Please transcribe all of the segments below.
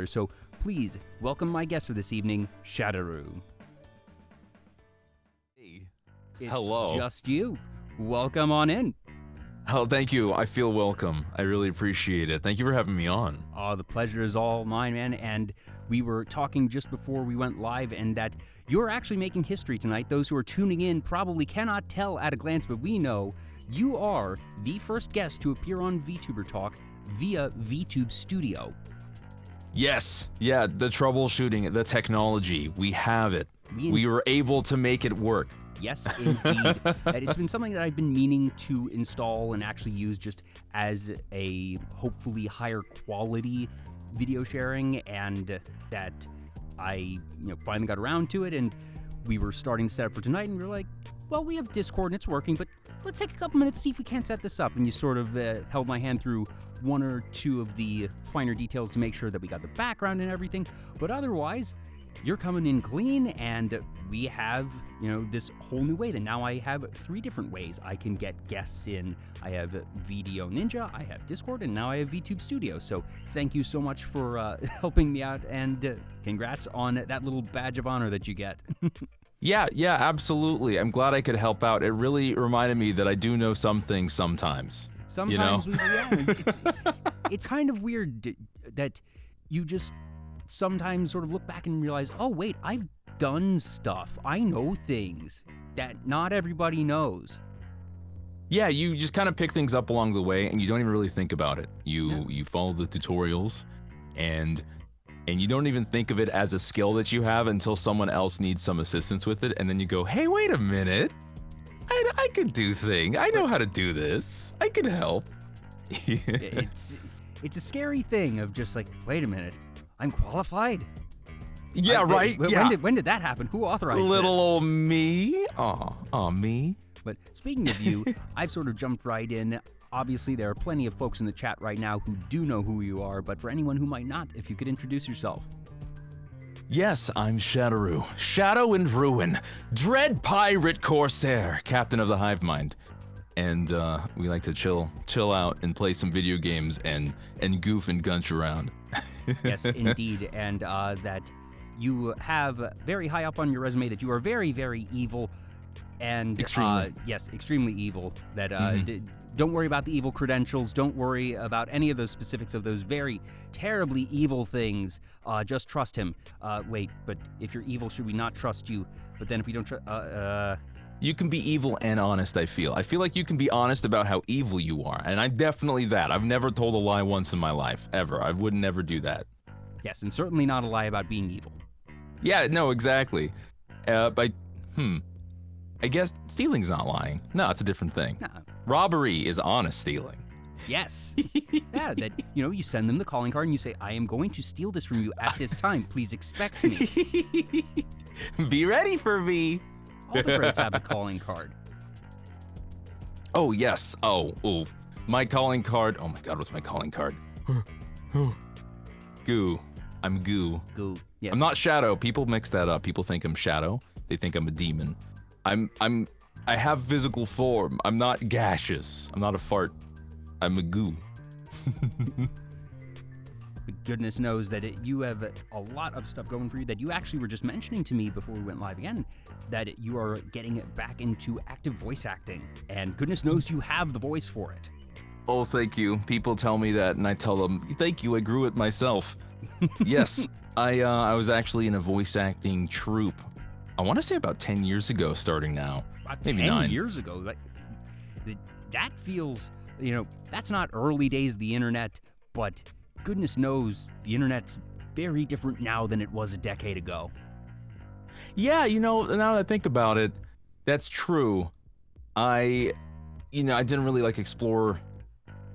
So please welcome my guest for this evening, Shaderu. Hey. It's Hello. just you. Welcome on in. Oh, thank you. I feel welcome. I really appreciate it. Thank you for having me on. Oh, the pleasure is all mine, man. And we were talking just before we went live, and that you're actually making history tonight. Those who are tuning in probably cannot tell at a glance, but we know you are the first guest to appear on Vtuber Talk via VTube Studio. Yes. Yeah, the troubleshooting, the technology, we have it. We were able to make it work. Yes, indeed. It's been something that I've been meaning to install and actually use just as a hopefully higher quality video sharing, and that I finally got around to it, and we were starting to set up for tonight, and we were like, well, we have Discord and it's working, but let's take a couple minutes to see if we can't set this up. And you sort of held my hand through one or two of the finer details to make sure that we got the background and everything, but otherwise you're coming in clean, and we have, this whole new way that now I have 3 different ways I can get guests in. I have Video Ninja, I have Discord, and now I have VTube Studio. So thank you so much for helping me out, and congrats on that little badge of honor that you get. Yeah, absolutely. I'm glad I could help out. It really reminded me that I do know some things sometimes. Sometimes it's kind of weird that you just sometimes sort of look back and realize, oh wait, I've done stuff. I know things that not everybody knows. Yeah, you just kind of pick things up along the way, and you don't even really think about it. You follow the tutorials, and you don't even think of it as a skill that you have until someone else needs some assistance with it, and then you go, hey, wait a minute. I could do things. I know how to do this. I could help. It's a scary thing of just like, wait a minute, I'm qualified? Yeah, right? When did that happen? Who authorized this? Little old me. Aw, me. But speaking of you, I've sort of jumped right in. Obviously, there are plenty of folks in the chat right now who do know who you are, but for anyone who might not, if you could introduce yourself. Yes, I'm Shaderu. Shadow and Ruin. Dread Pirate Corsair, Captain of the Hive Mind. And we like to chill out and play some video games and goof and gunch around. Yes, indeed. And that you have very high up on your resume that you are very, very evil. And extremely. Yes, extremely evil. That don't worry about the evil credentials. Don't worry about any of those specifics of those very terribly evil things. Just trust him. Wait, but if you're evil, should we not trust you? But then if we don't trust, You can be evil and honest, I feel. I feel like you can be honest about how evil you are, and I'm definitely that. I've never told a lie once in my life, ever. I would never do that. Yes, and certainly not a lie about being evil. Yeah, no, exactly. I guess stealing's not lying. No, it's a different thing. Nah. Robbery is honest stealing. Yes. Yeah, that, you send them the calling card and you say, I am going to steal this from you at this time. Please expect me. Be ready for me. All the birds have a calling card. Oh, yes. Oh. My calling card. Oh my god, what's my calling card? Goo. I'm Goo. Goo. Yes. I'm not Shadow. People mix that up. People think I'm Shadow. They think I'm a demon. I have physical form. I'm not gaseous. I'm not a fart. I'm a goo. But goodness knows that you have a lot of stuff going for you that you actually were just mentioning to me before we went live again, that you are getting back into active voice acting, and goodness knows you have the voice for it. Oh, thank you. People tell me that, and I tell them, thank you, I grew it myself. Yes, I was actually in a voice acting troupe. I want to say about 10 years ago, starting now. Maybe 10 9 years ago? That feels, that's not early days of the internet, but goodness knows the internet's very different now than it was a decade ago. Yeah, now that I think about it, that's true. I didn't really explore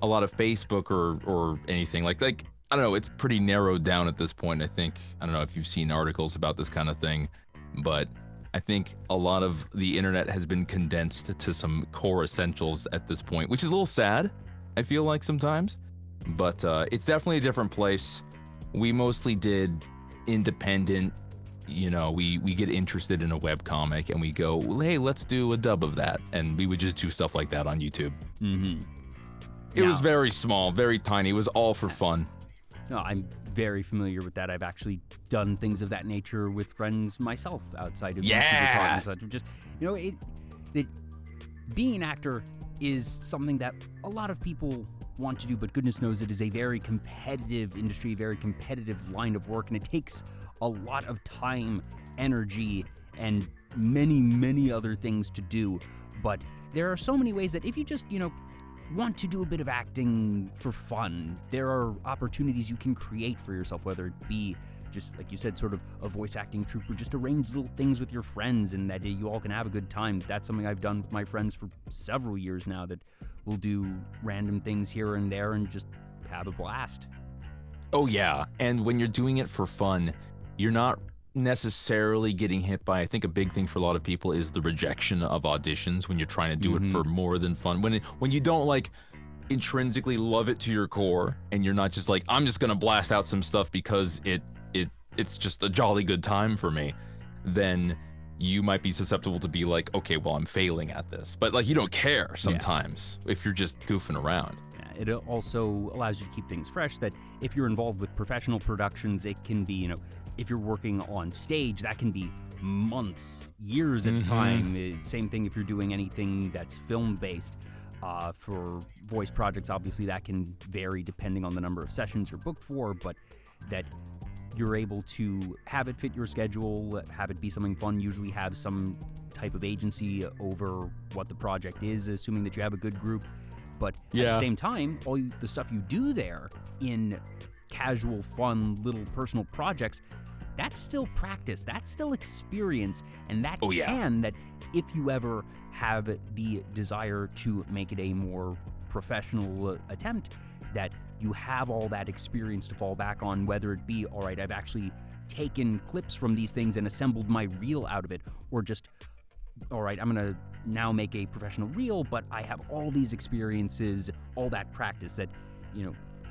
a lot of Facebook or anything. Like I don't know, it's pretty narrowed down at this point, I think. I don't know if you've seen articles about this kind of thing, but I think a lot of the internet has been condensed to some core essentials at this point, which is a little sad, I feel like sometimes. But it's definitely a different place. We mostly did independent, we get interested in a webcomic and we go, well, hey, let's do a dub of that. And we would just do stuff like that on YouTube. Mm-hmm. It was very small, very tiny. It was all for fun. No, I'm very familiar with that. I've actually done things of that nature with friends myself outside of Yeah. Vtuber Talk and such. Just, being an actor is something that a lot of people want to do, but goodness knows it is a very competitive industry, very competitive line of work, and it takes a lot of time, energy, and many, many other things to do. But there are so many ways that if you just, want to do a bit of acting for fun, there are opportunities you can create for yourself, whether it be just, like you said, sort of a voice acting troupe, or just arrange little things with your friends and that you all can have a good time. That's something I've done with my friends for several years now, that we'll do random things here and there and just have a blast. Oh yeah, and when you're doing it for fun, you're not necessarily getting hit by, I think a big thing for a lot of people is the rejection of auditions when you're trying to do it for more than fun. When you don't like intrinsically love it to your core, and you're not just like, I'm just gonna blast out some stuff because it's just a jolly good time for me, then you might be susceptible to be like, okay, well, I'm failing at this. But like, you don't care sometimes if you're just goofing around. It also allows you to keep things fresh, that if you're involved with professional productions, it can be, if you're working on stage, that can be months, years at a time. Same thing if you're doing anything that's film-based. For voice projects, obviously, that can vary depending on the number of sessions you're booked for, but that you're able to have it fit your schedule, have it be something fun, usually have some type of agency over what the project is, assuming that you have a good group. But at the same time, the stuff you do there in casual, fun, little personal projects, that's still practice, that's still experience, and that that if you ever have the desire to make it a more professional attempt, that you have all that experience to fall back on, whether it be, all right, I've actually taken clips from these things and assembled my reel out of it, or just, all right, I'm going to now make a professional reel, but I have all these experiences, all that practice that,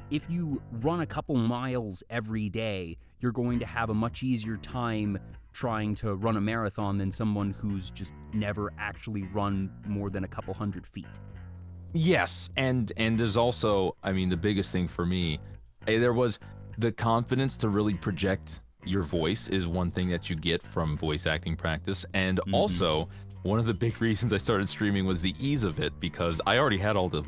if you run a couple miles every day, you're going to have a much easier time trying to run a marathon than someone who's just never actually run more than a couple 100 feet. Yes, and there's also, the biggest thing for me, there was the confidence to really project your voice is one thing that you get from voice acting practice, and also one of the big reasons I started streaming was the ease of it, because I already had all the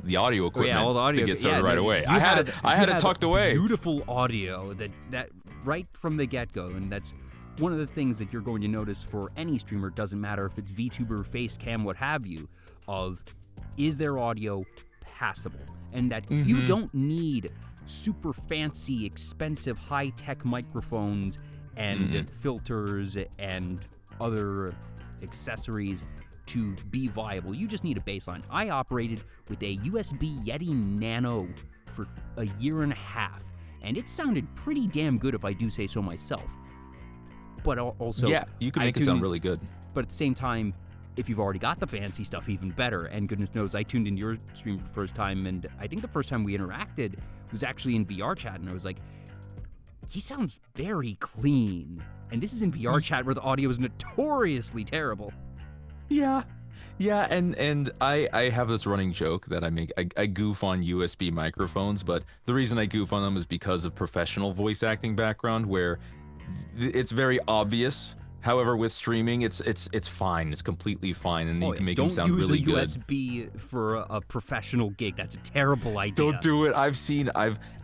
the audio equipment all the audio, to get started right away. I had it tucked away. Beautiful audio that right from the get-go, and that's one of the things that you're going to notice for any streamer. Doesn't matter if it's VTuber, Facecam, what have you, of is their audio passable, and that you don't need super fancy, expensive, high-tech microphones and filters and other accessories to be viable. You just need a baseline. I operated with a USB Yeti Nano for a year and a half, and it sounded pretty damn good if I do say so myself. But also, you can make it sound really good. But at the same time, if you've already got the fancy stuff, even better. And goodness knows, I tuned into your stream for the first time, and I think the first time we interacted was actually in VR chat, and I was like, he sounds very clean. And this is in VR chat where the audio is notoriously terrible. Yeah, and I have this running joke that I make. I goof on USB microphones, but the reason I goof on them is because of professional voice acting background, where it's very obvious. However, with streaming, it's fine. It's completely fine, and you can make them sound really good. Don't use a USB for a professional gig. That's a terrible idea. Don't do it. I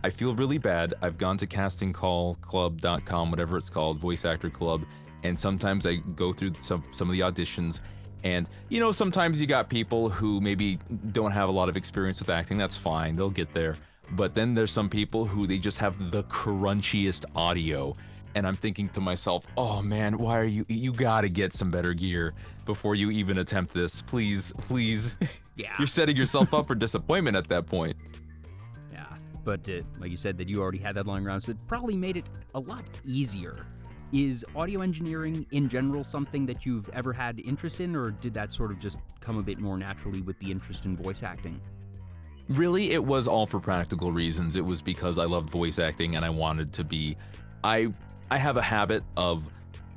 feel really bad. I've gone to castingcallclub.com, whatever it's called, voice actor club, and sometimes I go through some of the auditions, and sometimes you got people who maybe don't have a lot of experience with acting. That's fine. They'll get there. But then there's some people who they just have the crunchiest audio. And I'm thinking to myself, oh man, why are you gotta get some better gear before you even attempt this. Please. Yeah. You're setting yourself up for disappointment at that point. Yeah, but like you said, that you already had that lying around, so it probably made it a lot easier. Is audio engineering in general something that you've ever had interest in, or did that sort of just come a bit more naturally with the interest in voice acting? Really, it was all for practical reasons. It was because I loved voice acting and I wanted to be... I have a habit of,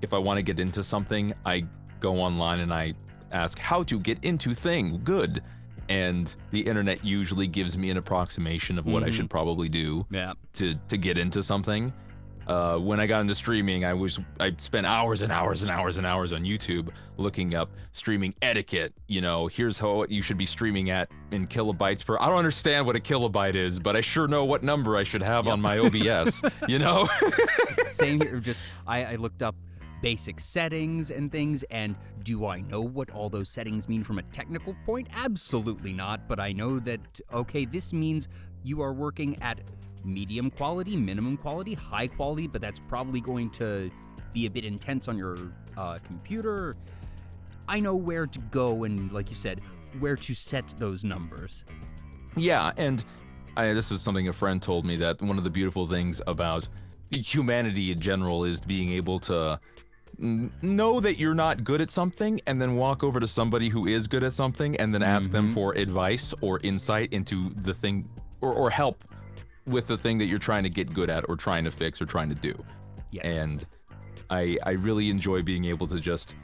if I want to get into something, I go online and I ask how to get into thing good. and the internet usually gives me an approximation of what I should probably do to get into something. When I got into streaming, I spent hours and hours and hours and hours on YouTube looking up streaming etiquette. You know, here's how you should be streaming at in kilobytes per. I don't understand what a kilobyte is, but I sure know what number I should have on my OBS. You know. Same here. Just I looked up basic settings and things, and do I know what all those settings mean from a technical point? Absolutely not, but I know that, okay, this means you are working at medium quality, minimum quality, high quality, but that's probably going to be a bit intense on your computer. I know where to go and, like you said, where to set those numbers. Yeah, and this is something a friend told me, that one of the beautiful things about humanity in general is being able to know that you're not good at something and then walk over to somebody who is good at something and then ask them for advice or insight into the thing or help with the thing that you're trying to get good at or trying to fix or trying to do. Yes. And I really enjoy being able to just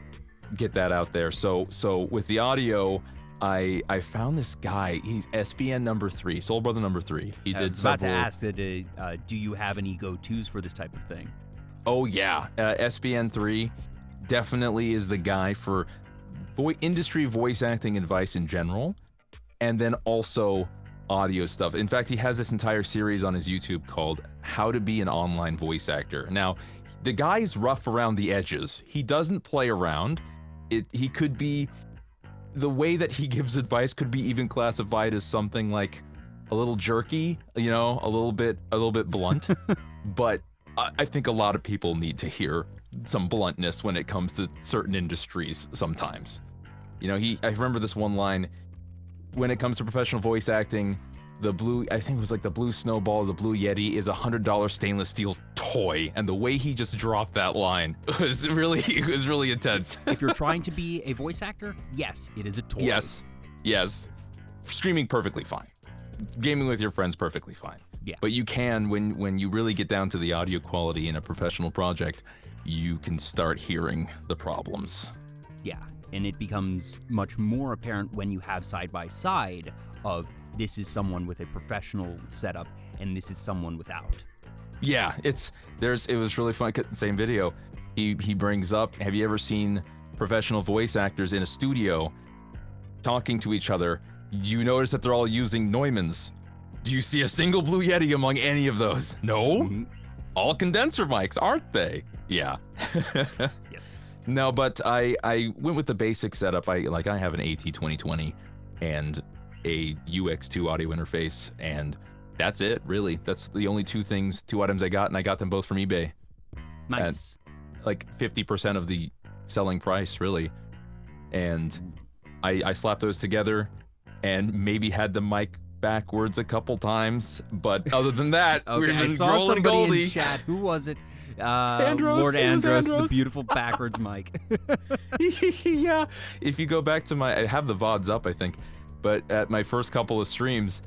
get that out there. So with the audio, I found this guy. He's SBN number 3, Soul Brother number 3. He did several. About to ask that. Do you have any go-tos for this type of thing? Oh yeah, SBN 3 definitely is the guy for industry voice acting advice in general, and then also audio stuff. In fact, he has this entire series on his YouTube called How to Be an Online Voice Actor. Now, the guy's rough around the edges. He doesn't play around. He could be, the way that he gives advice could be even classified as something like a little jerky, you know, a little bit blunt. But I think a lot of people need to hear some bluntness when it comes to certain industries sometimes. You know, I remember this one line, when it comes to professional voice acting, the blue, I think it was like the blue snowball, the blue Yeti is $100 stainless steel toy, and the way he just dropped that line was really intense. If you're trying to be a voice actor, yes, it is a toy. Yes. Streaming, perfectly fine. Gaming with your friends, perfectly fine. Yeah. But you can, when you really get down to the audio quality in a professional project, you can start hearing the problems. Yeah, and it becomes much more apparent when you have side by side of this is someone with a professional setup and this is someone without. Yeah, it was really fun. Same video. He brings up, have you ever seen professional voice actors in a studio talking to each other? You notice that they're all using Neumanns. Do you see a single blue Yeti among any of those? No? All condenser mics, aren't they? Yeah. Yes. No, but I went with the basic setup. I have an AT2020 and a UX2 audio interface, and that's it, really. That's the only two items I got, and I got them both from eBay. Nice. At like 50% of the selling price, really. And I slapped those together and maybe had the mic backwards a couple times, but other than that, okay, we're I just saw rolling somebody Goldie. in chat. Who was it? Andros, Lord Andros, the Andros. beautiful backwards mic. Yeah, if you go back to I have the VODs up, I think, but at my first couple of streams,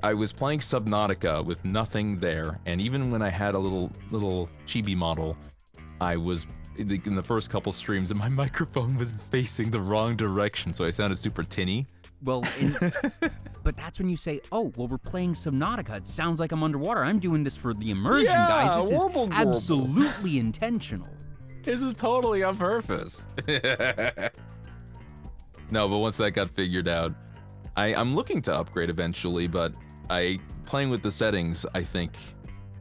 I was playing Subnautica with nothing there, and even when I had a little chibi model, I was in the first couple streams, and my microphone was facing the wrong direction, so I sounded super tinny. Well, but that's when you say, oh, well, we're playing Subnautica. It sounds like I'm underwater. I'm doing this for the immersion, guys. This is absolutely intentional. This is totally on purpose. No, but once that got figured out, I'm looking to upgrade eventually, but playing with the settings, I think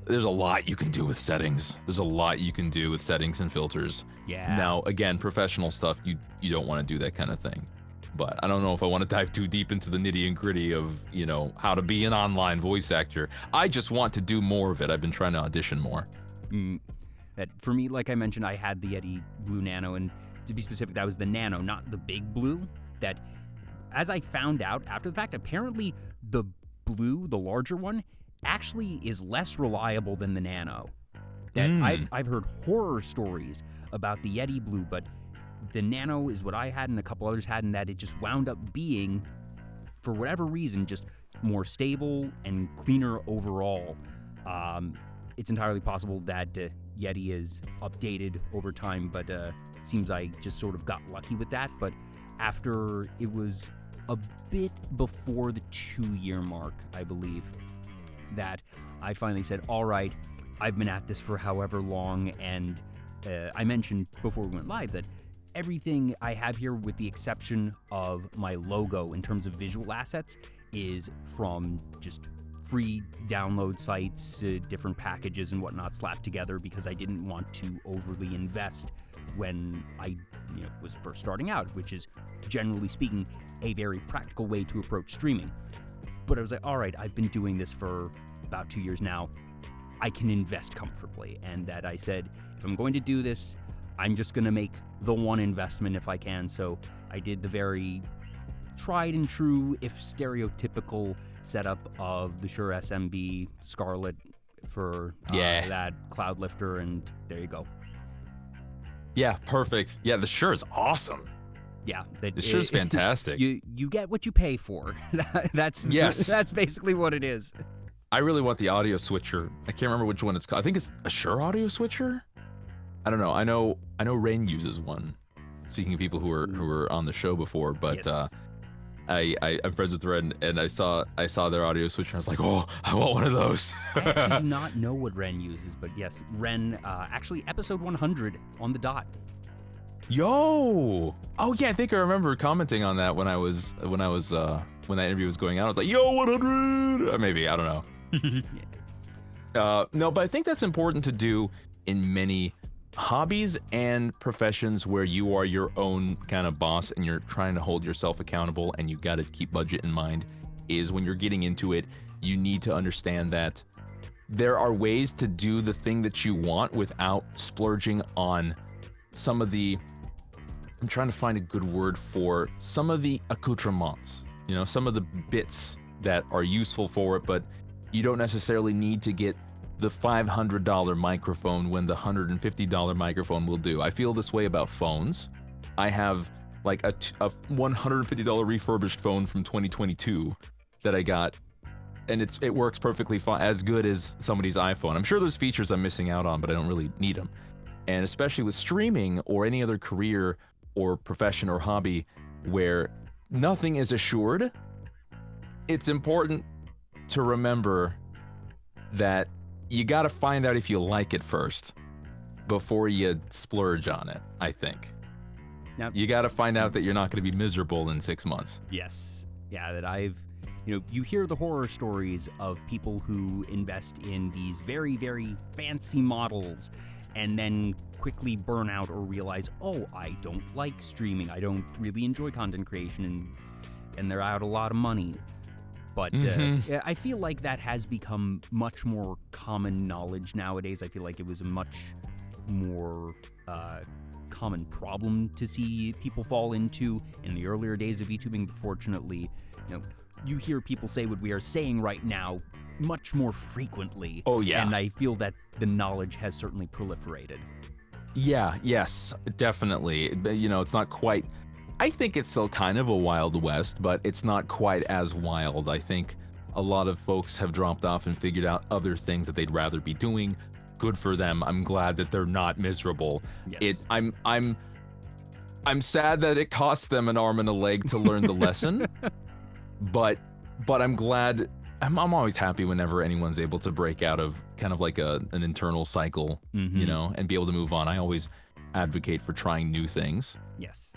there's a lot you can do with settings. There's a lot you can do with settings and filters. Yeah. Now, again, professional stuff, you don't want to do that kind of thing. But I don't know if I want to dive too deep into the nitty and gritty of, you know, how to be an online voice actor. I just want to do more of it. I've been trying to audition more. That for me, like I mentioned, I had the Yeti Blue Nano, and to be specific, that was the Nano, not the big blue. That, as I found out after the fact, apparently the blue, the larger one, actually is less reliable than the Nano. That I've heard horror stories about the Yeti Blue, but the Nano is what I had and a couple others had, and that it just wound up being, for whatever reason, just more stable and cleaner overall. It's entirely possible that Yeti is updated over time, but seems I just sort of got lucky with that. But after it was a bit before the 2-year mark, I believe, that I finally said, all right, I've been at this for however long, and I mentioned before we went live that everything I have here, with the exception of my logo in terms of visual assets, is from just free download sites, different packages and whatnot slapped together, because I didn't want to overly invest when I was first starting out, which is, generally speaking, a very practical way to approach streaming. But I was like, all right, I've been doing this for about 2 years now. I can invest comfortably. And that I said, if I'm going to do this, I'm just going to make the one investment if I can. So I did the very tried and true, if stereotypical, setup of the Shure SMB Scarlett for that cloud lifter, and there you go. Yeah, perfect. Yeah, the Shure is awesome. Yeah, the Shure's fantastic. You get what you pay for. That's basically what it is. I really want the audio switcher. I can't remember which one it's called. I think it's a Shure audio switcher. I don't know. I know Ren uses one. Speaking of people who were on the show before, but yes. I'm friends with Ren, and I saw their audio switcher, and I was like, oh, I want one of those. I actually do not know what Ren uses, but yes, Ren, actually episode 100 on the dot. Yo! Oh yeah, I think I remember commenting on that when that interview was going out. I was like, yo, 100! Or maybe, I don't know. No, but I think that's important to do in many hobbies and professions where you are your own kind of boss and you're trying to hold yourself accountable and you got to keep budget in mind, is when you're getting into it, you need to understand that there are ways to do the thing that you want without splurging on some of the, I'm trying to find a good word for some of the accoutrements, some of the bits that are useful for it, but you don't necessarily need to get the $500 microphone when the $150 microphone will do. I feel this way about phones. I have like a $150 refurbished phone from 2022 that I got, and it works perfectly fine, as good as somebody's iPhone. I'm sure there's features I'm missing out on, but I don't really need them. And especially with streaming or any other career or profession or hobby where nothing is assured, it's important to remember that you got to find out if you like it first before you splurge on it, I think. Now, you got to find out that you're not going to be miserable in 6 months. Yes. Yeah, that you hear the horror stories of people who invest in these very, very fancy models and then quickly burn out or realize, oh, I don't like streaming. I don't really enjoy content creation, and they're out a lot of money. But I feel like that has become much more common knowledge nowadays. I feel like it was a much more common problem to see people fall into in the earlier days of VTubing. But fortunately, you hear people say what we are saying right now much more frequently. Oh, yeah. And I feel that the knowledge has certainly proliferated. Yeah, yes, definitely. It's not quite... I think it's still kind of a Wild West, but it's not quite as wild. I think a lot of folks have dropped off and figured out other things that they'd rather be doing. Good for them. I'm glad that they're not miserable. Yes. I'm sad that it cost them an arm and a leg to learn the lesson, but I'm glad. I'm always happy whenever anyone's able to break out of kind of like an internal cycle, and be able to move on. I always advocate for trying new things. Yes.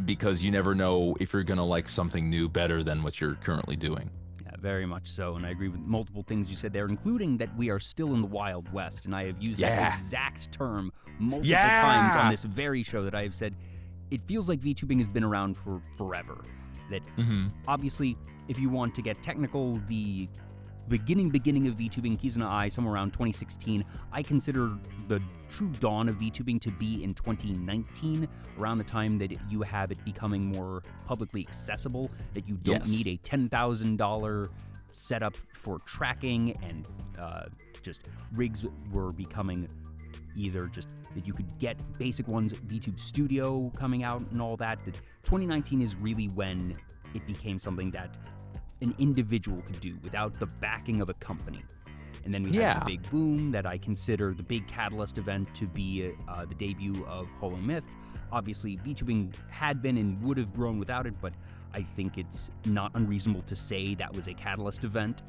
Because you never know if you're going to like something new better than what you're currently doing. Yeah, very much so. And I agree with multiple things you said there, including that we are still in the Wild West. And I have used that exact term multiple times on this very show, that I have said it feels like VTubing has been around for forever. That obviously, if you want to get technical, the beginning of VTubing, Keys and I, somewhere around 2016, I consider the true dawn of VTubing to be in 2019, around the time that you have it becoming more publicly accessible, that you don't need a $10,000 setup for tracking, and just rigs were becoming either just that you could get basic ones, VTube Studio coming out and all that. That 2019 is really when it became something that an individual could do without the backing of a company. And then we had the big boom that I consider the big catalyst event to be the debut of Holo Myth. Obviously, VTubing had been and would have grown without it, but I think it's not unreasonable to say that was a catalyst event,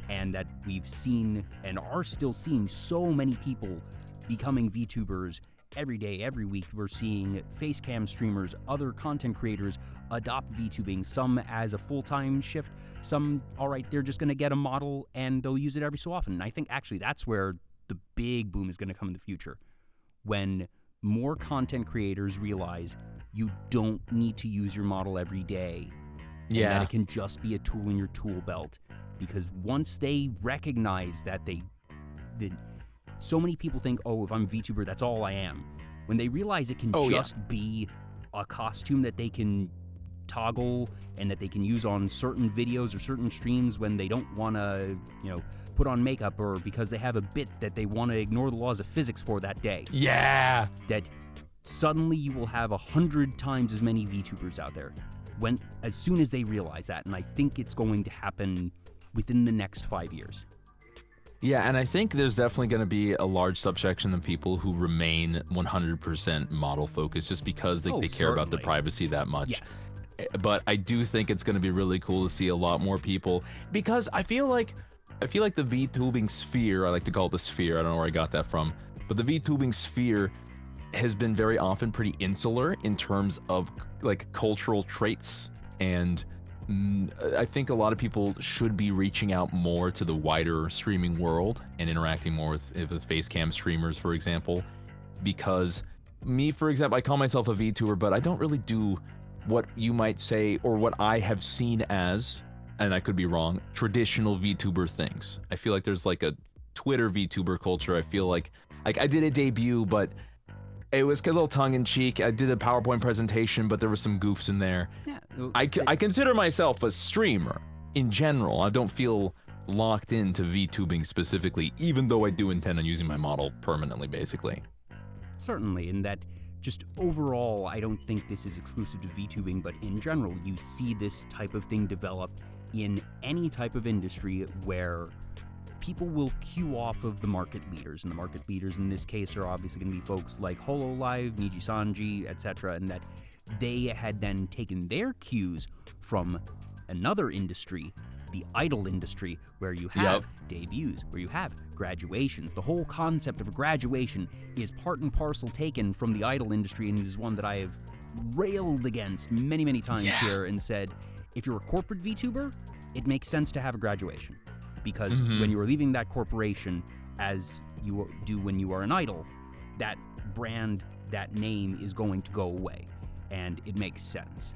and that we've seen and are still seeing so many people becoming VTubers every day, every week. We're seeing face cam streamers, other content creators adopt VTubing, some as a full-time shift, some, all right, they're just going to get a model and they'll use it every so often. And I think actually that's where the big boom is going to come in the future, when more content creators realize you don't need to use your model every day. And that it can just be a tool in your tool belt. Because once they recognize that so many people think, oh, if I'm a VTuber, that's all I am. When they realize it can be a costume that they can toggle and that they can use on certain videos or certain streams when they don't want to, put on makeup, or because they have a bit that they want to ignore the laws of physics for that day. Yeah. That suddenly you will have 100 times as many VTubers out there as soon as they realize that. And I think it's going to happen within the next 5 years. Yeah, and I think there's definitely going to be a large subsection of people who remain 100% model focused just because they care about the privacy that much. Yes. But I do think it's going to be really cool to see a lot more people, because I feel like the VTubing sphere, I like to call it the sphere, I don't know where I got that from, but the VTubing sphere has been very often pretty insular in terms of like cultural traits, and I think a lot of people should be reaching out more to the wider streaming world and interacting more with face cam streamers, for example, because me, for example, I call myself a VTuber, but I don't really do what you might say, or what I have seen as, and I could be wrong, traditional VTuber things. I feel like there's like a Twitter VTuber culture. I feel like I did a debut, but it was a little tongue-in-cheek. I did a PowerPoint presentation, but there was some goofs in there. Yeah, I consider myself a streamer in general. I don't feel locked into VTubing specifically, even though I do intend on using my model permanently, basically. Certainly, and that just overall, I don't think this is exclusive to VTubing, but in general, you see this type of thing develop in any type of industry where people will queue off of the market leaders, and the market leaders in this case are obviously going to be folks like HoloLive, Niji-Sanji, etc., and that they had then taken their cues from another industry, the idol industry, where you have debuts, where you have graduations. The whole concept of a graduation is part and parcel taken from the idol industry, and it is one that I have railed against many, many times here and said, if you're a corporate VTuber, it makes sense to have a graduation. Because when you are leaving that corporation, as you do when you are an idol, that brand, that name is going to go away, and it makes sense.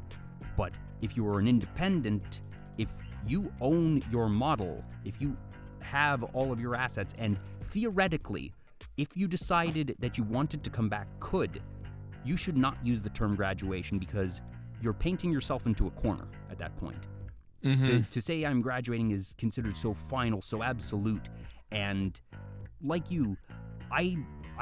But if you are an independent, if you own your model, if you have all of your assets, and theoretically, if you decided that you wanted to come back, you should not use the term graduation, because you're painting yourself into a corner at that point. To say I'm graduating is considered so final, so absolute, and like you, I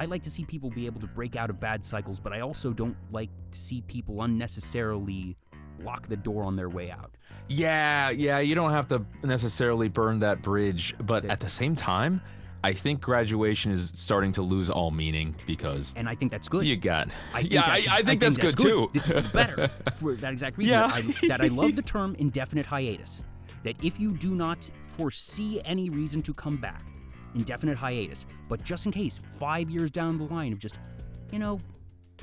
like to see people be able to break out of bad cycles, but I also don't like to see people unnecessarily lock the door on their way out. Yeah, you don't have to necessarily burn that bridge, but at the same time, I think graduation is starting to lose all meaning, because... And I think that's good. I think that's good too. This is better for that exact reason. I love the term indefinite hiatus. That if you do not foresee any reason to come back, indefinite hiatus, but just in case, 5 years down the line of just,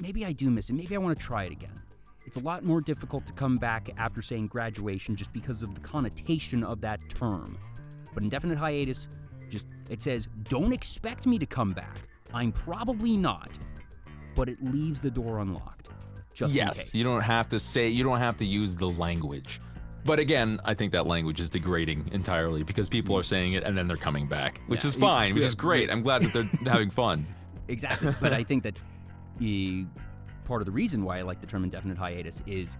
maybe I do miss it, maybe I want to try it again. It's a lot more difficult to come back after saying graduation just because of the connotation of that term. But indefinite hiatus, it says, don't expect me to come back. I'm probably not, but it leaves the door unlocked, just in case. You don't have to use the language. But again, I think that language is degrading entirely, because people are saying it and then they're coming back, which is fine, which is great. I'm glad that they're having fun. Exactly, but I think that part of the reason why I like the term indefinite hiatus is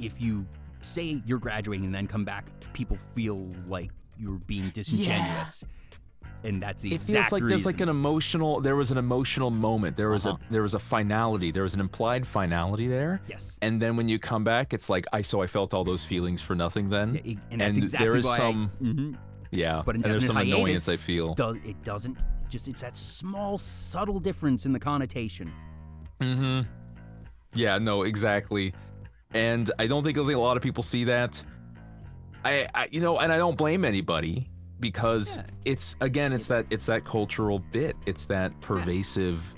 if you say you're graduating and then come back, people feel like you're being disingenuous. And that's the exact reason. It feels like there was an emotional moment. There was a finality. There was an implied finality there. Yes. And then when you come back, it's like, I felt all those feelings for nothing then. And that's exactly Yeah, But and there's some indefinite annoyance hiatus I feel. It doesn't just, it's that small, subtle difference in the connotation. Mm-hmm. Yeah, no, exactly. And I don't think a lot of people see that. I you know, and I don't blame anybody because Yeah. it's that cultural bit. It's that pervasive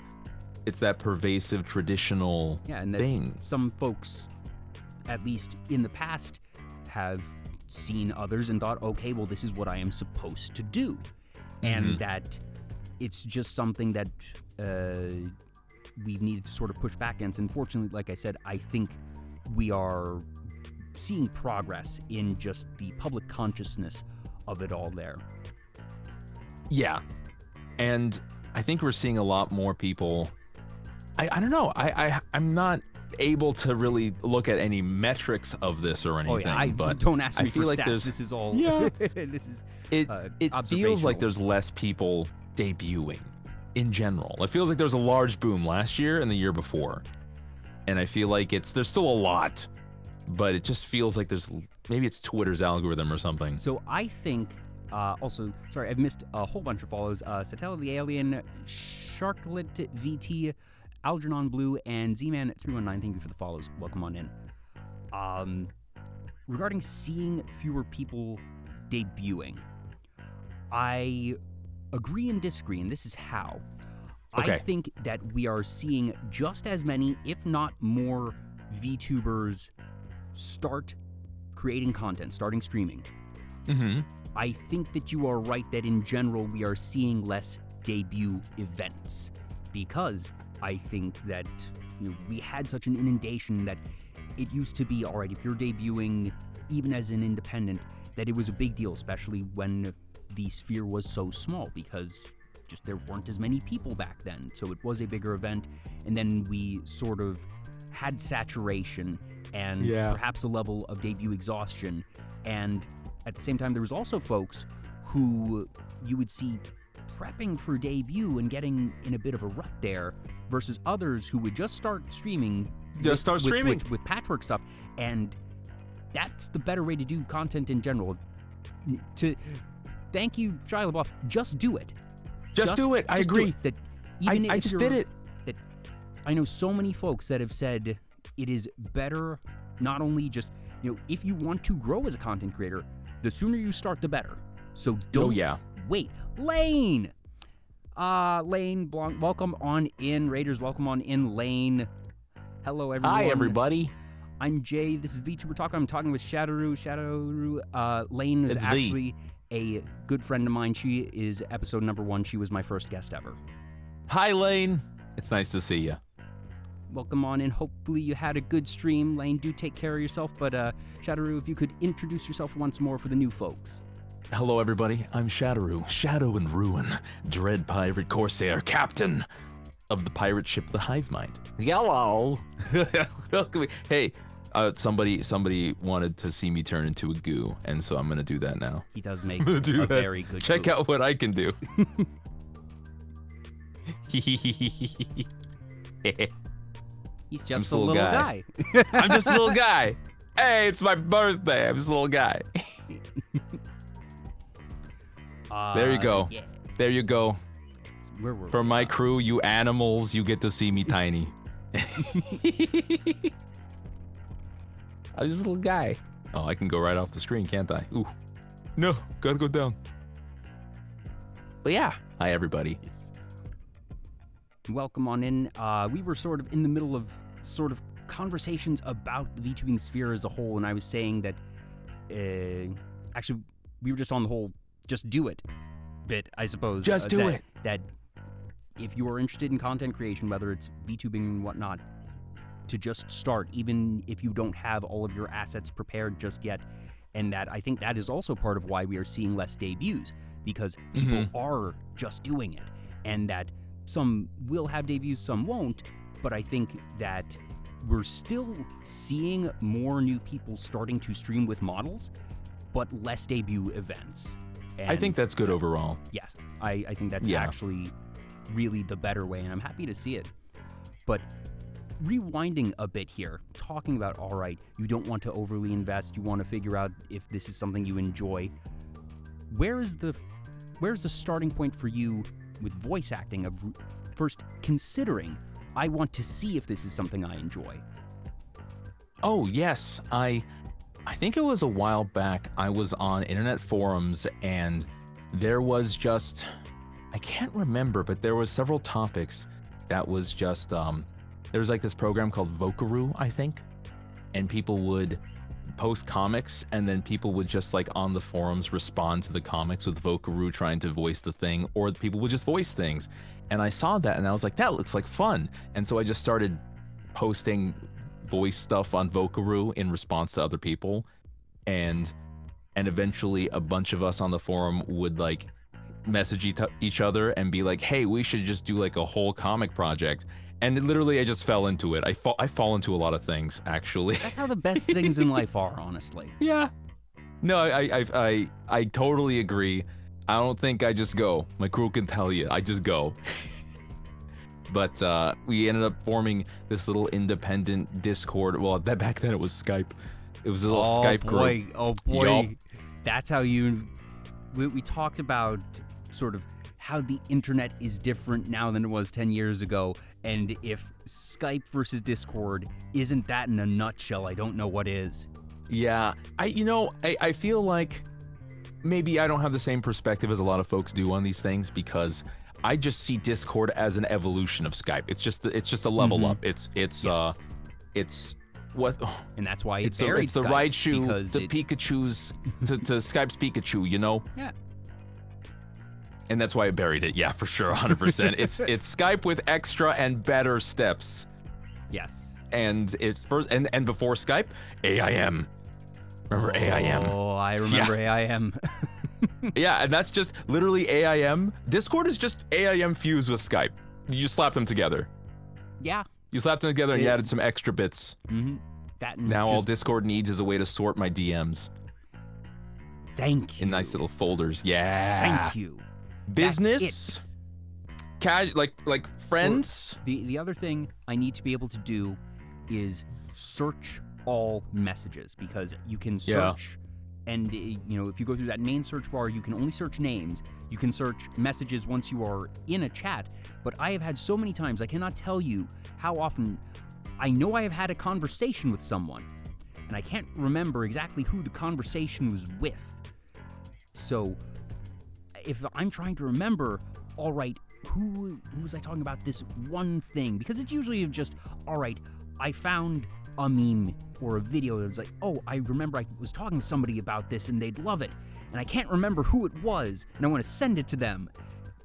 traditional Yeah, and that's thing. some folks, at least in the past, have seen others and thought, okay, well, this is what I am supposed to do. And that it's just something that we needed to sort of push back against. Unfortunately, like I said, I think we are seeing progress in just the public consciousness of it all there. Yeah. And I think we're seeing a lot more people. I don't know. I'm not able to really look at any metrics of this or anything. But don't ask me I feel for like stats. This is all. Yeah. This is. It feels like observational. there's less people debuting in general. It feels like there was a large boom last year and the year before, and I feel like there's still a lot, but it just feels like maybe it's Twitter's algorithm or something. So I think. Also, sorry, I've missed a whole bunch of follows. Satella the Alien, Sharklet VT, Algernon Blue, and Z-Man 319. Thank you for the follows. Welcome on in. Regarding seeing fewer people debuting, I agree and disagree, and this is how. Okay. I think that we are seeing just as many, if not more, VTubers start creating content, starting streaming. Mm-hmm. I think that you are right that in general we are seeing less debut events, because I think that we had such an inundation that it used to be, all right, if you're debuting even as an independent, that it was a big deal, especially when the sphere was so small, because just there weren't as many people back then, so it was a bigger event. And then we sort of had saturation and perhaps a level of debut exhaustion, and at the same time there was also folks who you would see prepping for debut and getting in a bit of a rut there, versus others who would just start streaming with patchwork stuff. And that's the better way to do content in general. Thank you, Shia LaBeouf. Just do it. Just do it. I agree. That even I just did it. That I know so many folks that have said it is better, not only just, if you want to grow as a content creator, the sooner you start, the better. So don't wait. Lane! Lane Blanc, welcome on in. Raiders, welcome on in. Lane. Hello, everyone. Hi, everybody. I'm Jay. This is Vtuber Talk. I'm talking with Shaderu. Lane is actually a good friend of mine. She is episode number 1. She was my first guest ever. Hi, Lane. It's nice to see you. Welcome on in. Hopefully you had a good stream. Lane, do take care of yourself. But Shaderu, if you could introduce yourself once more for the new folks. Hello, everybody. I'm Shaderu, Shadow and Ruin, Dread Pirate Corsair, Captain of the pirate ship the Hive Mind. Hello. Hey, somebody wanted to see me turn into a goo, and so I'm gonna do that now. He does make a very good Check goo. out what I can do. He's just a little guy. I'm just a little guy. Hey, it's my birthday. I'm just a little guy. There you go. Yeah. There you go. For my crew, you animals, you get to see me tiny. I'm just a little guy. Oh, I can go right off the screen, can't I? Ooh. No, gotta go down. But yeah, hi everybody. Welcome on in. We were sort of in the middle of conversations about the VTubing sphere as a whole, and I was saying that actually we were just on the whole just do it bit, I suppose. Just do it. That if you are interested in content creation, whether it's VTubing and whatnot, to just start, even if you don't have all of your assets prepared just yet. And that I think that is also part of why we are seeing less debuts, because people are just doing it, and that some will have debuts, some won't, but I think that we're still seeing more new people starting to stream with models, but less debut events. And I think that's good overall. Yeah, I think that's actually really the better way, and I'm happy to see it. But rewinding a bit here, talking about, all right, you don't want to overly invest, you want to figure out if this is something you enjoy. where's the starting point for you with voice acting of first considering, I want to see if this is something I enjoy? Oh, yes. I think it was a while back. I was on internet forums and there was just, I can't remember, but there was several topics that was just, there was like this program called Vokaroo, I think, and people would post comics and then people would just like on the forums respond to the comics with Vokaroo trying to voice the thing, or people would just voice things. And I saw that and I was like, that looks like fun. And so I just started posting voice stuff on Vokaroo in response to other people, and eventually a bunch of us on the forum would like message each other and be like, hey, we should just do like a whole comic project. And literally I just fell into it. I fall into a lot of things, actually. That's how the best things in life are, honestly. Yeah. No, I totally agree. I don't think I just go. My crew can tell you, I just go. But we ended up forming this little independent Discord. Well, back then it was Skype. It was a little Skype group. Oh boy, Yup. That's how we talked about sort of how the internet is different now than it was 10 years ago. And if Skype versus Discord isn't that in a nutshell, I don't know what is. Yeah, I feel like maybe I don't have the same perspective as a lot of folks do on these things, because I just see Discord as an evolution of Skype. It's just a level up. It's what, and that's why it's buried the Skype, Raichu, the Pikachu's to Skype's Pikachu, you know? Yeah. And that's why I buried it. Yeah, for sure, 100%. It's Skype with extra and better steps. Yes. And it's first and before Skype, AIM. Remember AIM? Oh, I remember AIM. Yeah, and that's just literally AIM. Discord is just AIM fused with Skype. You just slap them together. Yeah. You slapped them together and you added some extra bits. Mm-hmm. That now all Discord needs is a way to sort my DMs. Thank you. In nice little folders. Yeah. Thank you. Business. Like friends. The other thing I need to be able to do is search all messages, because you can search. And, if you go through that main search bar, you can only search names. You can search messages once you are in a chat. But I have had so many times, I cannot tell you how often I know I have had a conversation with someone, and I can't remember exactly who the conversation was with. So if I'm trying to remember, all right, who was I talking about this one thing? Because it's usually just, all right, I found a meme or a video that was like, oh, I remember I was talking to somebody about this and they'd love it, and I can't remember who it was, and I want to send it to them,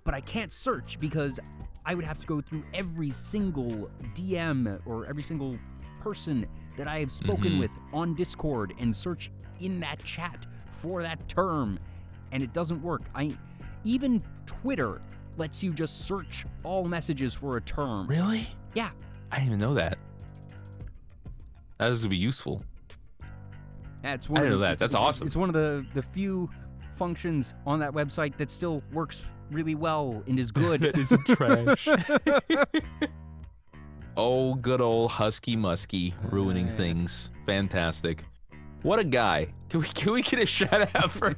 but I can't search because I would have to go through every single DM or every single person that I have spoken with on Discord and search in that chat for that term, and it doesn't work. Even Twitter lets you just search all messages for a term. Really? Yeah. I didn't even know that. That is gonna be useful. That's I didn't know that. That's awesome. It's one of the few functions on that website that still works really well and is good. That isn't trash. Oh, good old Husky Muskie ruining things. Fantastic. What a guy. Can we get a shout out for?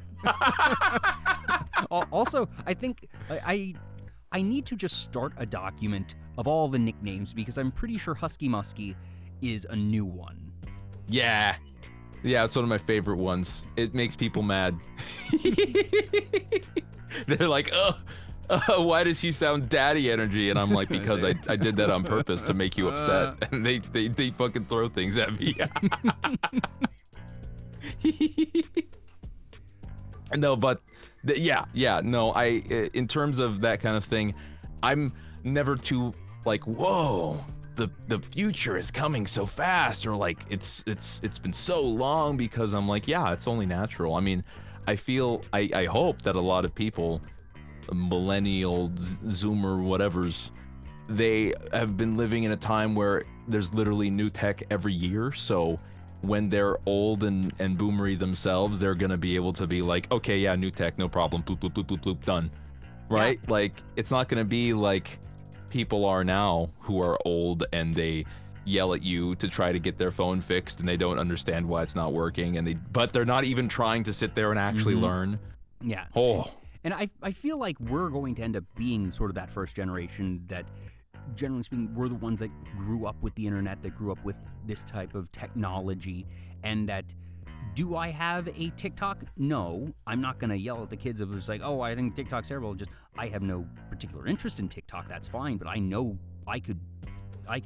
Also, I think I need to just start a document of all the nicknames, because I'm pretty sure Husky Muskie is a new one. Yeah. Yeah, it's one of my favorite ones. It makes people mad. They're like, why does he sound daddy energy? And I'm like, because I did that on purpose to make you upset. And they fucking throw things at me. No, but in terms of that kind of thing, I'm never too like, whoa, the future is coming so fast, or like it's been so long, because I'm like, yeah, it's only natural. I mean, I hope that a lot of people, millennial, Zoomer, whatevers, they have been living in a time where there's literally new tech every year, so when they're old and boomery themselves, they're gonna be able to be like, okay, yeah, new tech, no problem, bloop, bloop, bloop, bloop, bloop, done. Right? Yeah. Like, it's not gonna be like people are now, who are old and they yell at you to try to get their phone fixed and they don't understand why it's not working, but they're not even trying to sit there and actually learn. Yeah. Oh. And I feel like we're going to end up being sort of that first generation that, generally speaking, we're the ones that grew up with the internet, that grew up with this type of technology, and that, do I have a TikTok? No. I'm not going to yell at the kids of just like, oh, I think TikTok's terrible. Just, I have no particular interest in TikTok. That's fine. But I know I could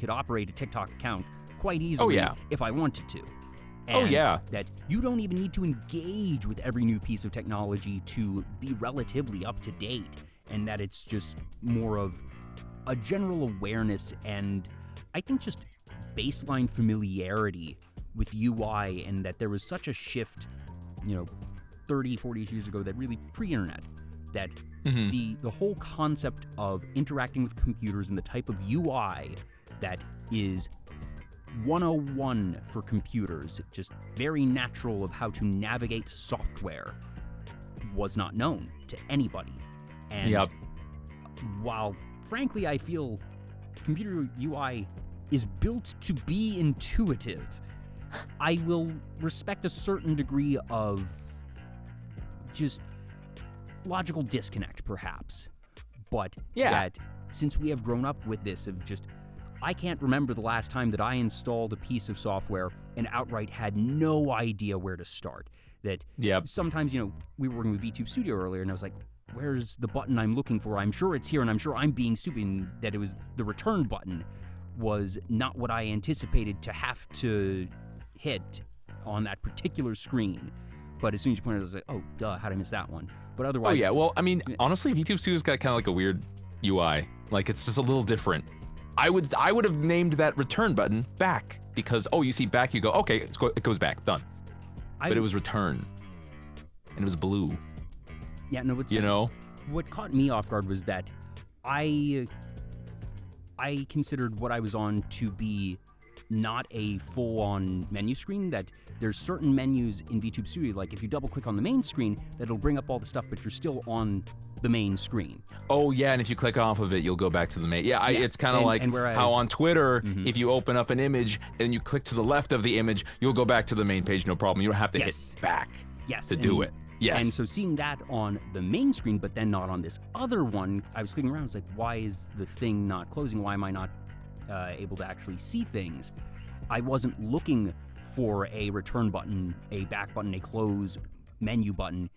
operate a TikTok account quite easily if I wanted to. And that you don't even need to engage with every new piece of technology to be relatively up to date, and that it's just more of a general awareness and I think just baseline familiarity with UI, and that there was such a shift, 30, 40 years ago, that really pre-internet, that the whole concept of interacting with computers and the type of UI that is 101 for computers, just very natural of how to navigate software, was not known to anybody. And while frankly I feel computer UI is built to be intuitive, I will respect a certain degree of just logical disconnect, perhaps. But that since we have grown up with this of just, I can't remember the last time that I installed a piece of software and outright had no idea where to start. That sometimes, we were working with VTube Studio earlier, and I was like, where's the button I'm looking for? I'm sure it's here, and I'm sure I'm being stupid, and that it was the return button was not what I anticipated to have to hit on that particular screen. But as soon as you pointed it, I was like, oh, duh, how'd I miss that one? But otherwise... Oh, yeah, well, I mean, honestly, VTube Studio's got kind of like a weird UI. Like, it's just a little different. I would have named that return button back, because, you see back, you go, okay, it goes back, done. But it was return, and it was blue. Yeah, no, what caught me off guard was that I considered what I was on to be not a full-on menu screen, that there's certain menus in VTube Studio, like if you double-click on the main screen, that'll bring up all the stuff, but you're still on the main screen. Oh, yeah, and if you click off of it, you'll go back to the main. Yeah, it's kind of like how on Twitter, if you open up an image and you click to the left of the image, you'll go back to the main page, no problem. You don't have to hit back to do it. Yes. And so seeing that on the main screen, but then not on this other one, I was clicking around, I was like, why is the thing not closing? Why am I not able to actually see things? I wasn't looking for a return button, a back button, a close menu button,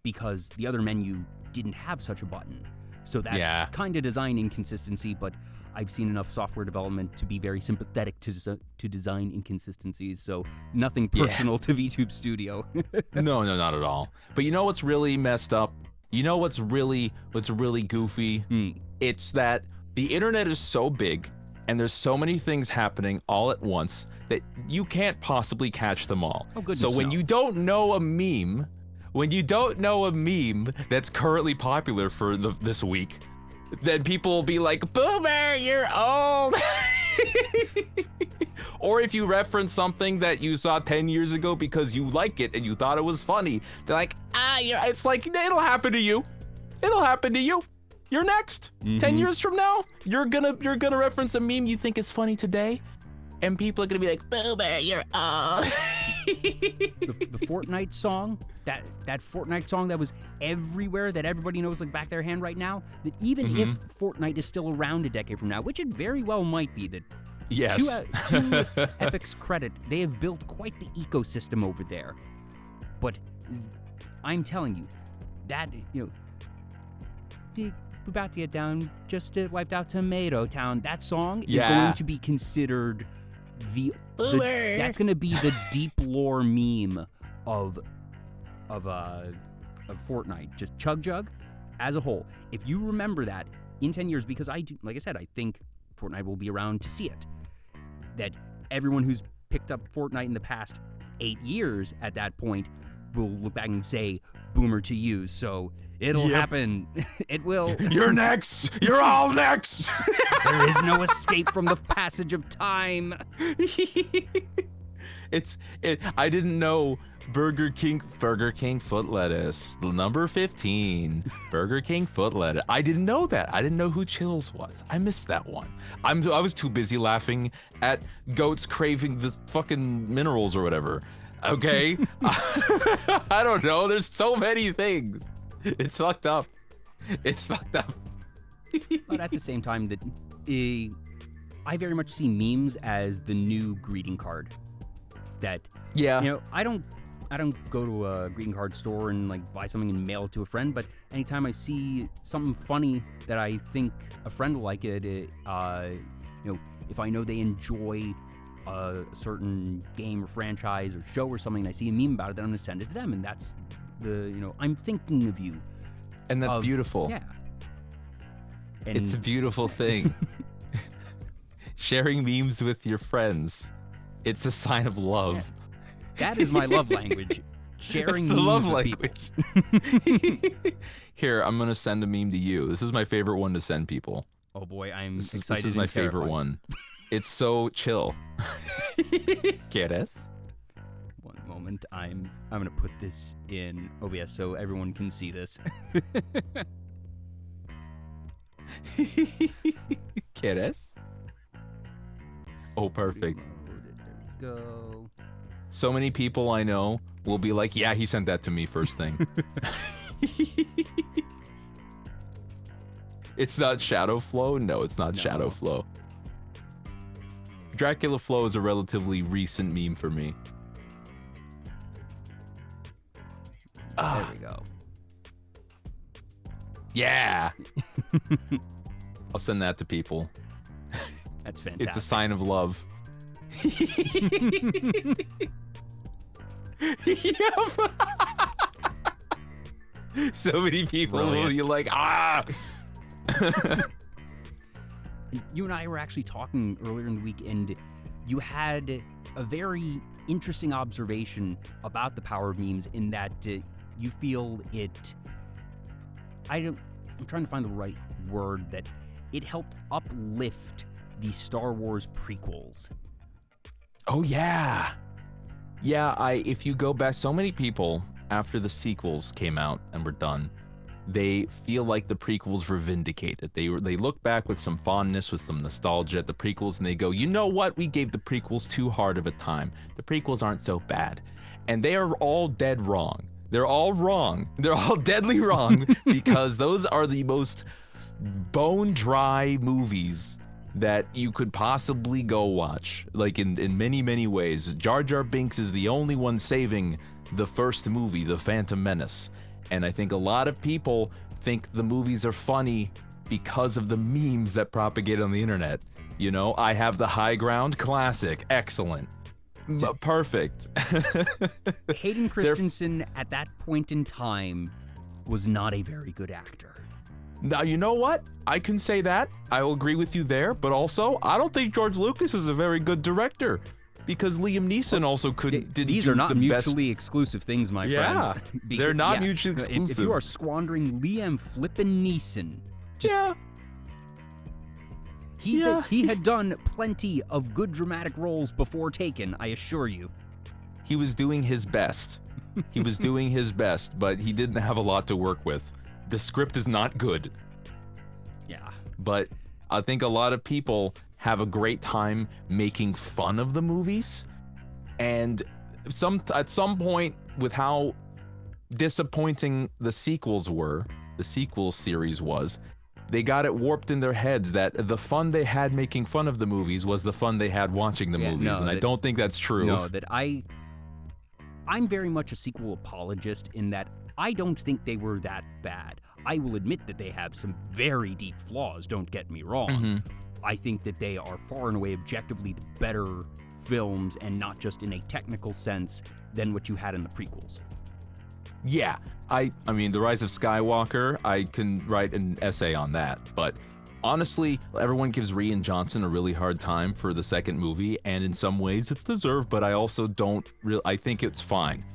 because the other menu didn't have such a button. So that's kind of design inconsistency, but I've seen enough software development to be very sympathetic to design inconsistencies, so nothing personal to VTube Studio. No, not at all. But you know what's really messed up? You know what's really goofy? It's that the internet is so big, and there's so many things happening all at once that you can't possibly catch them all. Oh, goodness, so when you don't know a meme, that's currently popular for this week, then people will be like, Boomer, you're old! Or if you reference something that you saw 10 years ago because you like it and you thought it was funny, they're like, it's like, it'll happen to you. It'll happen to you. You're next. 10 years from now, you're gonna reference a meme you think is funny today, and people are gonna be like, Boomer, you're old. the Fortnite song, that Fortnite song that was everywhere, that everybody knows like back of their hand right now, that even if Fortnite is still around a decade from now, which it very well might be, that to Epic's credit, they have built quite the ecosystem over there. But I'm telling you, that, we're about to get down, just wiped out Tomato Town, that song is going to be considered that's going to be the deep lore meme of Fortnite, just Chug Jug as a whole. If you remember that in 10 years, because I think Fortnite will be around to see it, that everyone who's picked up Fortnite in the past 8 years at that point will look back and say, Boomer to you, so it'll happen. It will. You're next. You're all next. There is no escape from the passage of time. I didn't know Burger King foot lettuce, number 15, Burger King foot lettuce. I didn't know that. I didn't know who Chills was. I missed that one. I was too busy laughing at goats craving the fucking minerals or whatever. Okay? I don't know. There's so many things. It's fucked up. It's fucked up. But at the same time, that I very much see memes as the new greeting card. That I don't go to a greeting card store and like buy something and mail it to a friend. But anytime I see something funny that I think a friend will like it, if I know they enjoy a certain game or franchise or show or something, and I see a meme about it, then I'm gonna send it to them, and that's I'm thinking of you. And that's beautiful. Yeah. And it's a beautiful thing. Sharing memes with your friends. It's a sign of love. Yeah. That is my love language. Sharing memes love with language. Here, I'm going to send a meme to you. This is my favorite one to send people. Oh boy, I'm excited. This is my favorite one. It's so chill. ¿Quieres? One moment. I'm going to put this in OBS so everyone can see this. ¿Quieres? Oh, perfect. There we go. So many people I know will be like, yeah, he sent that to me first thing. It's not Shadow Flow? No, it's not Shadow Flow. Dracula Flow is a relatively recent meme for me. There we go. Yeah! I'll send that to people. That's fantastic. It's a sign of love. So many people will be like, ah! You and I were actually talking earlier in the week, and you had a very interesting observation about the power of memes in that you feel it... I'm trying to find the right word, that it helped uplift the Star Wars prequels. Oh, yeah. Yeah, if you go back, so many people, after the sequels came out and were done, they feel like the prequels were vindicated. They look back with some fondness, with some nostalgia at the prequels, and they go, you know what? We gave the prequels too hard of a time. The prequels aren't so bad. And they are all dead wrong. They're all wrong. They're all deadly wrong because those are the most bone-dry movies that you could possibly go watch, like in many, many ways. Jar Jar Binks is the only one saving the first movie, The Phantom Menace. And I think a lot of people think the movies are funny because of the memes that propagate on the internet. You know, I Have the High Ground, classic, excellent, perfect. Hayden Christensen at that point in time was not a very good actor. Now, you know what? I can say that. I will agree with you there, but also, I don't think George Lucas is a very good director, because Liam Neeson also didn't These are not mutually exclusive things, my friend. Yeah, they're not mutually exclusive. If you are squandering Liam flippin' Neeson, he had done plenty of good dramatic roles before Taken, I assure you. He was doing his best. He was doing his best, but he didn't have a lot to work with. The script is not good. Yeah. But I think a lot of people have a great time making fun of the movies, and at some point, with how disappointing the sequel series was, they got it warped in their heads that the fun they had making fun of the movies was the fun they had watching the movies, and I don't think that's true. No, that I'm very much a sequel apologist in that I don't think they were that bad. I will admit that they have some very deep flaws, don't get me wrong. Mm-hmm. I think that they are far and away objectively the better films, and not just in a technical sense, than what you had in the prequels. Yeah, I mean, The Rise of Skywalker, I can write an essay on that, but honestly, everyone gives Rian Johnson a really hard time for the second movie, and in some ways it's deserved, but I also I think it's fine.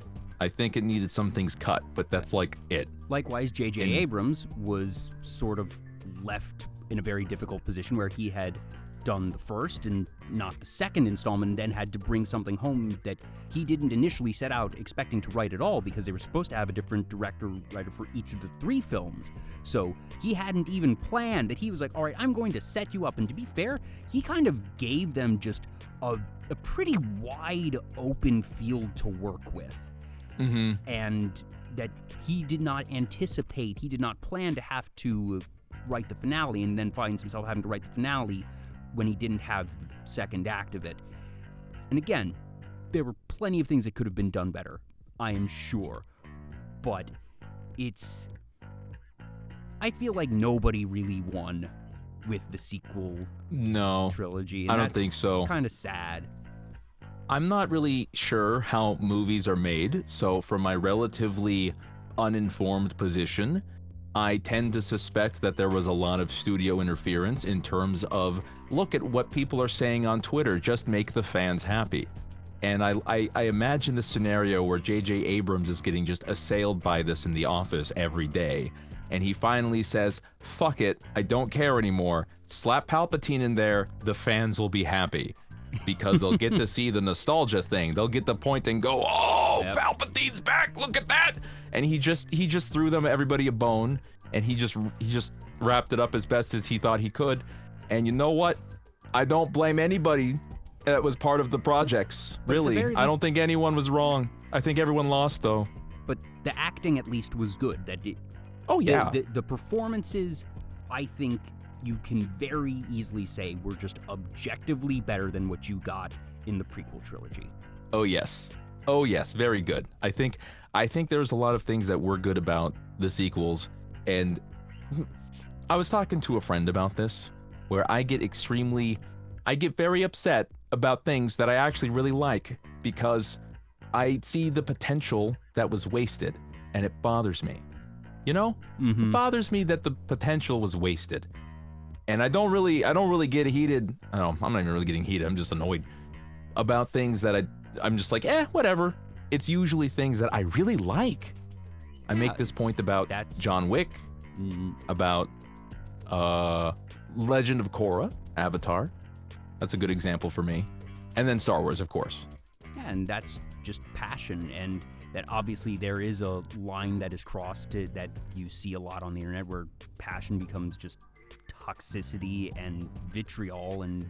I think it needed some things cut, but that's like it. Likewise, J.J. Abrams was sort of left in a very difficult position where he had done the first and not the second installment, and then had to bring something home that he didn't initially set out expecting to write at all, because they were supposed to have a different writer for each of the 3 films. So he hadn't even planned that. He was like, all right, I'm going to set you up. And to be fair, he kind of gave them just a pretty wide open field to work with. Mm-hmm. And that he did not anticipate, he did not plan to have to write the finale, and then finds himself having to write the finale when he didn't have the second act of it. And again, there were plenty of things that could have been done better, I am sure. But I feel like nobody really won with the sequel trilogy. And I don't think so. Kind of sad. I'm not really sure how movies are made, so from my relatively uninformed position, I tend to suspect that there was a lot of studio interference in terms of, look at what people are saying on Twitter, just make the fans happy. And I imagine the scenario where J.J. Abrams is getting just assailed by this in the office every day, and he finally says, fuck it, I don't care anymore, slap Palpatine in there, the fans will be happy. Because they'll get to see the nostalgia thing. They'll get the point and go, oh, yep. Palpatine's back, look at that! And he just threw everybody a bone, and he just wrapped it up as best as he thought he could. And you know what? I don't blame anybody that was part of the projects, really. I don't think anyone was wrong. I think everyone lost, though. But the acting at least was good. Oh, yeah. The performances, I think you can very easily say were just objectively better than what you got in the prequel trilogy. Oh, yes. Oh, yes. Very good. I think there's a lot of things that were good about the sequels, and I was talking to a friend about this, where I get very upset about things that I actually really like, because I see the potential that was wasted, and it bothers me. You know? Mm-hmm. It bothers me that the potential was wasted. And I don't really get heated. I'm not even really getting heated. I'm just annoyed about things that I'm just like, whatever. It's usually things that I really like. I make this point about John Wick, about Legend of Korra, Avatar. That's a good example for me. And then Star Wars, of course. Yeah, and that's just passion, and that obviously there is a line that is crossed that you see a lot on the internet where passion becomes just toxicity and vitriol and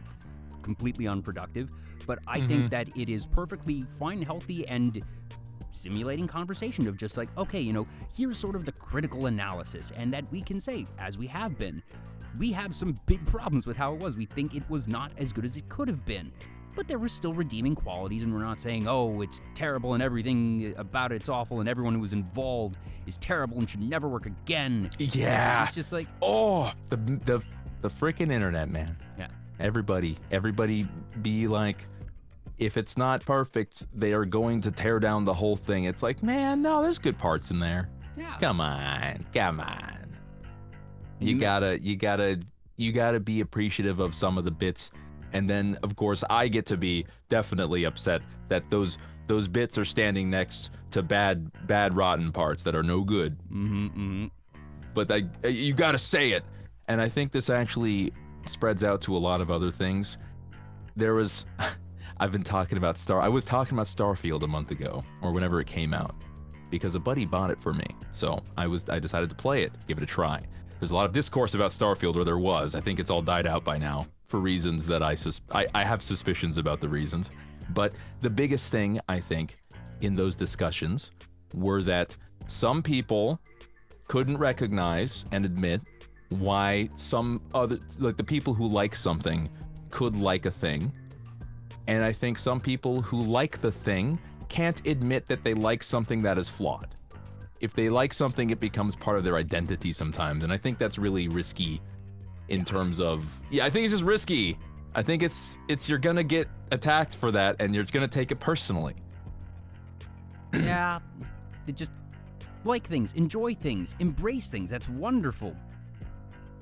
completely unproductive. But I think that it is perfectly fine, healthy, and stimulating conversation of just like, okay, here's sort of the critical analysis, and that we can say, as we have been, we have some big problems with how it was. We think it was not as good as it could have been. But there were still redeeming qualities, and we're not saying, oh, it's terrible and everything about it's awful and everyone who was involved is terrible and should never work again. Yeah. It's just like... Oh, the freaking internet, man. Yeah. Everybody be like, if it's not perfect, they are going to tear down the whole thing. It's like, man, no, there's good parts in there. Yeah. Come on. You gotta be appreciative of some of the bits. And then, of course, I get to be definitely upset that those bits are standing next to bad, rotten parts that are no good. But you gotta say it. And I think this actually spreads out to a lot of other things. There was, I was talking about Starfield a month ago, or whenever it came out, because a buddy bought it for me. So I decided to play it, give it a try. There's a lot of discourse about Starfield, or there was. I think it's all died out by now, for reasons that I have suspicions about the reasons. But the biggest thing, I think, in those discussions were that some people couldn't recognize and admit why some other, like the people who like something could like a thing. And I think some people who like the thing can't admit that they like something that is flawed. If they like something, it becomes part of their identity sometimes. And I think that's really risky in terms of, I think it's just risky. I think it's you're gonna get attacked for that, and you're gonna take it personally. Yeah, they just like things, enjoy things, embrace things. That's wonderful.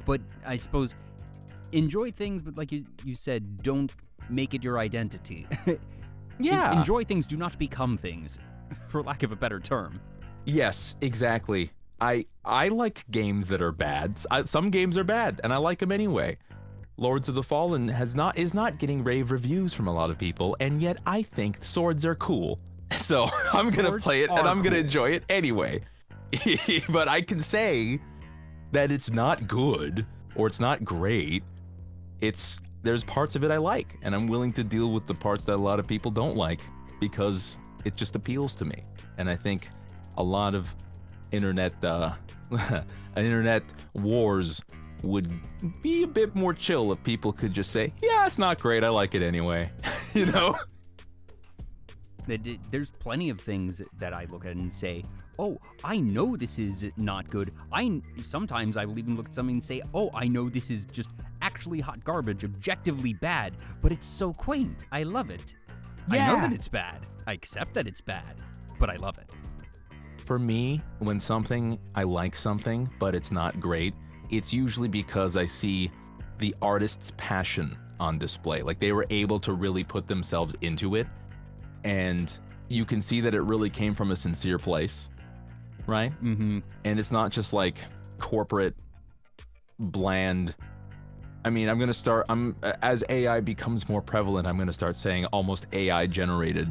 But I suppose enjoy things, but like you said, don't make it your identity. Yeah. Enjoy things, do not become things, for lack of a better term. Yes, exactly. I like games that are bad. Some games are bad, and I like them anyway. Lords of the Fallen is not getting rave reviews from a lot of people, and yet I think swords are cool. So I'm gonna play it, and I'm gonna enjoy it anyway. But I say that it's not good, or it's not great. There's parts of it I like, and I'm willing to deal with the parts that a lot of people don't like, because it just appeals to me. And I think a lot of internet internet wars would be a bit more chill if people could just say, yeah, it's not great, I like it anyway. You know? There's plenty of things that I look at and say, oh, I know this is not good. Sometimes I will even look at something and say, oh, I know this is just actually hot garbage, objectively bad, but it's so quaint. I love it. Yeah. I know that it's bad. I accept that it's bad, but I love it. For me, when I like something, but it's not great, it's usually because I see the artist's passion on display. Like, they were able to really put themselves into it, and you can see that it really came from a sincere place, right? Mm-hmm. And it's not just like corporate, bland. I mean, as AI becomes more prevalent, I'm gonna start saying almost AI generated.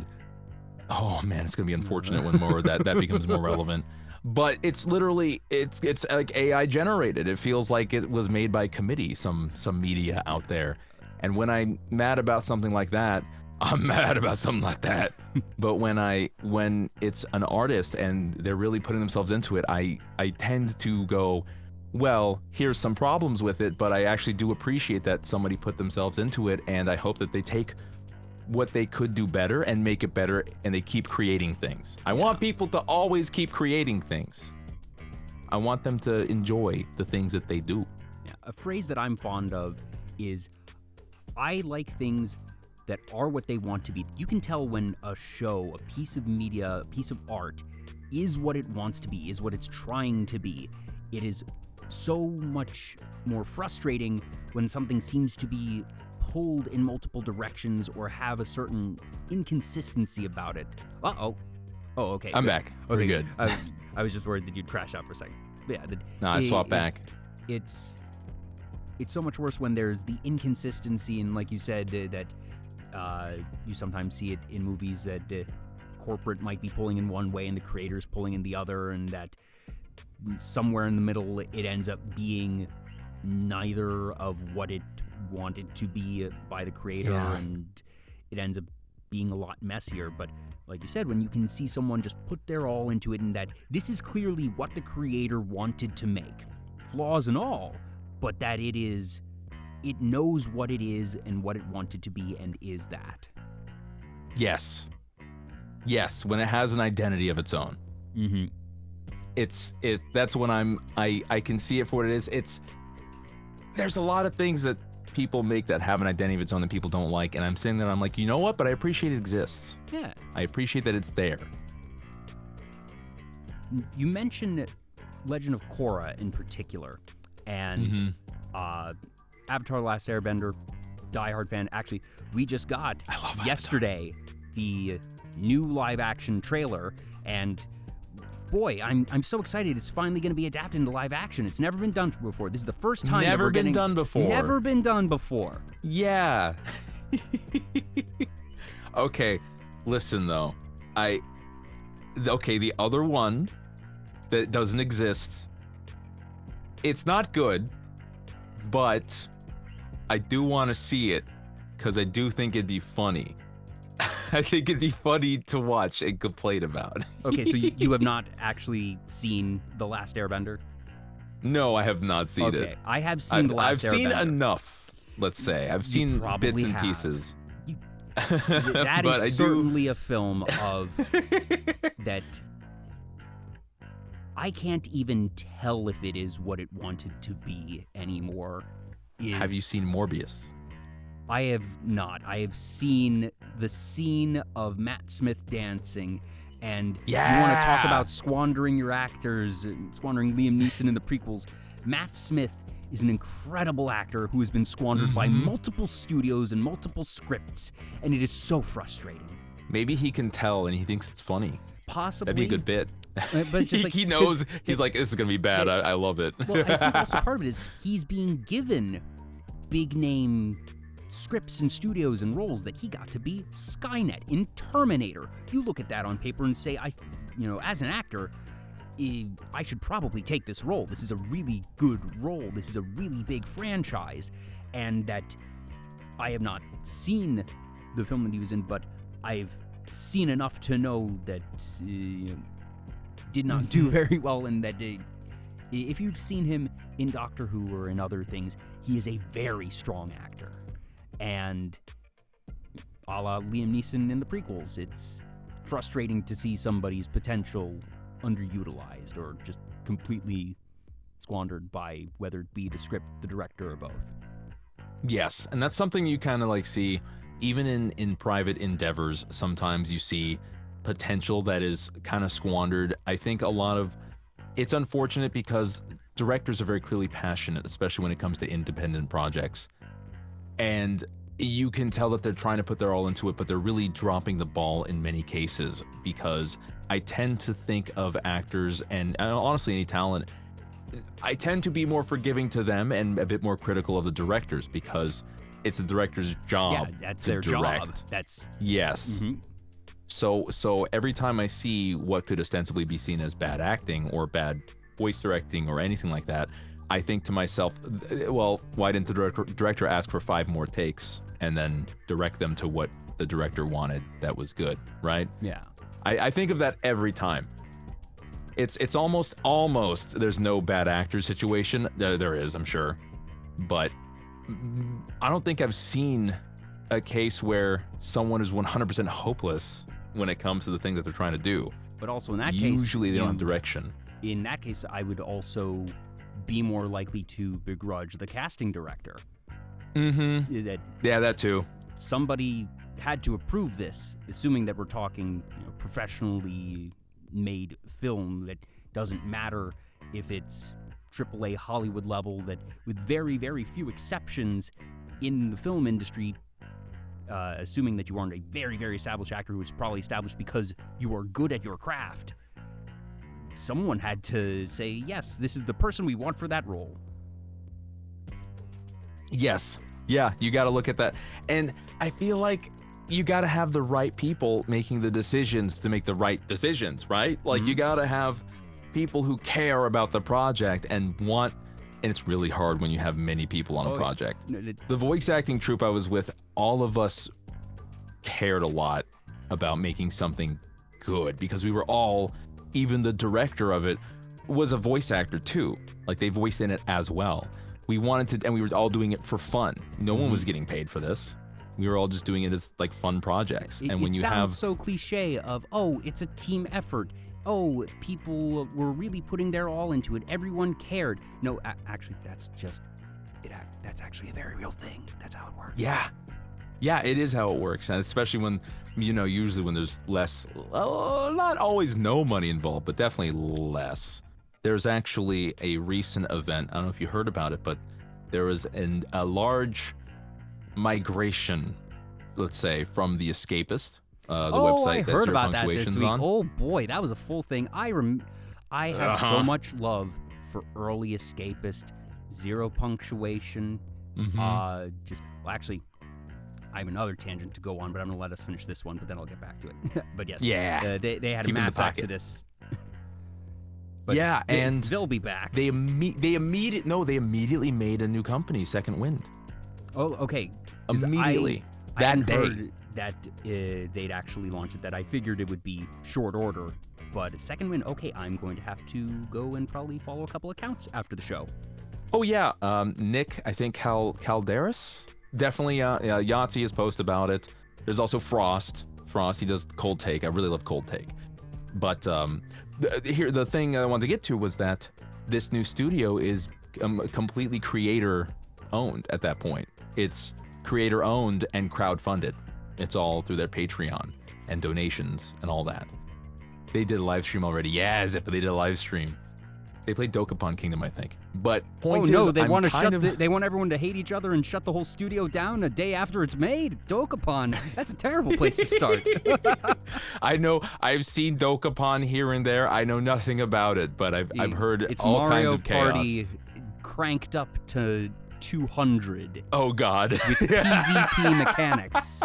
Oh man, it's gonna be unfortunate when more of that becomes more relevant. But it's literally, it's like AI generated. It feels like it was made by committee, some media out there. And when I'm mad about something like that, I'm mad about something like that. But when it's an artist and they're really putting themselves into it, I tend to go, well, here's some problems with it, but I actually do appreciate that somebody put themselves into it, and I hope that they take what they could do better and make it better, and they keep creating things. I want people to always keep creating things. I want them to enjoy the things that they do. Yeah, a phrase that I'm fond of is, I like things that are what they want to be. You can tell when a show, a piece of media, a piece of art is what it wants to be, is what it's trying to be. It is so much more frustrating when something seems to be pulled in multiple directions or have a certain inconsistency about it. Uh-oh. Oh, okay. I'm good. back. Okay, We're good. I was just worried that you'd crash out for a second. But yeah, I swapped back. It's so much worse when there's the inconsistency, and like you said, that you sometimes see it in movies that corporate might be pulling in one way and the creator's pulling in the other, and that somewhere in the middle it ends up being neither of what it wanted to be by the creator, and it ends up being a lot messier. But like you said, when you can see someone just put their all into it, and that this is clearly what the creator wanted to make, flaws and all, but that it knows what it is and what it wanted to be and is that. Yes, when it has an identity of its own. Mm-hmm. That's when I can see it for what it is. There's a lot of things that people make that have an identity of its own that people don't like, and I'm sitting there and I'm like, you know what, but I appreciate it exists. Yeah. I appreciate that it's there. You mentioned Legend of Korra in particular, and Avatar: The Last Airbender, diehard fan. Actually, we just got yesterday the new live-action trailer, and boy, I'm so excited. It's finally going to be adapted into live action. It's never been done before. This is the first time. Never been done before. Never been done before. Yeah. Okay, listen though. The other one that doesn't exist, it's not good, but I do want to see it because I do think it'd be funny. I think it'd be funny to watch and complain about. Okay, so you have not actually seen The Last Airbender? No, I have not seen it. Okay, I have seen The Last Airbender. I've seen enough, let's say. I've seen bits and pieces. That is certainly a film of that I can't even tell if it is what it wanted to be anymore. Have you seen Morbius? I have not. I have seen the scene of Matt Smith dancing, and you want to talk about squandering your actors, squandering Liam Neeson in the prequels. Matt Smith is an incredible actor who has been squandered by multiple studios and multiple scripts, and it is so frustrating. Maybe he can tell and he thinks it's funny. Possibly. That'd be a good bit. But just like, he knows, he's like, this is going to be bad. I love it. Well, I think also part of it is he's being given big name scripts and studios and roles that he got to be Skynet in Terminator. You look at that on paper and say, as an actor, I should probably take this role. This is a really good role. This is a really big franchise. And that I have not seen the film that he was in, but I've seen enough to know that did not do very well in that. If you've seen him in Doctor Who or in other things, he is a very strong actor. And a la Liam Neeson in the prequels, it's frustrating to see somebody's potential underutilized or just completely squandered by whether it be the script, the director, or both. Yes, and that's something you kind of like see even in private endeavors. Sometimes you see potential that is kind of squandered. I think it's unfortunate because directors are very clearly passionate, especially when it comes to independent projects. And you can tell that they're trying to put their all into it, but they're really dropping the ball in many cases, because I tend to think of actors and honestly any talent, I tend to be more forgiving to them and a bit more critical of the directors, because it's the director's job. Yeah, that's to their direct. job. That's yes. Mm-hmm. So every time I see what could ostensibly be seen as bad acting or bad voice directing or anything like that, I think to myself, well, why didn't the director ask for 5 more takes and then direct them to what the director wanted that was good, right? Yeah. I think of that every time. It's almost there's no bad actor situation. There is, I'm sure. But I don't think I've seen a case where someone is 100% hopeless when it comes to the thing that they're trying to do. But also in that case, usually they don't have direction. In that case, I would also be more likely to begrudge the casting director. Mm-hmm. That too. Somebody had to approve this, assuming that we're talking professionally made film that doesn't matter if it's AAA Hollywood level, that with very, very few exceptions in the film industry, assuming that you aren't a very, very established actor who is probably established because you are good at your craft, someone had to say, yes, this is the person we want for that role. Yes. Yeah, you got to look at that. And I feel like you got to have the right people making the decisions to make the right decisions, right? Like, you got to have people who care about the project and want, and it's really hard when you have many people on a project. The voice acting troupe I was with, all of us cared a lot about making something good, because we were all, even the director of it was a voice actor too. Like, they voiced in it as well. We wanted to, and we were all doing it for fun. No one was getting paid for this. We were all just doing it as like fun projects. And when you have so cliche of, oh, it's a team effort. Oh, people were really putting their all into it. Everyone cared. No, actually, that's actually a very real thing. That's how it works. Yeah, it is how it works. And especially when, usually when there's less, not always no money involved, but definitely less. There's actually a recent event, I don't know if you heard about it, but there was a large migration, let's say, from The Escapist, the website that Zero Punctuation's on. Oh boy, that was a full thing. I have so much love for early Escapist, Zero Punctuation. Actually, I have another tangent to go on, but I'm gonna let us finish this one, but then I'll get back to it. But yes, they had a mass exodus. But and they'll be back. They immediately made a new company, Second Wind. Oh, okay. Immediately. I hadn't heard that they'd actually launched it. That I figured it would be short order. But Second Wind, okay, I'm going to have to go and probably follow a couple accounts after the show. Oh yeah, Nick, I think Calderas, definitely. Yahtzee has posted about it. There's also Frost. He does Cold Take. I really love Cold Take. But here, the thing I wanted to get to was that this new studio is completely creator-owned at that point. It's creator-owned and crowd-funded. It's all through their Patreon and donations and all that. They did a live stream already. Yeah, as if they did a live stream. They played Dokapon Kingdom, I think. But point is, they want to they want everyone to hate each other and shut the whole studio down a day after it's made. Dokapon, that's a terrible place to start. I know. I've seen Dokapon here and there. I know nothing about it, but I've heard it's all Mario kinds of chaos. Party cranked up to 200. Oh God. With PvP mechanics.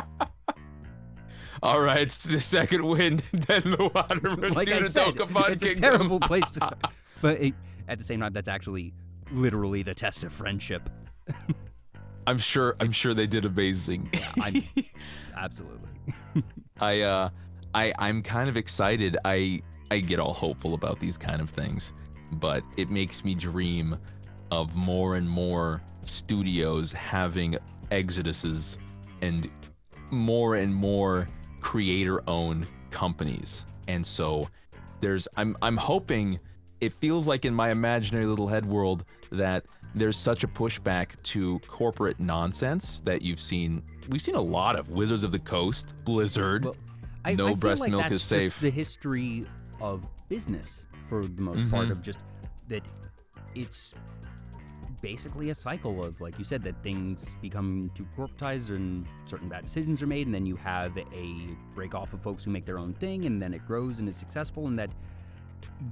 All right, it's the Second Wind, then the water. Like I said, it's a terrible place to start. But at the same time, that's actually literally the test of friendship. I'm sure they did amazing. Yeah, absolutely. I'm kind of excited. I get all hopeful about these kind of things, but it makes me dream of more and more studios having exoduses and more creator-owned companies. And so I'm hoping, it feels like in my imaginary little head world that there's such a pushback to corporate nonsense that we've seen a lot of. Wizards of the Coast, Blizzard, Well, I no feel breast like milk that's is safe. just the history of business for the most part, of just that it's basically a cycle of, like you said, that things become too corporatized and certain bad decisions are made, and then you have a break off of folks who make their own thing, and then it grows and is successful, and that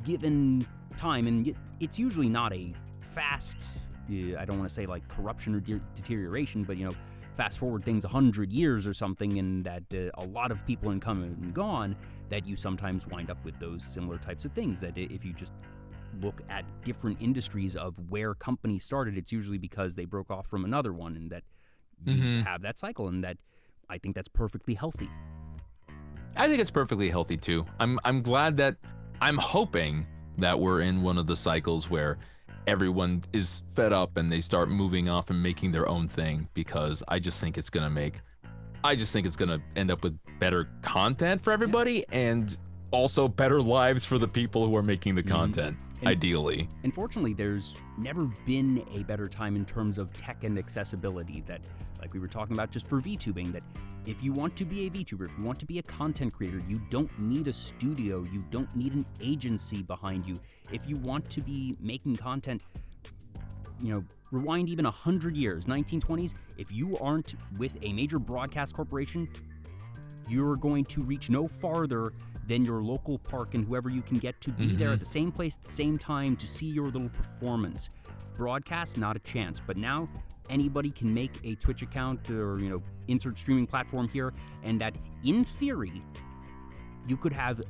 given time, and it's usually not a fast, I don't want to say like corruption or deterioration, but fast forward things 100 years or something, and that a lot of people in come and gone, that you sometimes wind up with those similar types of things. That if you just look at different industries of where companies started, it's usually because they broke off from another one, and that you have that cycle, and that I think that's perfectly healthy. I think it's perfectly healthy too. I'm glad that, I'm hoping that we're in one of the cycles where everyone is fed up and they start moving off and making their own thing, because I just think it's gonna end up with better content for everybody, and also better lives for the people who are making the content, ideally. Unfortunately, there's never been a better time in terms of tech and accessibility, that, like we were talking about just for VTubing, that if you want to be a VTuber, if you want to be a content creator, you don't need a studio, you don't need an agency behind you. If you want to be making content, rewind even 100 years, 1920s, if you aren't with a major broadcast corporation, you're going to reach no farther than your local park and whoever you can get to be there at the same place at the same time to see your little performance. Broadcast, not a chance. But now anybody can make a Twitch account or insert streaming platform here, and that in theory you could have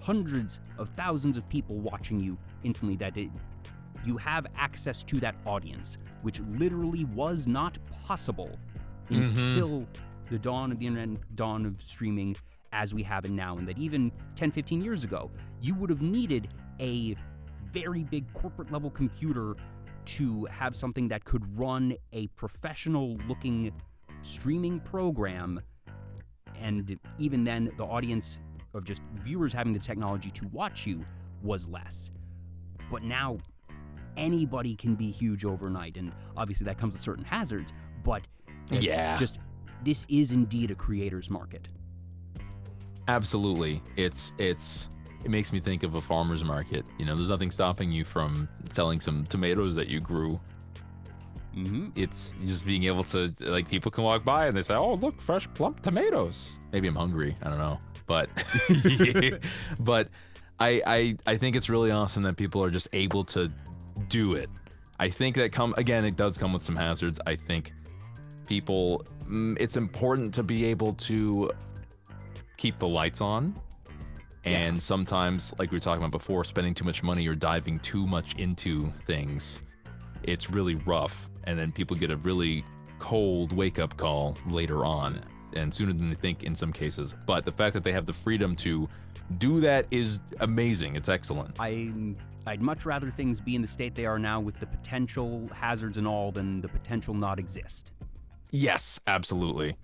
hundreds of thousands of people watching you instantly, that you have access to that audience, which literally was not possible until the dawn of the internet, dawn of streaming as we have it now. And that even 10-15 years ago, you would have needed a very big corporate level computer to have something that could run a professional looking streaming program, and even then the audience of just viewers having the technology to watch you was less. But now anybody can be huge overnight, and obviously that comes with certain hazards, but this is indeed a creator's market. Absolutely. It makes me think of a farmer's market. There's nothing stopping you from selling some tomatoes that you grew. It's just being able to, like, people can walk by and they say, oh, look, fresh plump tomatoes. Maybe I'm hungry, I don't know, but but I think it's really awesome that people are just able to do it. I think that it does come with some hazards. I think people, it's important to be able to keep the lights on, and sometimes, like we were talking about before, spending too much money or diving too much into things, it's really rough, and then people get a really cold wake-up call later on, and sooner than they think in some cases. But the fact that they have the freedom to do that is amazing. It's excellent. I'd much rather things be in the state they are now, with the potential hazards and all, than the potential not exist. Yes, absolutely.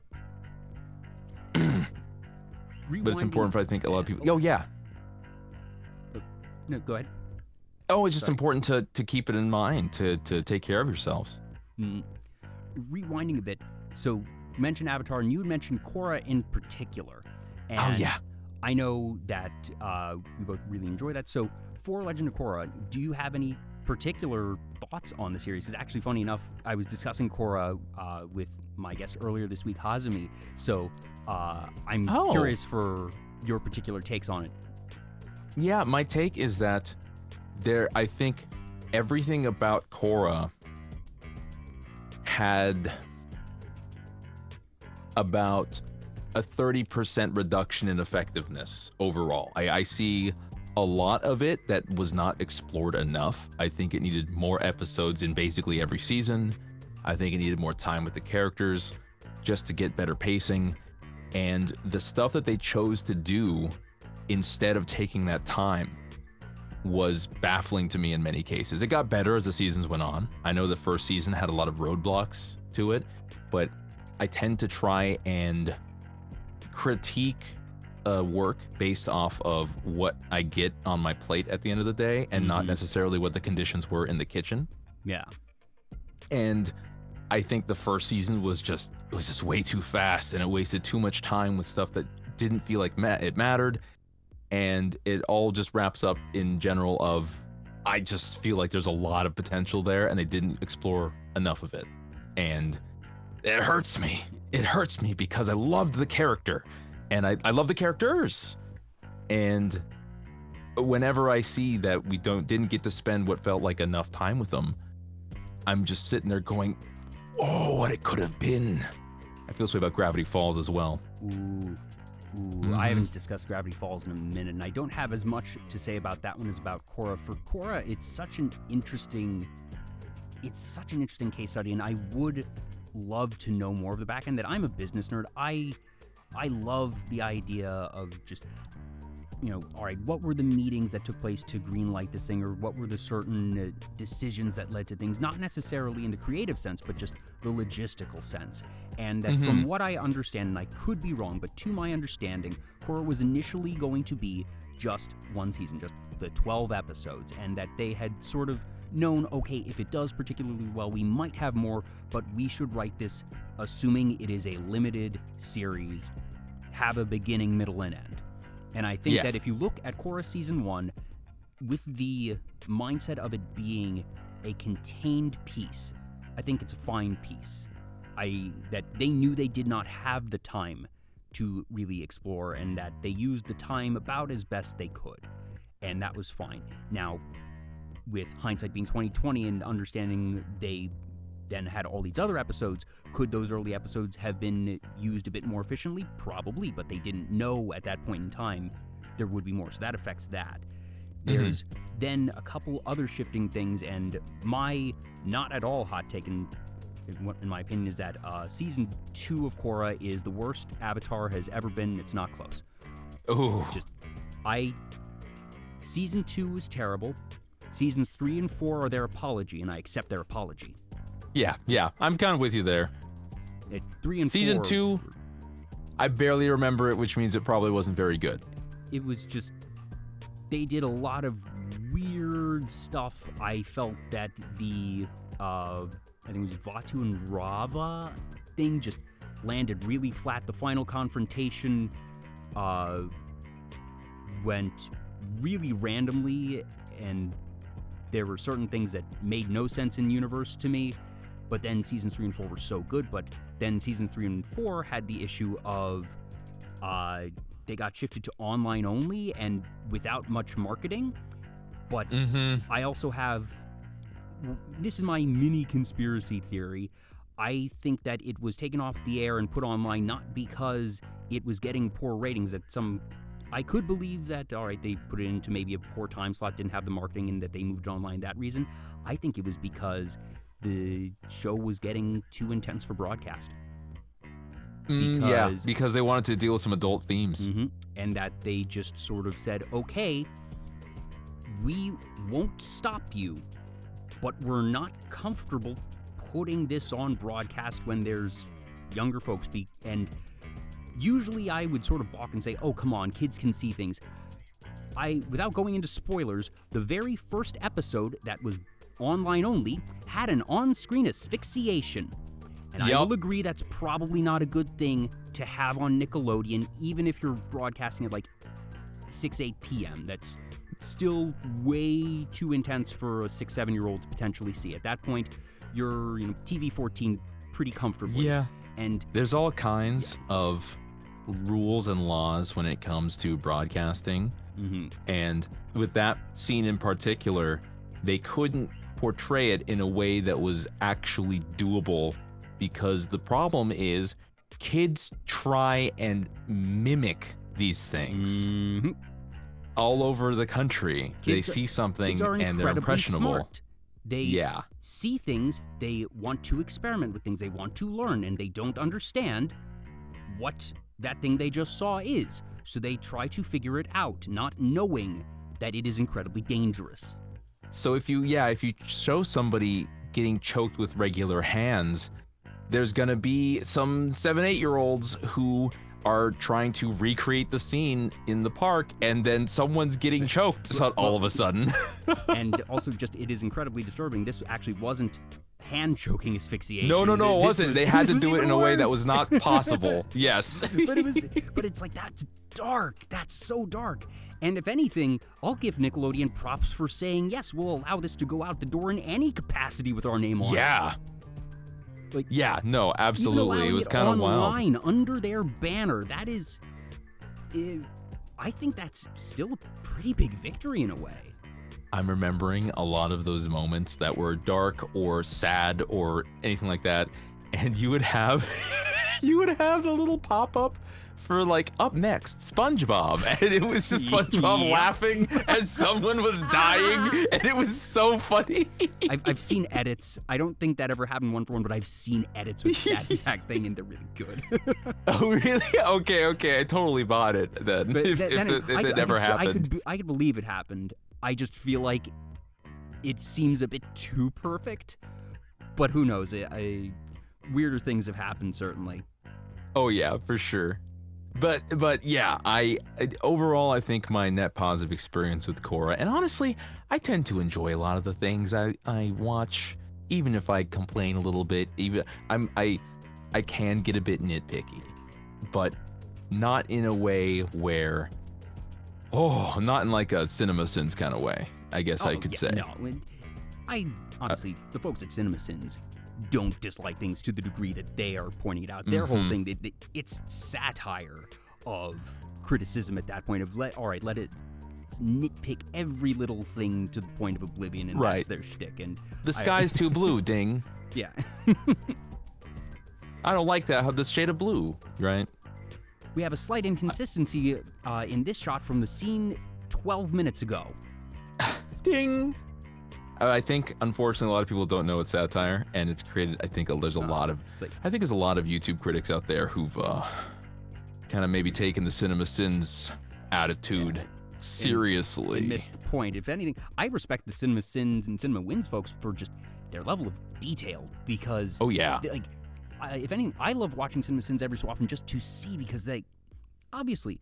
But it's important for, I think, a lot of people. Oh, yeah. No, go ahead. Oh, it's just important to keep it in mind, to take care of yourselves. Rewinding a bit, so you mentioned Avatar, and you mentioned Korra in particular. And I know that we both really enjoy that. So for Legend of Korra, do you have any particular thoughts on the series? Because actually, funny enough, I was discussing Korra with my guest earlier this week, Hazumi. So I'm curious for your particular takes on it. Yeah, my take is that I think everything about Korra had about a 30% reduction in effectiveness overall. I see a lot of it that was not explored enough. I think it needed more episodes in basically every season. I think it needed more time with the characters just to get better pacing. And the stuff that they chose to do instead of taking that time was baffling to me in many cases. It got better as the seasons went on. I know the first season had a lot of roadblocks to it, but I tend to try and critique work based off of what I get on my plate at the end of the day, and not necessarily what the conditions were in the kitchen. Yeah. And I think the first season was just way too fast, and it wasted too much time with stuff that didn't feel like it mattered. And it all just wraps up in general of, I just feel like there's a lot of potential there and they didn't explore enough of it. And it hurts me. It hurts me because I loved the character and I love the characters. And whenever I see that we didn't get to spend what felt like enough time with them, I'm just sitting there going, oh, what it could have been. I feel this way about Gravity Falls as well. Ooh, I haven't discussed Gravity Falls in a minute, and I don't have as much to say about that one as about Korra. For Korra, it's such an interesting case study, and I would love to know more of the back end. That I'm a business nerd. I love the idea of just, all right, what were the meetings that took place to greenlight this thing, or what were the certain decisions that led to things, not necessarily in the creative sense, but just the logistical sense. And that from what I understand, and I could be wrong, but to my understanding, Korra was initially going to be just one season, just the 12 episodes, and that they had sort of known, okay, if it does particularly well, we might have more, but we should write this assuming it is a limited series, have a beginning, middle, and end. And I think that if you look at Korra Season 1, with the mindset of it being a contained piece, I think it's a fine piece. That they knew they did not have the time to really explore, and that they used the time about as best they could. And that was fine. Now, with hindsight being 2020 and understanding they then had all these other episodes, could those early episodes have been used a bit more efficiently? Probably, but they didn't know at that point in time there would be more, so that affects that. There's then a couple other shifting things, and my not at all hot take, in my opinion, is that Season 2 of Korra is the worst Avatar has ever been. It's not close. Oh. Season 2 is terrible. Seasons 3 and 4 are their apology, and I accept their apology. Yeah, I'm kind of with you there. 3 and 4... Season 2, I barely remember it, which means it probably wasn't very good. It was just... They did a lot of weird stuff. I felt that the... I think it was Vatu and Rava thing just landed really flat. The final confrontation went really randomly, and there were certain things that made no sense in universe to me. But then Seasons 3 and 4 were so good. But then Seasons 3 and 4 had the issue of they got shifted to online only and without much marketing. But I also have... This is my mini conspiracy theory. I think that it was taken off the air and put online not because it was getting poor ratings. I could believe that, all right, they put it into maybe a poor time slot, didn't have the marketing, and that they moved it online that reason. I think it was because the show was getting too intense for broadcast. Because they wanted to deal with some adult themes. And that they just sort of said, okay, we won't stop you, but we're not comfortable putting this on broadcast when there's younger folks. And usually I would sort of balk and say, oh, come on, kids can see things. Without going into spoilers, the very first episode that was online only had an on-screen asphyxiation. And I will agree that's probably not a good thing to have on Nickelodeon, even if you're broadcasting at like 8 p.m. That's still way too intense for a 6-7-year-old to potentially see. At that point, you're TV 14 pretty comfortably. Yeah. And there's all kinds of rules and laws when it comes to broadcasting. And with that scene in particular, they couldn't portray it in a way that was actually doable, because the problem is kids try and mimic these things all over the country. They see something and they're impressionable. Smart. They see things, they want to experiment with things, they want to learn, and they don't understand what that thing they just saw is. So they try to figure it out, not knowing that it is incredibly dangerous. So if you show somebody getting choked with regular hands, there's gonna be some 7-8-year-olds who are trying to recreate the scene in the park, and then someone's getting choked all of a sudden. And also, just it is incredibly disturbing. This actually wasn't hand choking asphyxiation. No, it wasn't. They had to do it in a way that was not possible. Yes. But it's like, that's dark. That's so dark. And if anything, I'll give Nickelodeon props for saying, yes, we'll allow this to go out the door in any capacity with our name on it. Yeah. No, absolutely. It was kind of wild. Online under their banner. That is, I think that's still a pretty big victory in a way. I'm remembering a lot of those moments that were dark or sad or anything like that, and you would have the little pop-up for like, up next, SpongeBob, and it was just SpongeBob laughing as someone was dying, and it was so funny. I've seen edits. I don't think that ever happened one for one, but I've seen edits with that exact thing, and they're really good. Oh, really? Okay, I totally bought it then. But if it never happened. I could believe it happened. I just feel like it seems a bit too perfect, but who knows? Weirder things have happened, certainly. Oh yeah, for sure. But yeah, overall I think my net positive experience with Korra, and honestly, I tend to enjoy a lot of the things I watch, even if I complain a little bit. I can get a bit nitpicky, but not in a way where, not in like a CinemaSins kind of way, I guess I could say. No, I honestly, the folks at CinemaSins don't dislike things to the degree that they are pointing it out. Their whole thing, it's satire of criticism at that point of let it nitpick every little thing to the point of oblivion, and that's their shtick. And the sky's too blue, ding. Yeah. I don't like that, the shade of blue, right? We have a slight inconsistency in this shot from the scene 12 minutes ago. Ding. I think, unfortunately, a lot of people don't know it's satire, and it's created. I think there's a lot of YouTube critics out there who've kind of maybe taken the CinemaSins attitude seriously. And missed the point. If anything, I respect the CinemaSins and CinemaWins folks for just their level of detail, because if anything, I love watching CinemaSins every so often just to see, because they obviously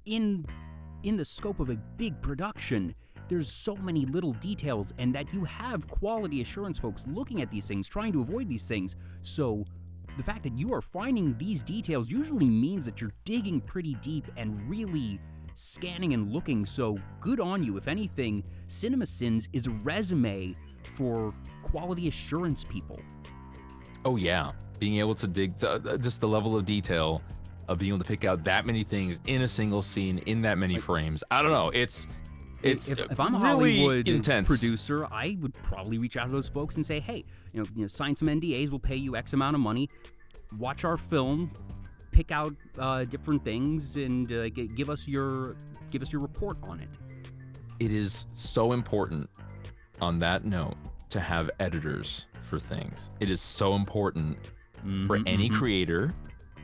in the scope of a big production, there's so many little details, and that you have quality assurance folks looking at these things, trying to avoid these things. So the fact that you are finding these details usually means that you're digging pretty deep and really scanning and looking. So good on you. If anything, CinemaSins is a resume for quality assurance people. Oh yeah, being able to dig just the level of detail of being able to pick out that many things in a single scene in that many frames. I don't know. It's if I'm a really Hollywood intense producer, I would probably reach out to those folks and say, hey, sign some NDAs, we'll pay you X amount of money, watch our film, pick out different things, and give us your report on it. It is so important, on that note, to have editors for things. It is so important for any creator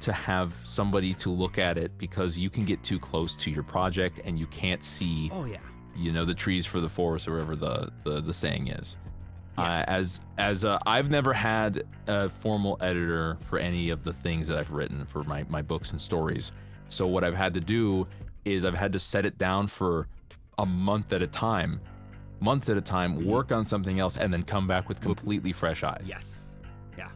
to have somebody to look at it, because you can get too close to your project and you can't see the trees for the forest, or whatever the saying is. I've never had a formal editor for any of the things that I've written for my books and stories. So what I've had to do is I've had to set it down for a months at a time, work on something else, and then come back with completely fresh eyes. Yes. Yeah.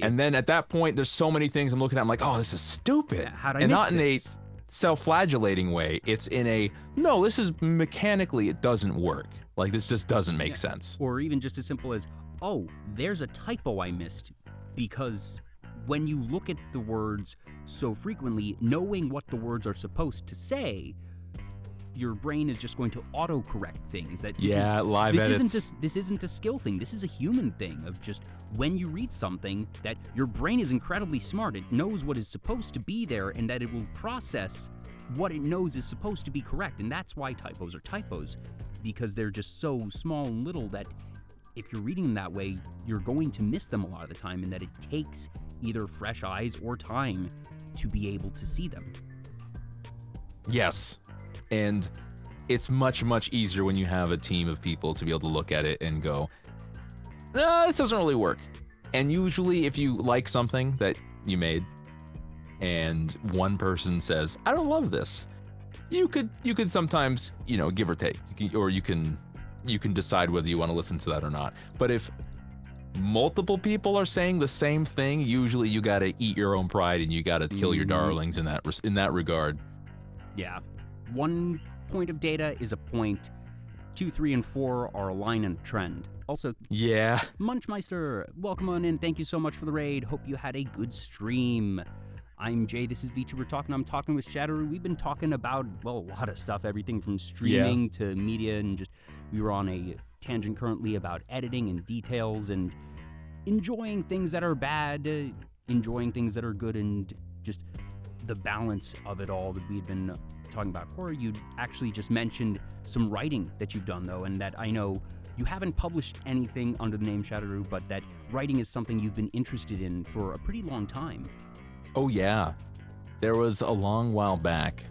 And then at that point, there's so many things I'm looking at. I'm like, oh, this is stupid. How'd I miss this? Self-flagellating way. It's in a, no, this is mechanically, it doesn't work. Like, this just doesn't make sense. Or even just as simple as, oh, there's a typo I missed. Because when you look at the words so frequently, knowing what the words are supposed to say, your brain is just going to auto-correct things. Live edits. This isn't a skill thing. This is a human thing of just, when you read something, that your brain is incredibly smart. It knows what is supposed to be there, and that it will process what it knows is supposed to be correct. And that's why typos are typos, because they're just so small and little that if you're reading them that way, you're going to miss them a lot of the time, and that it takes either fresh eyes or time to be able to see them. Yes, and it's much, much easier when you have a team of people to be able to look at it and go, no, this doesn't really work. And usually if you like something that you made and one person says, I don't love this, you could sometimes, give or take, or you can decide whether you want to listen to that or not. But if multiple people are saying the same thing, usually you gotta eat your own pride and you gotta kill your darlings in that regard. Yeah. 1 point of data is a point. 2, 3, and 4 are a line and a trend. Also, yeah. Munchmeister, welcome on in. Thank you so much for the raid. Hope you had a good stream. I'm Jay. This is Vtuber Talk, and I'm talking with Shaderu. We've been talking about, well, a lot of stuff, everything from streaming to media, and just we were on a tangent currently about editing and details and enjoying things that are bad, enjoying things that are good, and just the balance of it all that we've been talking about. Cora, you actually just mentioned some writing that you've done, though, and that I know you haven't published anything under the name Shaderu, but that writing is something you've been interested in for a pretty long time. Oh, yeah. There was a long while back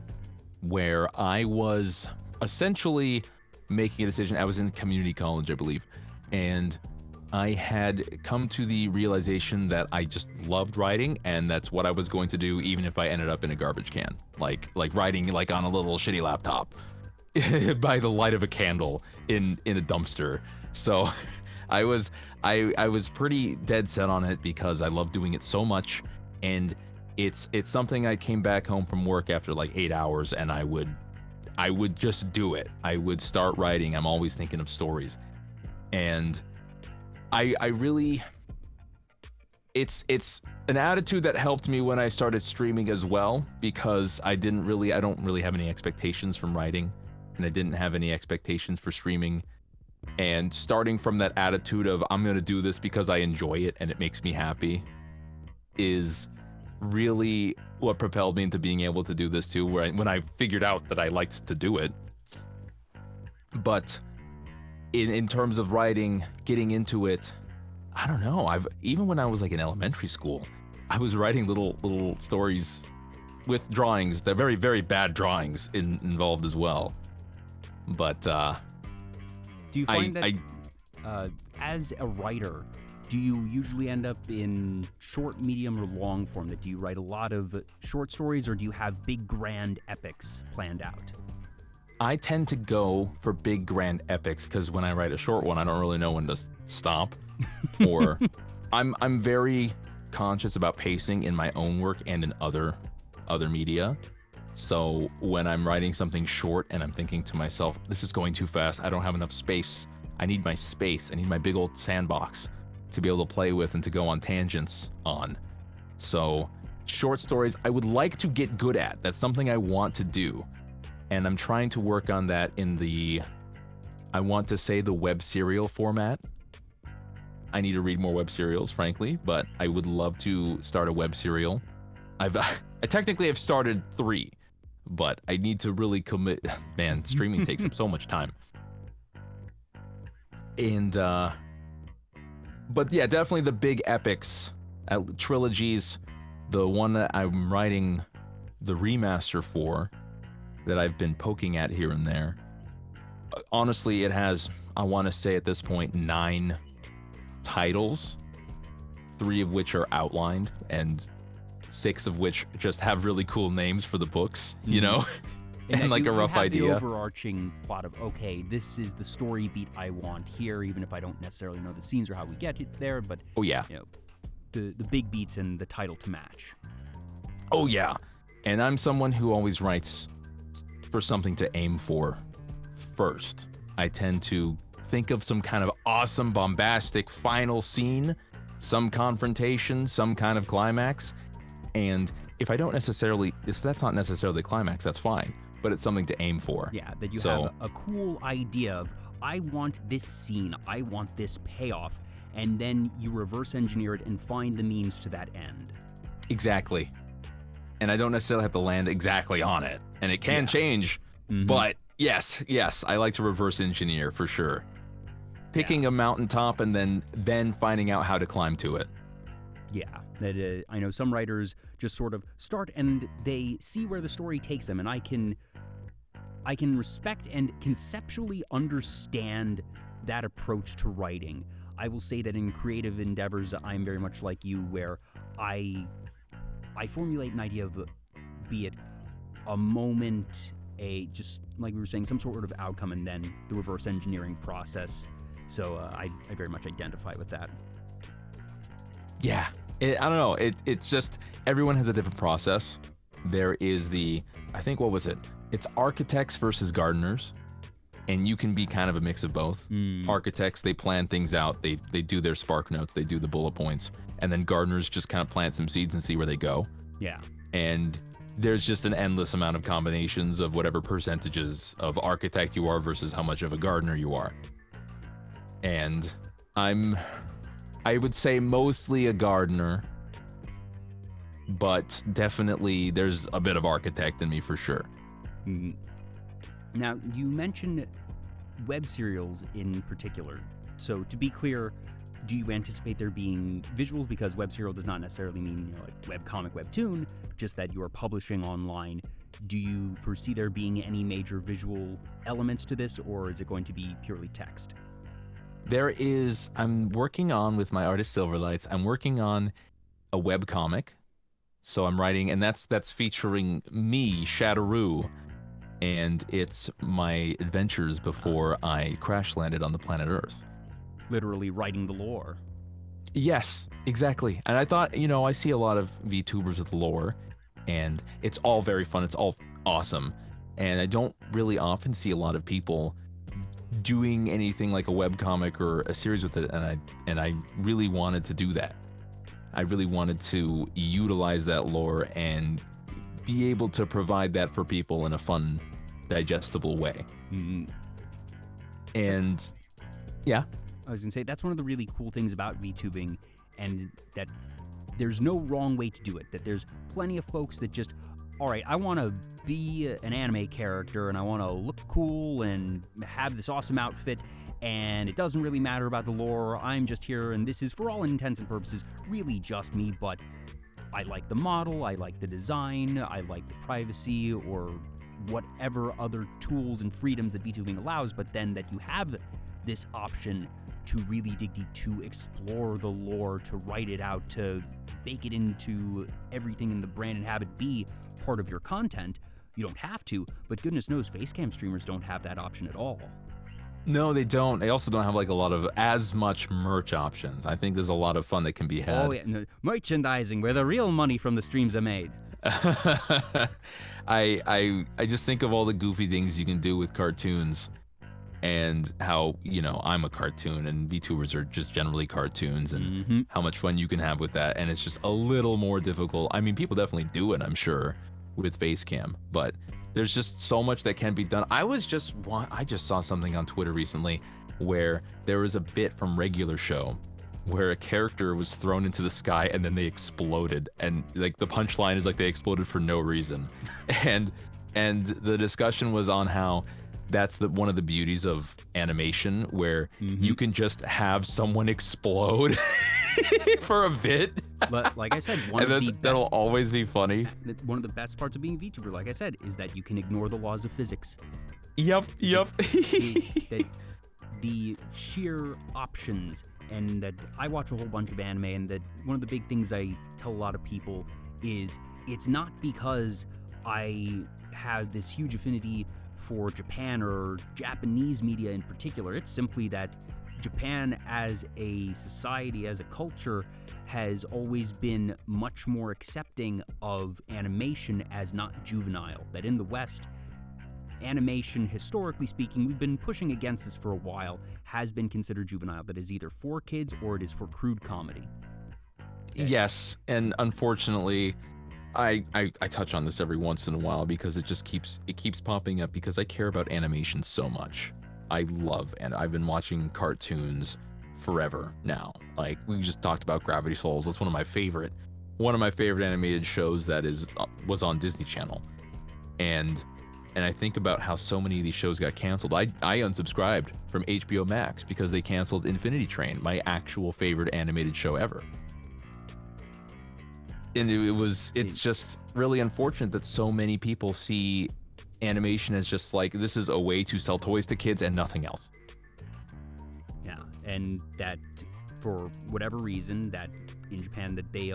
where I was essentially making a decision. I was in community college, I believe, and I had come to the realization that I just loved writing, and that's what I was going to do, even if I ended up in a garbage can, like writing like on a little shitty laptop by the light of a candle in a dumpster. So I was pretty dead set on it because I love doing it so much, and it's something I came back home from work after like 8 hours, and I would just do it. I would start writing. I'm always thinking of stories, and I really, it's an attitude that helped me when I started streaming as well, because I don't really have any expectations from writing, and I didn't have any expectations for streaming. And starting from that attitude of I'm gonna do this because I enjoy it and it makes me happy is really what propelled me into being able to do this too, when I figured out that I liked to do it. But in terms of writing, getting into it, I don't know. Even when I was like in elementary school, I was writing little stories with drawings. They're very, very bad drawings involved as well. But do you find that as a writer, do you usually end up in short, medium, or long form? That do you write a lot of short stories, or do you have big, grand epics planned out? I tend to go for big, grand epics, because when I write a short one, I don't really know when to stop. Or I'm very conscious about pacing in my own work and in other media. So when I'm writing something short and I'm thinking to myself, this is going too fast, I don't have enough space. I need my space. I need my big old sandbox to be able to play with and to go on tangents on. So short stories, I would like to get good at. That's something I want to do. And I'm trying to work on that in the web serial format. I need to read more web serials, frankly, but I would love to start a web serial. I technically have started 3, but I need to really commit. Man, streaming takes up so much time. And but yeah, definitely the big epics, trilogies. The one that I'm writing the remaster for, that I've been poking at here and there. Honestly, it has, I want to say at this point, 9 titles, 3 of which are outlined, and 6 of which just have really cool names for the books, you know, and like a rough idea. The overarching plot of, okay, this is the story beat I want here, even if I don't necessarily know the scenes or how we get it there, but oh yeah, the big beats and the title to match. Oh yeah, and I'm someone who always writes for something to aim for first. I tend to think of some kind of awesome, bombastic final scene, some confrontation, some kind of climax, and if that's not necessarily the climax, that's fine, but it's something to aim for. Yeah, that you have a cool idea of, I want this scene, I want this payoff, and then you reverse engineer it and find the means to that end. Exactly. And I don't necessarily have to land exactly on it, and it can change, but yes, I like to reverse engineer for sure. Picking a mountaintop and then finding out how to climb to it. Yeah, That I know some writers just sort of start and they see where the story takes them, and I can respect and conceptually understand that approach to writing. I will say that in creative endeavors, I'm very much like you, where I formulate an idea of, be it a moment, just like we were saying, some sort of outcome, and then the reverse engineering process. So I very much identify with that. Yeah, I don't know. It's just everyone has a different process. There is I think, what was it? It's architects versus gardeners, and you can be kind of a mix of both. Architects, they plan things out. They do their spark notes. They do the bullet points, and then gardeners just kind of plant some seeds and see where they go. Yeah. And there's just an endless amount of combinations of whatever percentages of architect you are versus how much of a gardener you are. And I would say mostly a gardener, but definitely there's a bit of architect in me for sure. Now, you mentioned web serials in particular. So to be clear, do you anticipate there being visuals? Because web serial does not necessarily mean like webcomic, webtoon, just that you are publishing online. Do you foresee there being any major visual elements to this, or is it going to be purely text? I'm working on, with my artist Silverlights, I'm working on a webcomic. So I'm writing, and that's featuring me, Shaderu, and it's my adventures before I crash landed on the planet Earth. Literally writing the lore. Yes, exactly. And I thought, I see a lot of VTubers with lore, and it's all very fun. It's all awesome. And I don't really often see a lot of people doing anything like a webcomic or a series with it, and I really wanted to do that. I really wanted to utilize that lore and be able to provide that for people in a fun, digestible way. And yeah. I was going to say, that's one of the really cool things about VTubing, and that there's no wrong way to do it. That there's plenty of folks that just, all right, I want to be an anime character, and I want to look cool and have this awesome outfit, and it doesn't really matter about the lore. I'm just here, and this is, for all intents and purposes, really just me, but I like the model, I like the design, I like the privacy, or whatever other tools and freedoms that VTubing allows, but then that you have this option to really dig deep, to explore the lore, to write it out, to bake it into everything in the brand and have it be part of your content. You don't have to, but goodness knows facecam streamers don't have that option at all. No, they don't. They also don't have like a lot of as much merch options. I think there's a lot of fun that can be had. Oh yeah, no, merchandising, where the real money from the streams are made. I just think of all the goofy things you can do with cartoons, and how, I'm a cartoon and VTubers are just generally cartoons, and how much fun you can have with that. And it's just a little more difficult. I mean, people definitely do it, I'm sure, with Facecam, but there's just so much that can be done. I just saw something on Twitter recently where there was a bit from Regular Show where a character was thrown into the sky and then they exploded, and like the punchline is like they exploded for no reason. And the discussion was on how that's one of the beauties of animation, where you can just have someone explode for a bit. But like I said, that'll always be funny. One of the best parts of being a VTuber, like I said, is that you can ignore the laws of physics. Yep. The sheer options, and that I watch a whole bunch of anime, and that one of the big things I tell a lot of people is it's not because I have this huge affinity for Japan or Japanese media in particular. It's simply that Japan as a society, as a culture, has always been much more accepting of animation as not juvenile. That in the West, animation, historically speaking, we've been pushing against this for a while, has been considered juvenile. That is either for kids or it is for crude comedy. Yes, and unfortunately, I touch on this every once in a while because it keeps popping up, because I care about animation so much. I love, and I've been watching cartoons forever now. Like, we just talked about Gravity Falls. That's one of my favorite animated shows that was on Disney Channel. And I think about how so many of these shows got canceled. I unsubscribed from HBO Max because they canceled Infinity Train, my actual favorite animated show ever. it's just really unfortunate that so many people see animation as just like, this is a way to sell toys to kids and nothing else. Yeah, and that for whatever reason, that in Japan, that they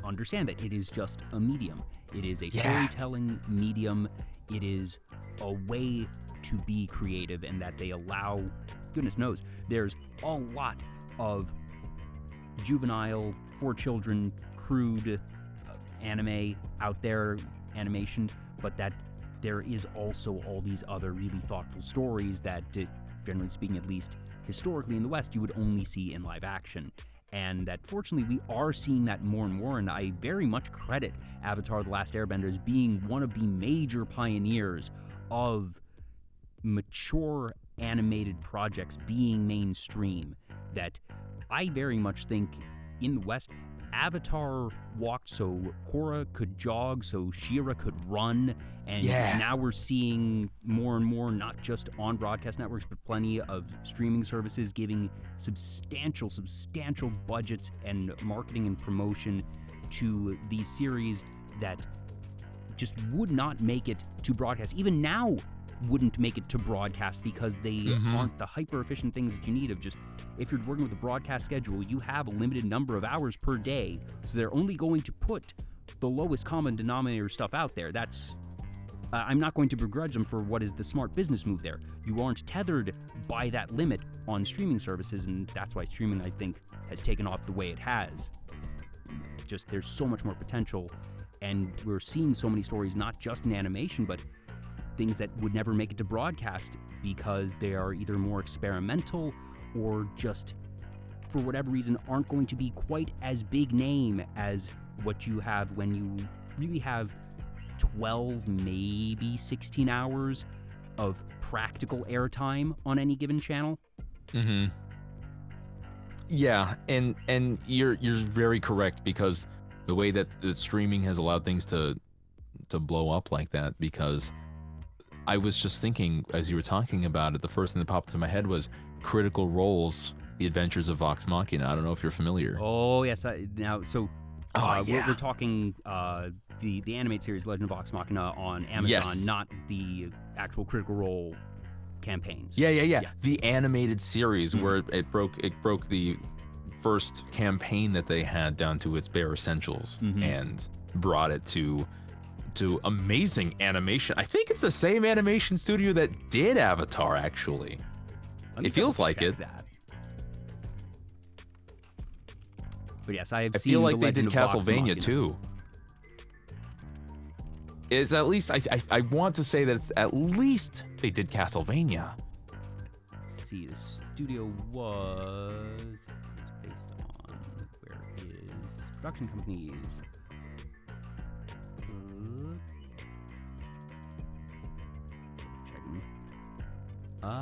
understand that it is just a medium. It is a storytelling medium. It is a way to be creative, and that they allow, goodness knows, there's a lot of juvenile, for children, crude anime out there, animation, but that there is also all these other really thoughtful stories that, generally speaking, at least historically in the West, you would only see in live action. And that fortunately we are seeing that more and more, and I very much credit Avatar: The Last Airbender as being one of the major pioneers of mature animated projects being mainstream. That I very much think in the West, Avatar walked so Korra could jog, so She-Ra could run, and now we're seeing more and more, not just on broadcast networks, but plenty of streaming services giving substantial budgets and marketing and promotion to these series that just would not make it to broadcast. Even now wouldn't make it to broadcast because they aren't the hyper-efficient things that you need of just, if you're working with a broadcast schedule, you have a limited number of hours per day, so they're only going to put the lowest common denominator stuff out there. That's, I'm not going to begrudge them for what is the smart business move there. You aren't tethered by that limit on streaming services, and that's why streaming, I think, has taken off the way it has. Just, there's so much more potential, and we're seeing so many stories, not just in animation, but things that would never make it to broadcast because they are either more experimental or just, for whatever reason, aren't going to be quite as big name as what you have when you really have 12, maybe 16 hours of practical airtime on any given channel. Yeah, and you're very correct, because the way that the streaming has allowed things to blow up like that, because I was just thinking, as you were talking about it, the first thing that popped into my head was Critical Role's The Adventures of Vox Machina. I don't know if you're familiar. Oh, yes. We're talking the animated series Legend of Vox Machina on Amazon, not the actual Critical Role campaigns. Yeah. The animated series where it broke the first campaign that they had down to its bare essentials and brought it to amazing animation. I think it's the same animation studio that did Avatar, actually. It feels like it. That. But yes, I feel like they did Castlevania too. It's at least, I want to say that it's at least they did Castlevania. Let's see, the studio was, it's based on, where is production companies?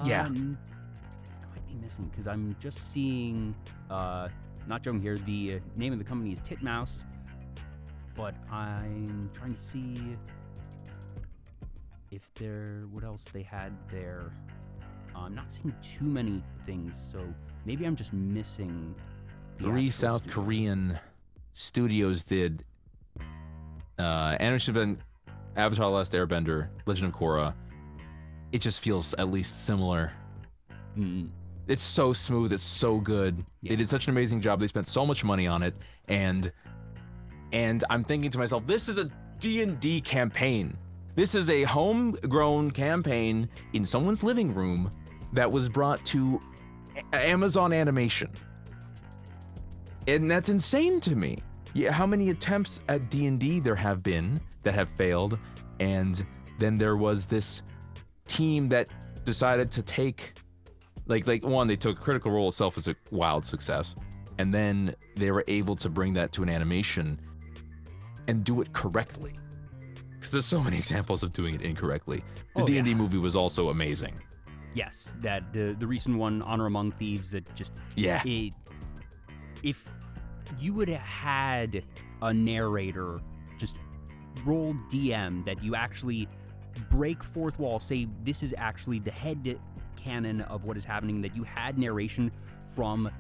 Yeah. I might be missing because I'm just seeing, not joking here, the name of the company is Titmouse, but I'm trying to see if what else they had there. I'm not seeing too many things, so maybe I'm just missing. 3 South Korean studios did animation, Avatar: The Last Airbender, Legend of Korra. It just feels at least similar. It's so smooth. It's so good. They did such an amazing job. They spent so much money on it, and I'm thinking to myself, this is a D&D campaign. This is a homegrown campaign in someone's living room that was brought to Amazon Animation, and that's insane to me. Yeah, how many attempts at D&D there have been that have failed, and then there was this team that decided to take, like one, they took Critical Role itself as a wild success, and then they were able to bring that to an animation and do it correctly. Because there's so many examples of doing it incorrectly. The D&D movie was also amazing. Yes, that the recent one, Honor Among Thieves, that just if you would have had a narrator just roll DM that you actually break fourth wall, say this is actually the head canon of what is happening, that you had narration from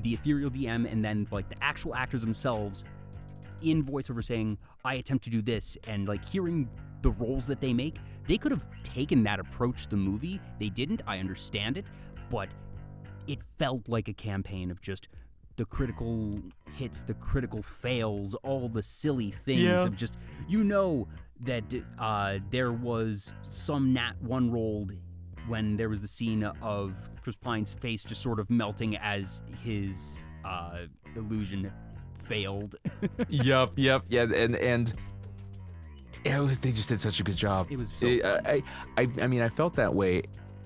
the ethereal DM and then like the actual actors themselves in voiceover saying, I attempt to do this, and like hearing the roles that they make, they could have taken that approach to the movie. They didn't, I understand it, but it felt like a campaign of just the critical hits, the critical fails, all the silly things of just, that there was some Nat 1 rolled when there was the scene of Chris Pine's face just sort of melting as his illusion failed. Yep, and they just did such a good job. It was so I mean, I felt that way.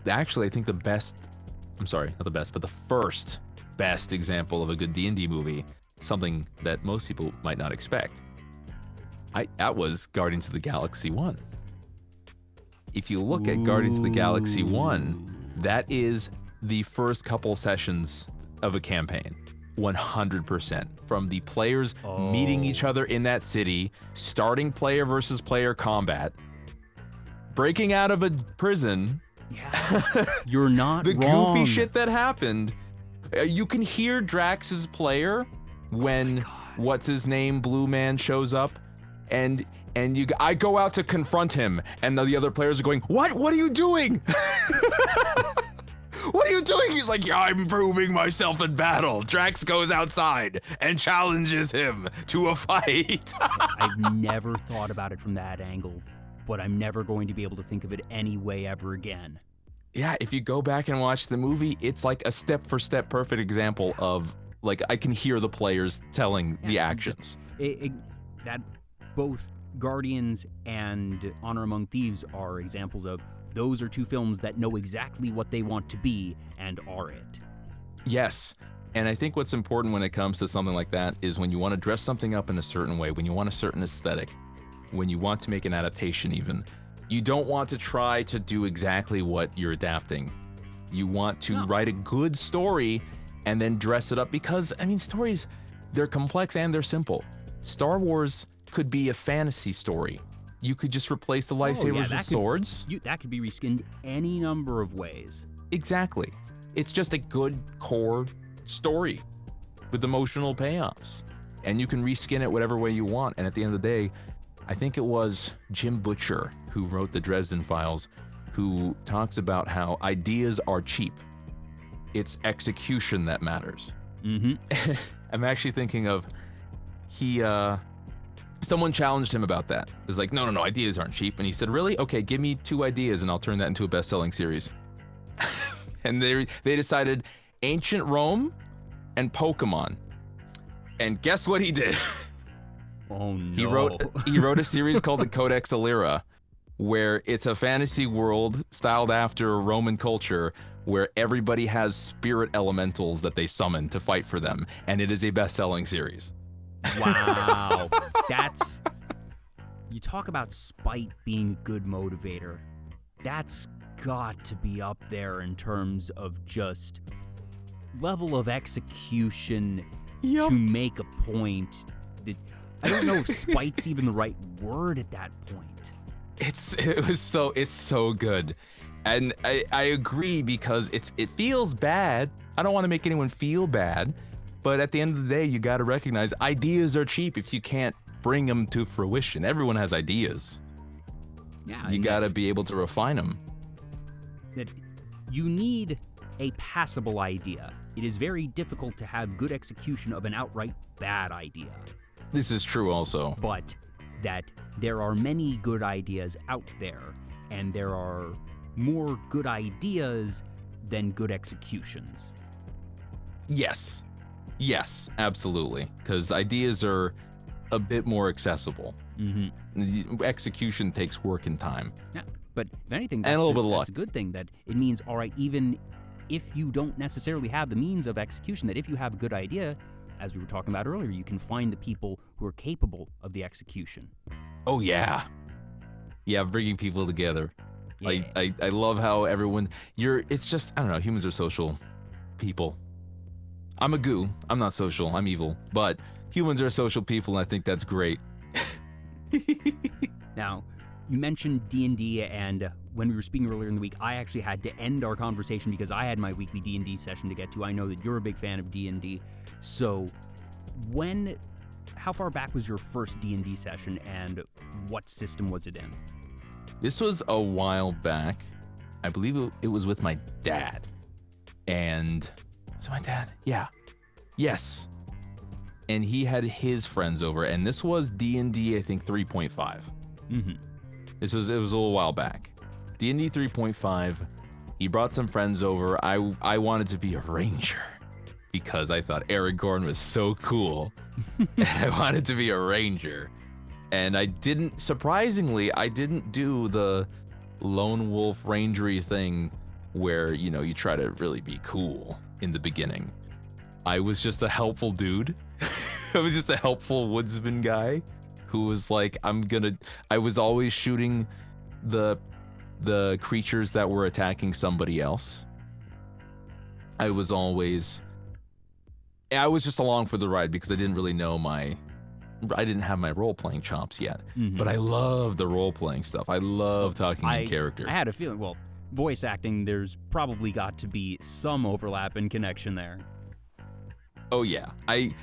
Actually, I think not the best, but the first best example of a good D&D movie, something that most people might not expect, that was Guardians of the Galaxy 1. If you look at Guardians of the Galaxy 1, that is the first couple sessions of a campaign. 100%. From the players meeting each other in that city, starting player versus player combat, breaking out of a prison. Yeah, you're not the wrong. Goofy shit that happened. You can hear Drax's player when what's his name, Blue Man, shows up, and I go out to confront him, and the other players are going, "What? What are you doing? What are you doing?" He's like, "Yeah, I'm proving myself in battle." Drax goes outside and challenges him to a fight. I've never thought about it from that angle, but I'm never going to be able to think of it any way ever again. Yeah, if you go back and watch the movie, it's like a step-for-step perfect example of, like, I can hear the players telling the actions. That both Guardians and Honor Among Thieves are examples of, those are two films that know exactly what they want to be and are it. Yes, and I think what's important when it comes to something like that is when you want to dress something up in a certain way, when you want a certain aesthetic, when you want to make an adaptation even, you don't want to try to do exactly what you're adapting. You want to write a good story and then dress it up, because, I mean, stories, they're complex and they're simple. Star Wars could be a fantasy story. You could just replace the lightsabers with swords. That could be reskinned any number of ways. Exactly. It's just a good core story with emotional payoffs. And you can reskin it whatever way you want. And at the end of the day, I think it was Jim Butcher who wrote the Dresden Files, who talks about how ideas are cheap. It's execution that matters. Mm-hmm. I'm actually thinking of, someone challenged him about that. It's like, no, ideas aren't cheap. And he said, really? Okay, give me 2 ideas and I'll turn that into a best-selling series. And they decided ancient Rome and Pokemon. And guess what he did? Oh no. He wrote a series called the Codex Alera, where it's a fantasy world styled after Roman culture, where everybody has spirit elementals that they summon to fight for them, and it is a best-selling series. Wow. You talk about spite being a good motivator. That's got to be up there in terms of just level of execution to make a point. I don't know if spite's even the right word at that point. It's so good. And I agree, because it feels bad. I don't want to make anyone feel bad, but at the end of the day, you got to recognize ideas are cheap if you can't bring them to fruition. Everyone has ideas. Yeah, you got to be able to refine them. That you need a passable idea. It is very difficult to have good execution of an outright bad idea. This is true also. But that there are many good ideas out there, and there are more good ideas than good executions. Yes, absolutely. Because ideas are a bit more accessible. Mm-hmm. Execution takes work and time. Yeah, but if anything, and a little bit of luck. That's a good thing, that it means, all right, even if you don't necessarily have the means of execution, that if you have a good idea, as we were talking about earlier, you can find the people who are capable of the execution. Oh, yeah. Yeah, bringing people together. Yeah. I love how everyone, it's just, I don't know, humans are social people. I'm a goo. I'm not social. I'm evil. But humans are social people, and I think that's great. Now, you mentioned D&D, and when we were speaking earlier in the week, I actually had to end our conversation because I had my weekly D&D session to get to. I know that you're a big fan of D&D. So how far back was your first D&D session, and what system was it in? This was a while back. I believe it was with my dad. And was it my dad? Yeah. Yes. And he had his friends over, and this was D&D, I think 3.5. Mm-hmm. It was a little while back. D&D 3.5. He brought some friends over. I wanted to be a ranger because I thought Aragorn was so cool. I wanted to be a ranger. And surprisingly, I didn't do the lone wolf rangery thing where, you try to really be cool in the beginning. I was just a helpful dude. I was just a helpful woodsman guy who was like, I was always shooting the creatures that were attacking somebody else. I was just along for the ride because I didn't really know I didn't have my role-playing chops yet. Mm-hmm. But I love the role-playing stuff. I love talking in character. I had a feeling, voice acting, there's probably got to be some overlap and connection there. Oh yeah. I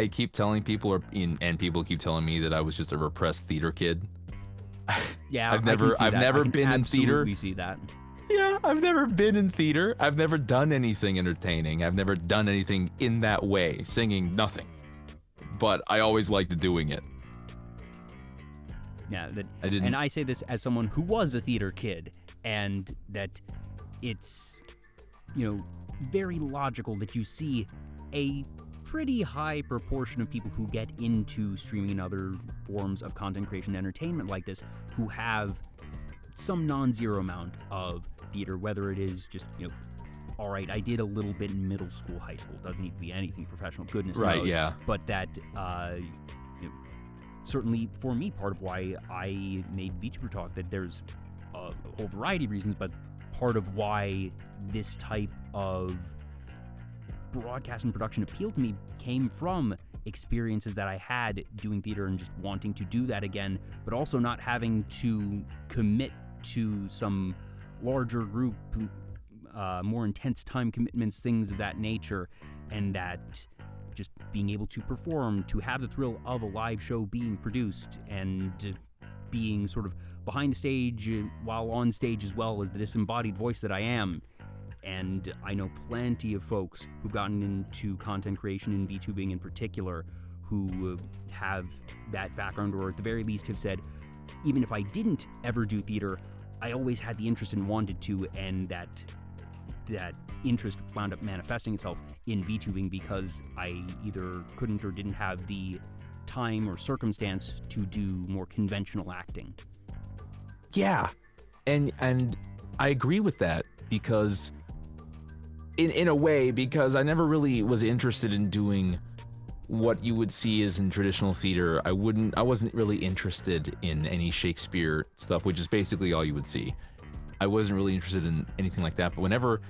keep telling people, and people keep telling me that I was just a repressed theater kid. Yeah, I've never been in theater. See that. Yeah, I've never been in theater. I've never done anything entertaining. I've never done anything in that way, singing, nothing. But I always liked doing it. Yeah, I didn't. And I say this as someone who was a theater kid, and that it's, very logical that you see a pretty high proportion of people who get into streaming and other forms of content creation and entertainment like this who have some non-zero amount of theater, whether it is just, all right, I did a little bit in middle school, high school, doesn't need to be anything professional, goodness knows. Right, yeah. But that, certainly for me, part of why I made Vtuber Talk, that there's a whole variety of reasons, but part of why this type of broadcast and production appealed to me came from experiences that I had doing theater and just wanting to do that again, but also not having to commit to some larger group, more intense time commitments, things of that nature, and that just being able to perform, to have the thrill of a live show being produced and being sort of behind the stage while on stage as well as the disembodied voice that I am. And I know plenty of folks who've gotten into content creation and VTubing in particular who have that background, or at the very least have said, even if I didn't ever do theater, I always had the interest and wanted to, and that interest wound up manifesting itself in VTubing because I either couldn't or didn't have the time or circumstance to do more conventional acting. Yeah, and I agree with that because in a way, because I never really was interested in doing what you would see as in traditional theater. I wasn't really interested in any Shakespeare stuff, which is basically all you would see. I wasn't really interested in anything like that, but whenever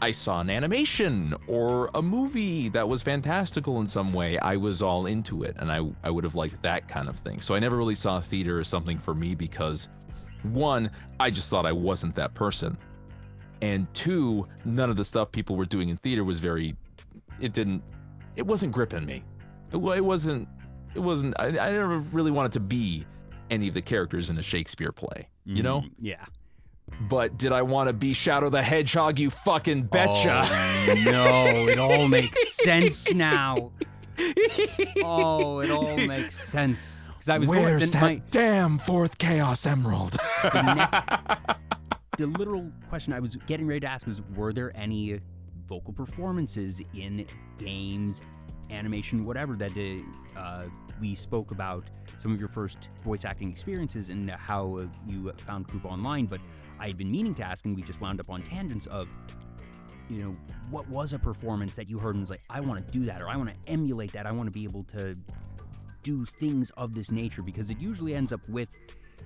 I saw an animation or a movie that was fantastical in some way, I was all into it, and I would have liked that kind of thing. So I never really saw theater as something for me because, one, I just thought I wasn't that person. And two, none of the stuff people were doing in theater was it wasn't gripping me. It wasn't, I never really wanted to be any of the characters in a Shakespeare play, you know? Yeah. But did I want to be Shadow the Hedgehog? You fucking betcha. Oh, no, it all makes sense now. Oh, it all makes sense. Because I was Where's that damn fourth Chaos Emerald? The literal question I was getting ready to ask was, were there any vocal performances in games, animation, whatever, that we spoke about some of your first voice acting experiences and how you found group online, but I had been meaning to ask, and we just wound up on tangents of, what was a performance that you heard and was like, I want to do that, or I want to emulate that, I want to be able to do things of this nature, because it usually ends up with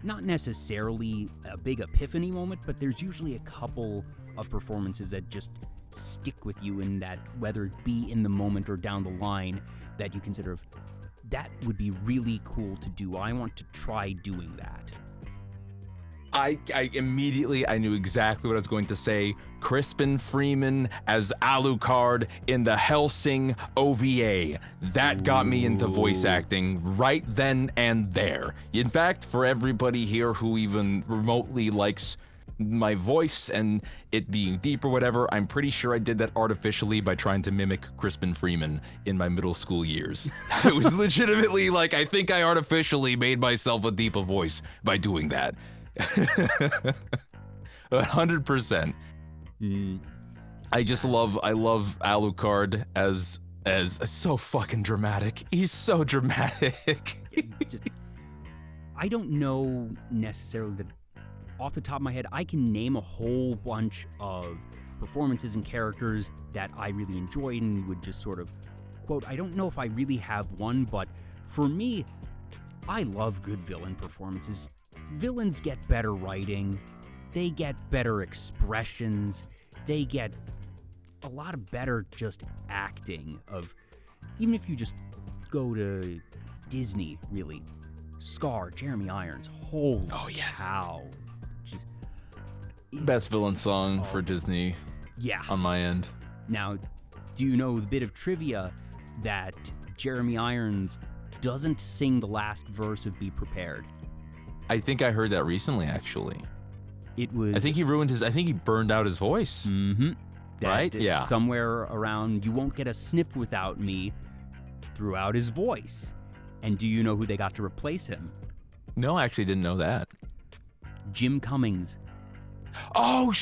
not necessarily a big epiphany moment, but there's usually a couple of performances that just stick with you, and that whether it be in the moment or down the line, that you consider that would be really cool to do. I want to try doing that. I immediately, I knew exactly what I was going to say. Crispin Freeman as Alucard in the Hellsing OVA. That got me into voice acting right then and there. In fact, for everybody here who even remotely likes my voice and it being deep or whatever, I'm pretty sure I did that artificially by trying to mimic Crispin Freeman in my middle school years. I was legitimately like, I think I artificially made myself a deeper voice by doing that. 100%. I love Alucard as so fucking dramatic. He's so dramatic. I don't know necessarily that off the top of my head. I can name a whole bunch of performances and characters that I really enjoyed and would just sort of quote. I don't know if I really have one, but for me, I love good villain performances. Villains get better writing, they get better expressions, they get a lot of better just acting of, even if you just go to Disney, really. Scar, Jeremy Irons, holy cow. Just, Best villain song for Disney on my end. Now, do you know the bit of trivia that Jeremy Irons doesn't sing the last verse of Be Prepared? I think I heard that recently, actually. It was. I think he burned out his voice. Mm-hmm. Right? Yeah. Somewhere around "You Won't Get a Sniff Without Me" throughout his voice. And do you know who they got to replace him? No, I actually didn't know that. Jim Cummings. Oh,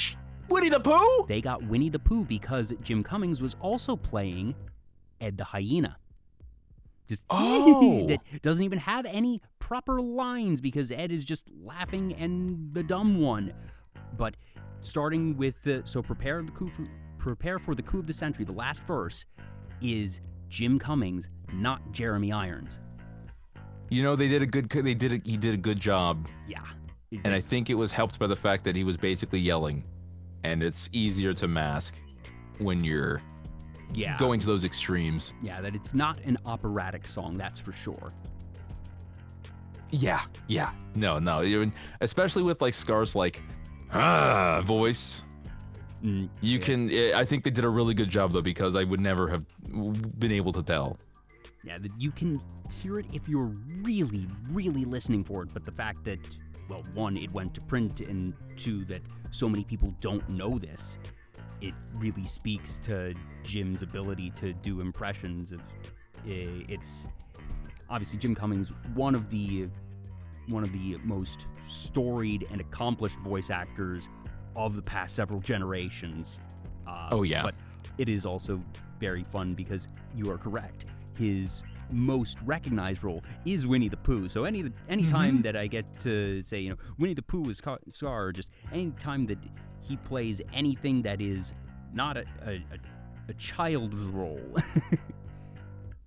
Winnie the Pooh? They got Winnie the Pooh because Jim Cummings was also playing Ed the Hyena. Just that doesn't even have any proper lines because Ed is just laughing and the dumb one. But starting with prepare for the coup of the century. The last verse is Jim Cummings, not Jeremy Irons. You know, he did a good job. Yeah. And I think it was helped by the fact that he was basically yelling, and it's easier to mask when you're going to those extremes. Yeah, that it's not an operatic song, that's for sure. Yeah. No. Especially with like Scar's like, voice. I think they did a really good job though, because I would never have been able to tell. Yeah, that you can hear it if you're really, really listening for it, but the fact that, well, one, it went to print, and two, that so many people don't know this, it really speaks to Jim's ability to do impressions of. It's obviously Jim Cummings, one of the most storied and accomplished voice actors of the past several generations. But it is also very fun because you are correct. His most recognized role is Winnie the Pooh. So any time that I get to say, Winnie the Pooh is Scar, or just any time that he plays anything that is not a child's role.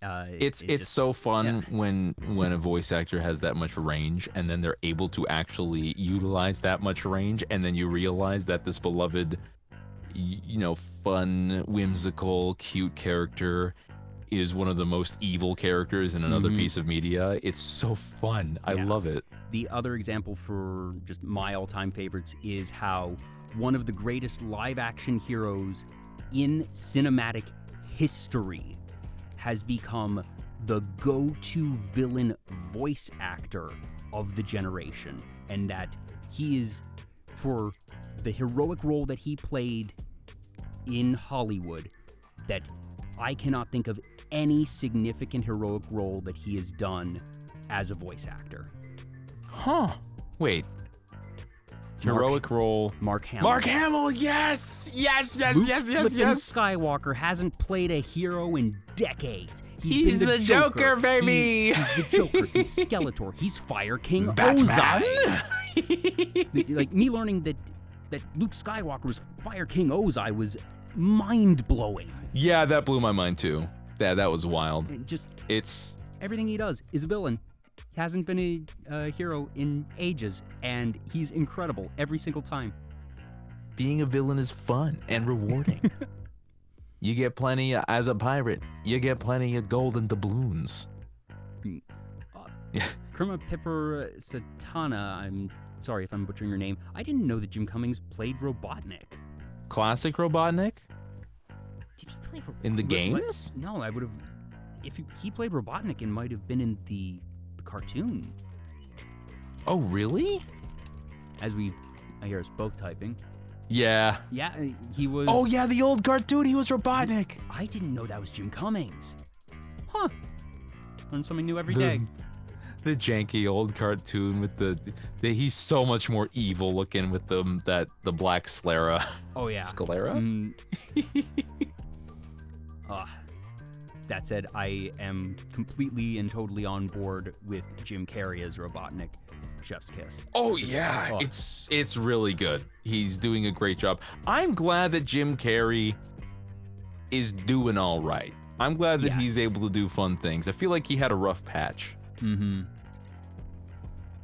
It's so fun when a voice actor has that much range and then they're able to actually utilize that much range, and then you realize that this beloved, fun, whimsical, cute character is one of the most evil characters in another piece of media. It's so fun. I love it. The other example for just my all-time favorites is how one of the greatest live-action heroes in cinematic history has become the go-to villain voice actor of the generation, and that he is, for the heroic role that he played in Hollywood, that I cannot think of any significant heroic role that he has done as a voice actor. Huh. Wait. Heroic role. Mark Hamill. Mark Hamill, yes! Yes! Luke Skywalker hasn't played a hero in decades. He's the Joker, baby! He's the Joker. He's Skeletor. He's Fire King Batman? Ozai. Like, me learning that Luke Skywalker was Fire King Ozai was mind-blowing. Yeah, that blew my mind too. That was wild. It's everything he does is a villain. He hasn't been a hero in ages, and he's incredible every single time. Being a villain is fun and rewarding. You get plenty, as a pirate, you get plenty of golden doubloons. Kerma Pipper Satana, I'm sorry if I'm butchering your name. I didn't know that Jim Cummings played Robotnik. Classic Robotnik? Did he play In the games? No, I would have. If he played Robotnik, it might have been in the cartoon. Oh, really? I hear us both typing. Yeah. Yeah, he was. Oh, yeah, the old cartoon. He was Robotnik. I didn't know that was Jim Cummings. Huh. Learn something new every day. The janky old cartoon with the he's so much more evil looking with the black sclera. Oh yeah. Sclera? That said, I am completely and totally on board with Jim Carrey as Robotnik. Chef's kiss. Oh yeah, it's really good. He's doing a great job. I'm glad that Jim Carrey is doing all right. I'm glad that he's able to do fun things. I feel like he had a rough patch. Mm-hmm.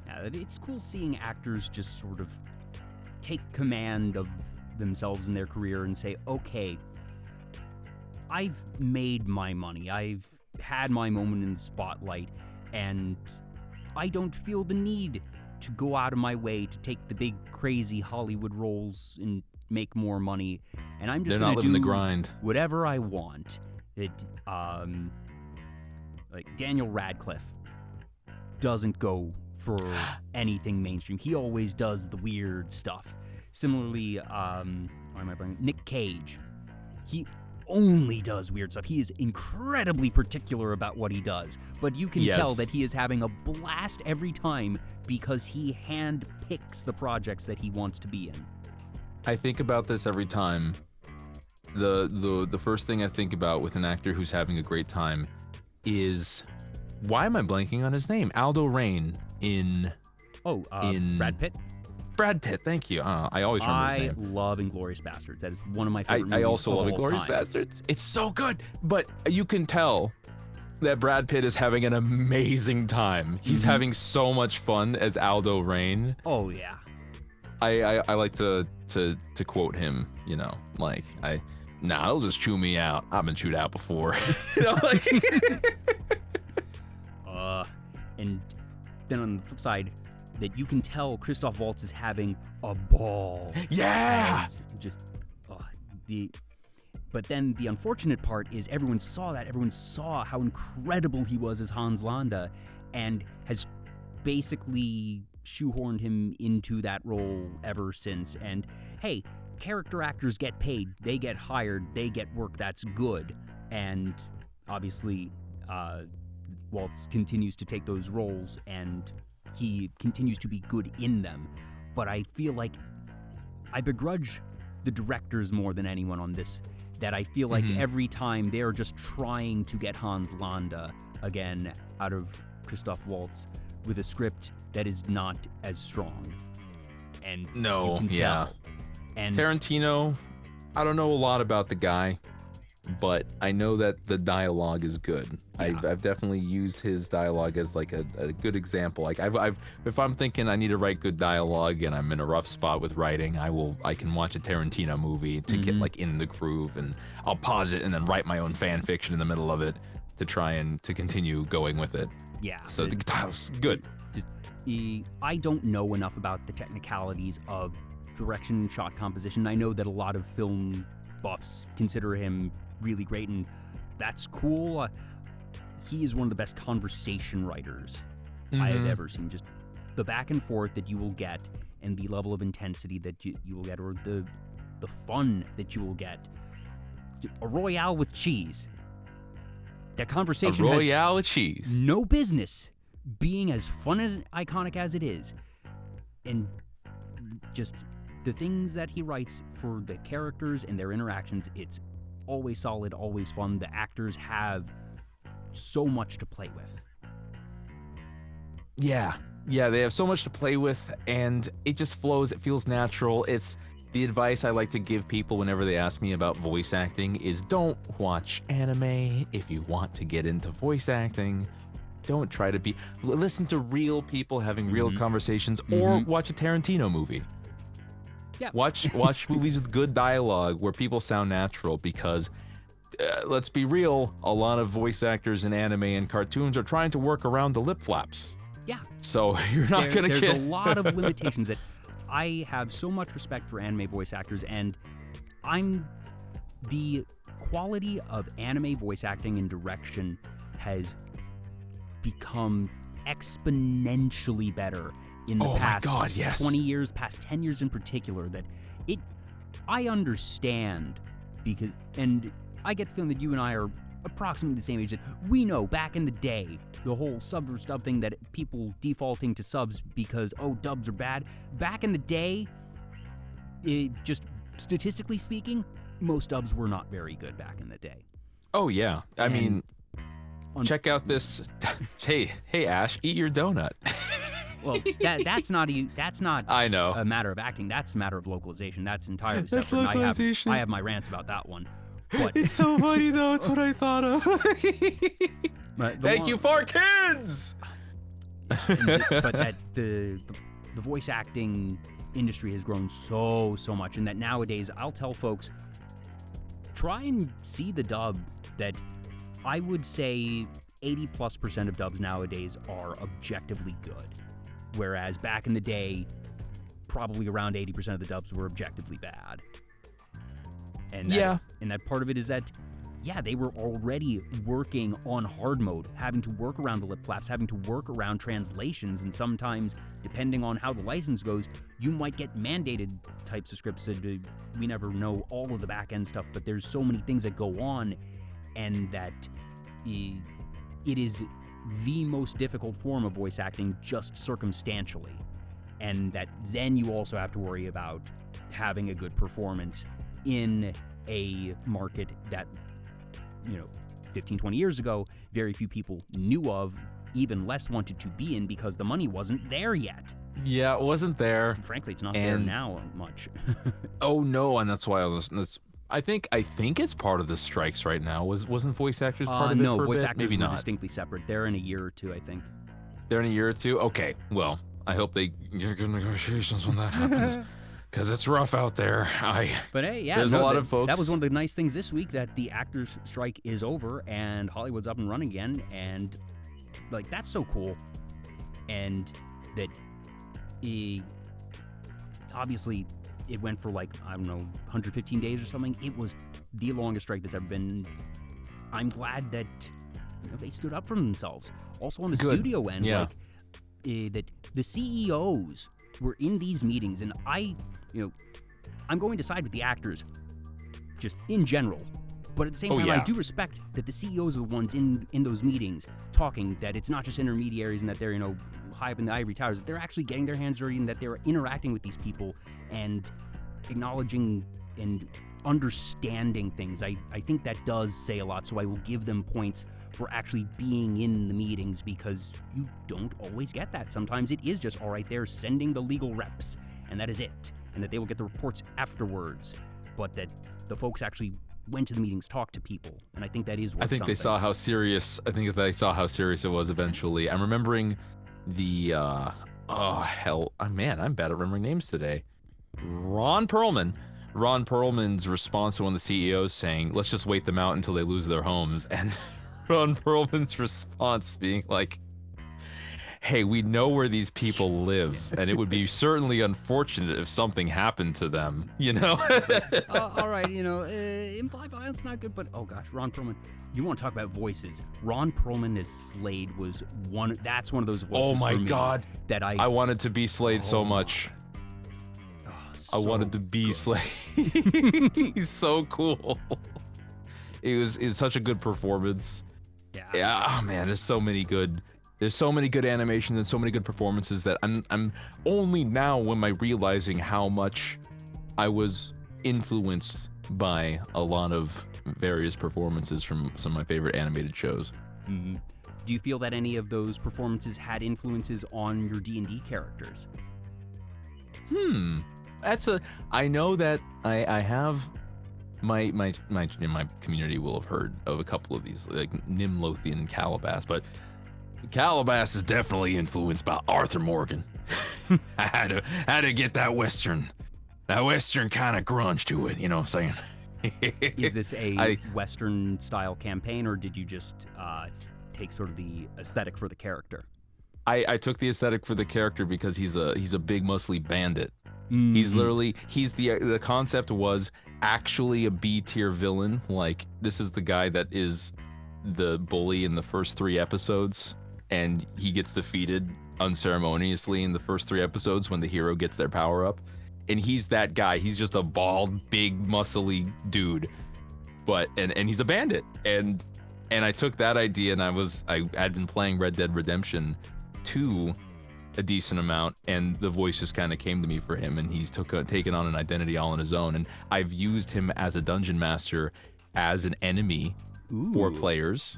Yeah, it's cool seeing actors just sort of take command of themselves in their career and say, okay, I've made my money. I've had my moment in the spotlight, and I don't feel the need to go out of my way to take the big, crazy Hollywood roles and make more money. And I'm just going to do the grind. Whatever I want. Like Daniel Radcliffe doesn't go for anything mainstream. He always does the weird stuff. Similarly, Nick Cage. He only does weird stuff. He is incredibly particular about what he does, but you can tell that he is having a blast every time because he hand-picks the projects that he wants to be in. I think about this every time. The first thing I think about with an actor who's having a great time is, why am I blanking on his name? Aldo Rain in Brad Pitt. Brad Pitt, thank you. I always remember his name. I love Inglourious Bastards. That is one of my favorite movies. I also love Inglourious Bastards. It's so good, but you can tell that Brad Pitt is having an amazing time. He's having so much fun as Aldo Rain. Oh yeah. I like to quote him, you know, like it'll just chew me out. I've been chewed out before. You know, like and then on the flip side, that you can tell Christoph Waltz is having a ball. Yeah. But then the unfortunate part is everyone saw that. Everyone saw how incredible he was as Hans Landa, and has basically shoehorned him into that role ever since. And hey, character actors get paid. They get hired. They get work. That's good. And obviously, Waltz continues to take those roles, and he continues to be good in them. But I feel like I begrudge the directors more than anyone on this, that I feel like every time they're just trying to get Hans Landa again out of Christoph Waltz with a script that is not as strong. And you can tell. And Tarantino, I don't know a lot about the guy, but I know that the dialogue is good. Yeah. I've definitely used his dialogue as like a good example. Like if I'm thinking I need to write good dialogue and I'm in a rough spot with writing, I can watch a Tarantino movie to get like in the groove, and I'll pause it and then write my own fan fiction in the middle of it to try and to continue going with it. Yeah. So the dialogue's good. I don't know enough about the technicalities of direction and shot composition. I know that a lot of film buffs consider him really great, and that's cool. He is one of the best conversation writers I have ever seen. Just the back and forth that you will get, and the level of intensity that you will get, or the fun that you will get. A Royale with cheese. That conversation Royale with cheese. No business being as fun as iconic as it is. And just the things that he writes for the characters and their interactions, it's always solid, always fun. The actors have so much to play with. Yeah, they have so much to play with, and it just flows. It feels natural. It's the advice I like to give people whenever they ask me about voice acting is, don't watch anime if you want to get into voice acting. Don't try to listen to real people having real conversations, or watch a Tarantino movie. Yeah. Watch movies with good dialogue where people sound natural, because let's be real, a lot of voice actors in anime and cartoons are trying to work around the lip flaps. Yeah. So you're not going to get... There's a lot of limitations that I have so much respect for anime voice actors, and the quality of anime voice acting and direction has become exponentially better in the past 20 years, past 10 years in particular, that I understand because, and I get the feeling that you and I are approximately the same age, that we know back in the day, the whole sub versus dub thing, that people defaulting to subs because, dubs are bad. Back in the day, just statistically speaking, most dubs were not very good back in the day. Oh, yeah. I mean, check out this. Hey, Ash, eat your donut. Well, that's not I know. a matter of acting. That's a matter of localization. That's entirely separate. That's localization. I have my rants about that one. But it's so funny, though. It's what I thought of. Thank you for kids! But that the voice acting industry has grown so much, and that nowadays I'll tell folks, try and see the dub. That I would say 80+% of dubs nowadays are objectively good, whereas back in the day, probably around 80% of the dubs were objectively bad. And that part of it is that, they were already working on hard mode, having to work around the lip flaps, having to work around translations, and sometimes, depending on how the license goes, you might get mandated types of scripts that we never know all of the back-end stuff, but there's so many things that go on, and that it is the most difficult form of voice acting just circumstantially, and that then you also have to worry about having a good performance in a market that, 15, 20 years ago, very few people knew of, even less wanted to be in because the money wasn't there yet. Yeah, it wasn't there. Frankly, it's not there now much. Oh no, and that's why I think it's part of the strikes right now. Wasn't voice actors part of it? No, for a voice bit? actors Maybe were not. distinctly separate. They're in a year or two, I think. They're in a year or two? Okay, well, I hope they get good negotiations when that happens. Because it's rough out there. But hey, there's a lot of folks. That was one of the nice things this week, that the actors' strike is over and Hollywood's up and running again, and that's so cool. And that obviously it went for 115 days or something. It was the longest strike that's ever been. I'm glad that they stood up for themselves. Also on the studio end, that the CEOs were in these meetings, and I'm going to side with the actors, just in general. But at the same time, I do respect that the CEOs are the ones in those meetings talking, that it's not just intermediaries and that they're, high up in the ivory towers, that they're actually getting their hands dirty and that they're interacting with these people and acknowledging and understanding things. I think that does say a lot, so I will give them points for actually being in the meetings, because you don't always get that. Sometimes it is just, all right, they're sending the legal reps, and that is it, and that they will get the reports afterwards, but that the folks actually went to the meetings, talked to people, and I think that is worth something. They saw how serious it was eventually. I'm remembering the, man, I'm bad at remembering names today. Ron Perlman's response to one of the CEOs saying, let's just wait them out until they lose their homes, and Ron Perlman's response being like, hey, we know where these people live, and it would be certainly unfortunate if something happened to them, all right, implied violence, not good, but oh gosh, Ron Perlman, you want to talk about voices. Ron Perlman as Slade was that's one of those voices. Oh my God. That I wanted to be Slade so much. I wanted to be Slade. He's so cool. It was such a good performance. Yeah, oh man, there's so many good animations and so many good performances that I'm only now am I realizing how much I was influenced by a lot of various performances from some of my favorite animated shows. Mm-hmm. Do you feel that any of those performances had influences on your D&D characters? I know that I have my community will have heard of a couple of these, like Nimlothian and Calabas, but Calabas is definitely influenced by Arthur Morgan. I had to get that Western kind of grunge to it, you know what I'm saying? Is this a Western style campaign, or did you just take sort of the aesthetic for the character? I took the aesthetic for the character because he's a big muscly bandit. Mm-hmm. He's the concept was actually a B tier villain. Like, this is the guy that is the bully in the first 3 episodes, and he gets defeated unceremoniously in the first 3 episodes when the hero gets their power up. And he's that guy. He's just a bald, big, muscly dude. But and he's a bandit. And I took that idea, and I had been playing Red Dead Redemption 2 a decent amount, and the voice just kind of came to me for him, and he's taken on an identity all on his own. And I've used him as a dungeon master, as an enemy for players.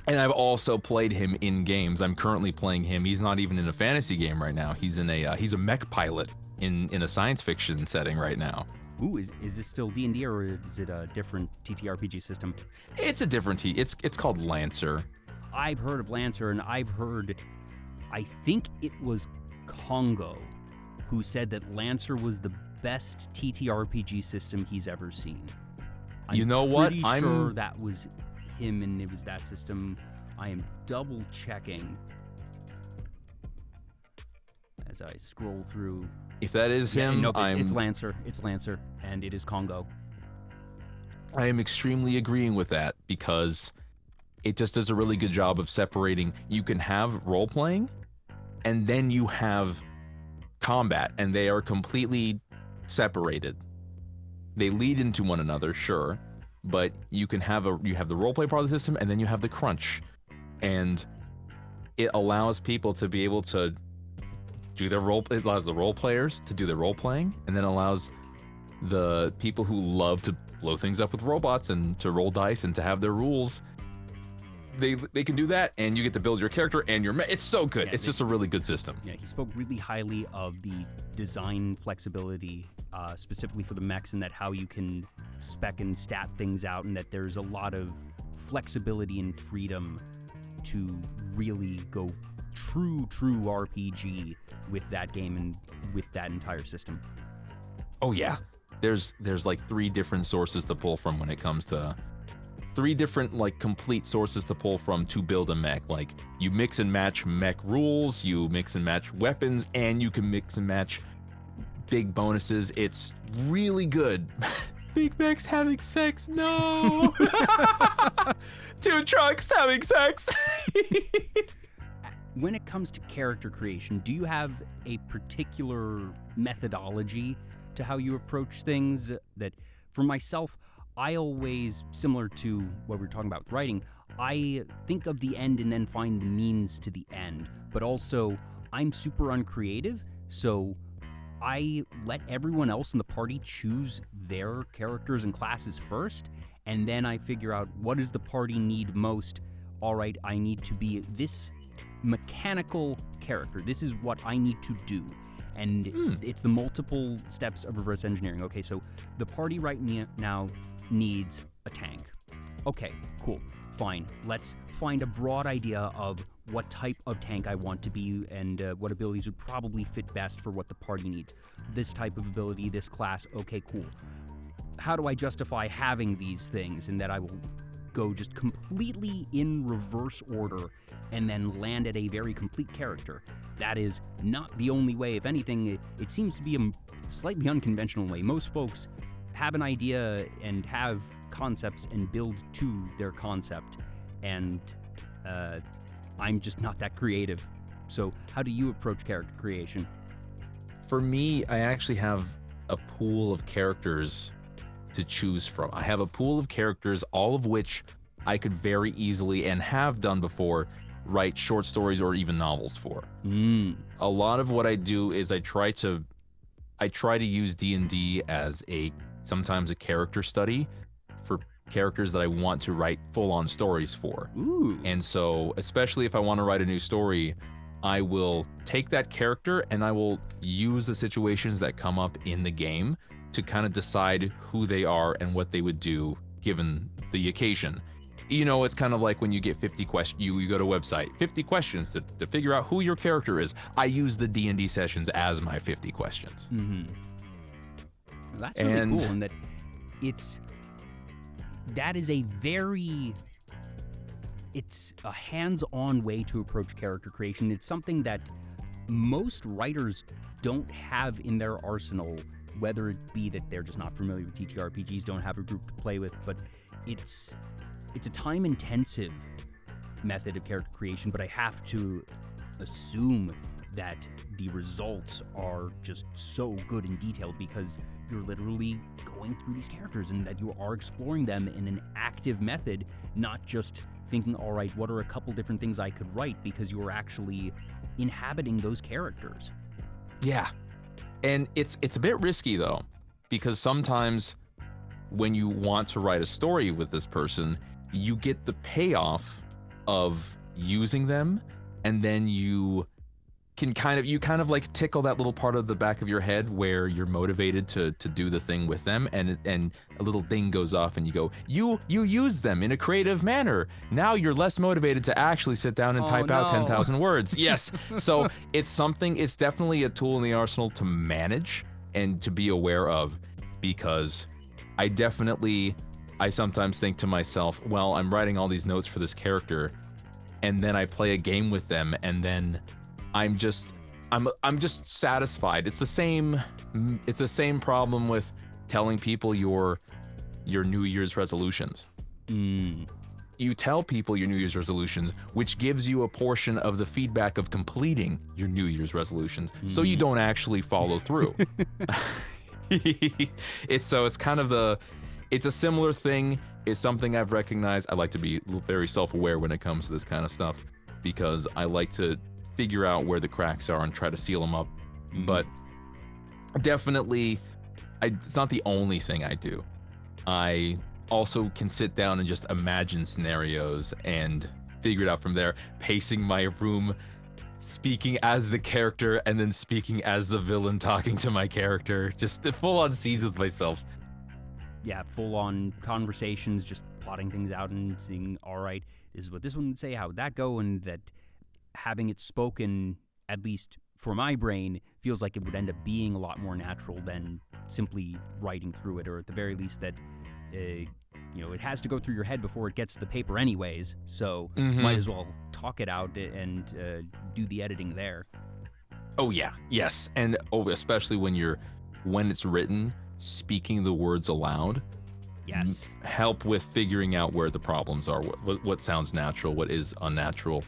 And I've also played him in games. I'm currently playing him. He's not even in a fantasy game right now. He's in he's a mech pilot in a science fiction setting right now. Ooh, is this still D&D, or is it a different TTRPG system? It's a different it's called Lancer. I've heard of Lancer, and I think it was Congo who said that Lancer was the best TTRPG system he's ever seen. You know what? I'm pretty sure that was him, and it was that system. I am double checking as I scroll through. If that is him, no, it's Lancer. It's Lancer, and it is Congo. I am extremely agreeing with that, because it just does a really good job of separating. You can have role-playing, and then you have combat, and they are completely separated. They lead into one another, sure, but you can have you have the roleplay part of the system, and then you have the crunch, and it allows people to be able to do their role. It allows the role players to do their role playing, and then allows the people who love to blow things up with robots and to roll dice and to have their rules. They can do that, and you get to build your character and your. It's so good. It's just a really good system. Yeah, he spoke really highly of the design flexibility, specifically for the mechs, and that how you can spec and stat things out, and that there's a lot of flexibility and freedom to really go true RPG with that game and with that entire system. Oh yeah, there's like 3 different sources to pull from when it comes to 3 different like complete sources to pull from to build a mech. Like, you mix and match mech rules, you mix and match weapons, and you can mix and match big bonuses. It's really good. Big mechs having sex? No. 2 trucks having sex. When it comes to character creation, do you have a particular methodology to how you approach things? That, for myself, I always, similar to what we were talking about with writing, I think of the end and then find the means to the end. But also, I'm super uncreative, so I let everyone else in the party choose their characters and classes first, and then I figure out, what does the party need most? All right, I need to be this mechanical character. This is what I need to do. And it's the multiple steps of reverse engineering. Okay, so the party right now needs a tank. Okay, cool, fine. Let's find a broad idea of what type of tank I want to be, and what abilities would probably fit best for what the party needs. This type of ability, this class, okay, cool. How do I justify having these things? And that I will go just completely in reverse order and then land at a very complete character. That is not the only way. If anything, it seems to be a slightly unconventional way. Most folks have an idea and have concepts and build to their concept, and I'm just not that creative. So how do you approach character creation? For me, I actually have a pool of characters to choose from. I have a pool of characters, all of which I could very easily, and have done before, write short stories or even novels for. A lot of what I do is I try to use D&D as sometimes a character study for characters that I want to write full-on stories for. And so, especially if I want to write a new story, I will take that character and I will use the situations that come up in the game to kind of decide who they are and what they would do given the occasion. You know, it's kind of like when you get 50 questions, you go to a website, 50 questions to figure out who your character is. I use the D&D sessions as my 50 questions. Well, that's really cool, and that is a very it's a hands-on way to approach character creation. It's something that most writers don't have in their arsenal, whether it be that they're just not familiar with TTRPGs, don't have a group to play with, but it's a time-intensive method of character creation, but I have to assume that the results are just so good and detailed because you're literally going through these characters and that you are exploring them in an active method, not just thinking, all right, what are a couple different things I could write, because you're actually inhabiting those characters. Yeah. And it's a bit risky though, because sometimes when you want to write a story with this person, you get the payoff of using them, and then you kind of like tickle that little part of the back of your head where you're motivated to do the thing with them, and a little ding goes off and you go, you use them in a creative manner. Now you're less motivated to actually sit down and type out 10,000 words. Yes. So it's definitely a tool in the arsenal to manage and to be aware of, because I sometimes think to myself, well, I'm writing all these notes for this character, and then I play a game with them, and then I'm just satisfied. It's the same problem with telling people your New Year's resolutions. You tell people your New Year's resolutions, which gives you a portion of the feedback of completing your New Year's resolutions, so you don't actually follow through. It's a similar thing. It's something I've recognized. I like to be very self-aware when it comes to this kind of stuff, because I like to figure out where the cracks are and try to seal them up. But definitely, it's not the only thing I do. I also can sit down and just imagine scenarios and figure it out from there, pacing my room, speaking as the character, and then speaking as the villain talking to my character. Just full-on scenes with myself. Yeah, full-on conversations, just plotting things out and seeing, all right, this is what this one would say, how would that go, and that having it spoken, at least for my brain, feels like it would end up being a lot more natural than simply writing through it, or at the very least that, it has to go through your head before it gets to the paper anyways, so might as well talk it out and do the editing there. Oh yeah, yes, and especially when it's written, speaking the words aloud. Yes. Help with figuring out where the problems are, what sounds natural, what is unnatural.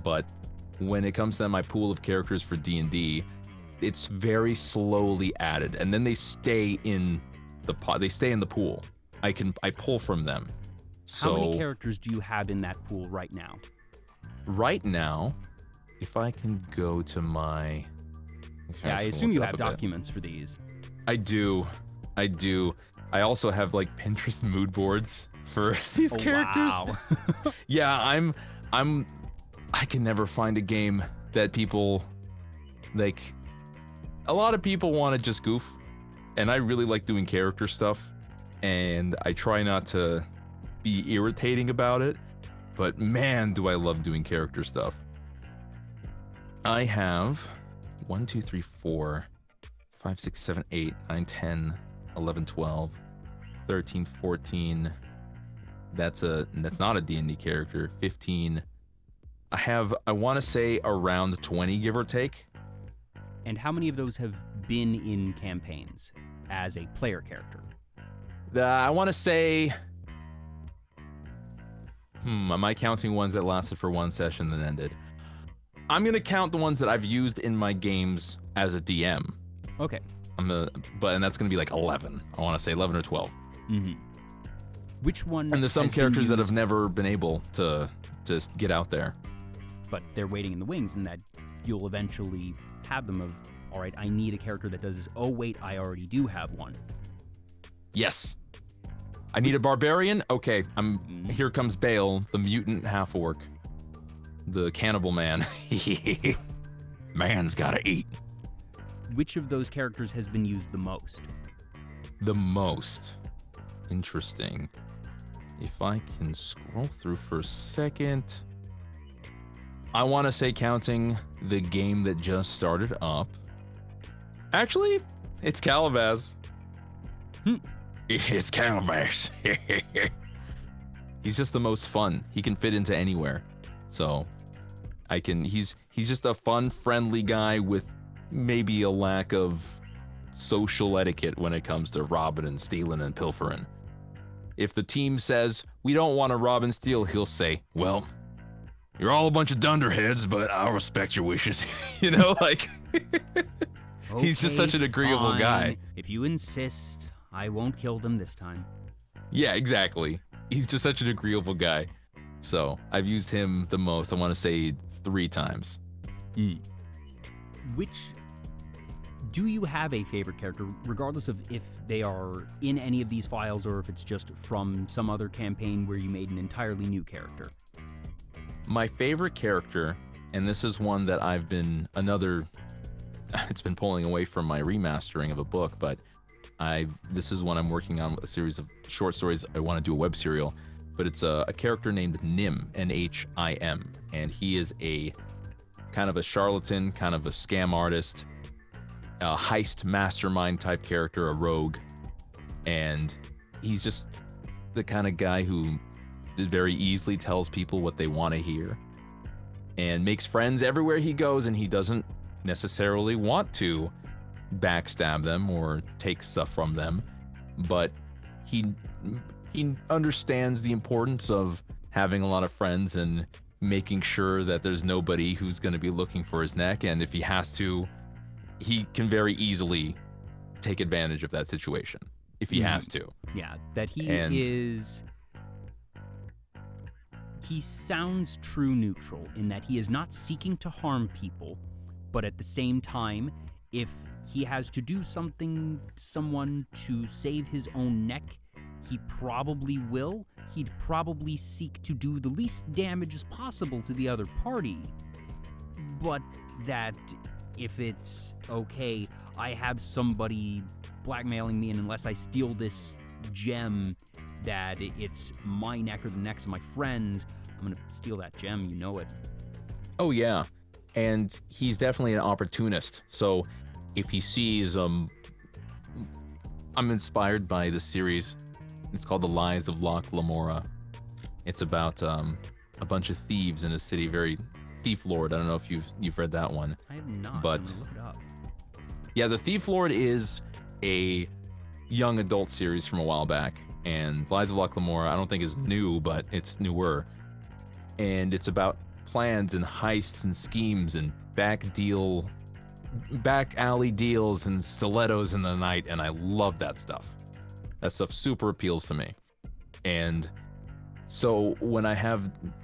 But when it comes to my pool of characters for D&D, it's very slowly added, and then they stay in the pool. I pull from them. So how many characters do you have in that pool right now? Right now, if I can go to my... I assume you have documents for these. I do. I also have like Pinterest mood boards for these characters. Wow. Yeah, I can never find a game that people like. A lot of people want to just goof, and I really like doing character stuff, and I try not to be irritating about it, but man, do I love doing character stuff. I have 1, 2, 3, 4, 5, 6, 7, 8, 9, 10, 11, 12, 13, 14. That's not a D&D character. 15. I want to say around 20, give or take. And how many of those have been in campaigns as a player character? I want to say... am I counting ones that lasted for one session then ended? I'm going to count the ones that I've used in my games as a DM. Okay. And that's going to be like 11. I want to say 11 or 12. Which one? And there's some characters that have never been able to just get out there. But they're waiting in the wings, and that you'll eventually have them of, all right, I need a character that does this. Oh, wait, I already do have one. Yes. I need a barbarian? Okay, here comes Bale, the mutant half-orc. The cannibal man. Man's gotta eat. Which of those characters has been used the most? The most. Interesting. If I can scroll through for a second. I want to say counting the game that just started up. Actually, it's Calabas. It's Calabas. He's just the most fun. He can fit into anywhere. So he's just a fun, friendly guy with maybe a lack of social etiquette when it comes to robbing and stealing and pilfering. If the team says, we don't want to rob and steal, he'll say, well, you're all a bunch of dunderheads, but I'll respect your wishes. You know, like, he's just such an agreeable guy. If you insist, I won't kill them this time. Yeah, exactly. He's just such an agreeable guy. So I've used him the most, I want to say 3 times. Do you have a favorite character, regardless of if they are in any of these files or if it's just from some other campaign where you made an entirely new character? My favorite character, and this is one that it's been pulling away from my remastering of a book, but this is one I'm working on, a series of short stories. I want to do a web serial, but it's a character named Nim, N-H-I-M, and he is a kind of a charlatan, kind of a scam artist, a heist mastermind type character, a rogue, and he's just the kind of guy who very easily tells people what they want to hear and makes friends everywhere he goes, and he doesn't necessarily want to backstab them or take stuff from them, but he understands the importance of having a lot of friends and making sure that there's nobody who's going to be looking for his neck, and if he has to, he can very easily take advantage of that situation if he has to. Yeah, that he sounds true neutral in that he is not seeking to harm people, but at the same time, if he has to do something to someone to save his own neck, he probably will. He'd probably seek to do the least damage as possible to the other party. But that if it's, okay, I have somebody blackmailing me, and unless I steal this gem, that it's my neck or the necks of my friends, I'm gonna steal that gem, you know it. Oh yeah, and he's definitely an opportunist, so if he sees, I'm inspired by the series, it's called The Lies of Loch Lamora. It's about a bunch of thieves in a city, very Thief Lord. I don't know if you've read that one. I have not, but I'm gonna look it up. Yeah, the Thief Lord is a young adult series from a while back, and Lies of Loch Lamora I don't think is new, but it's newer, and it's about plans and heists and schemes and back alley deals and stilettos in the night, and I love that stuff. That stuff super appeals to me. And so when I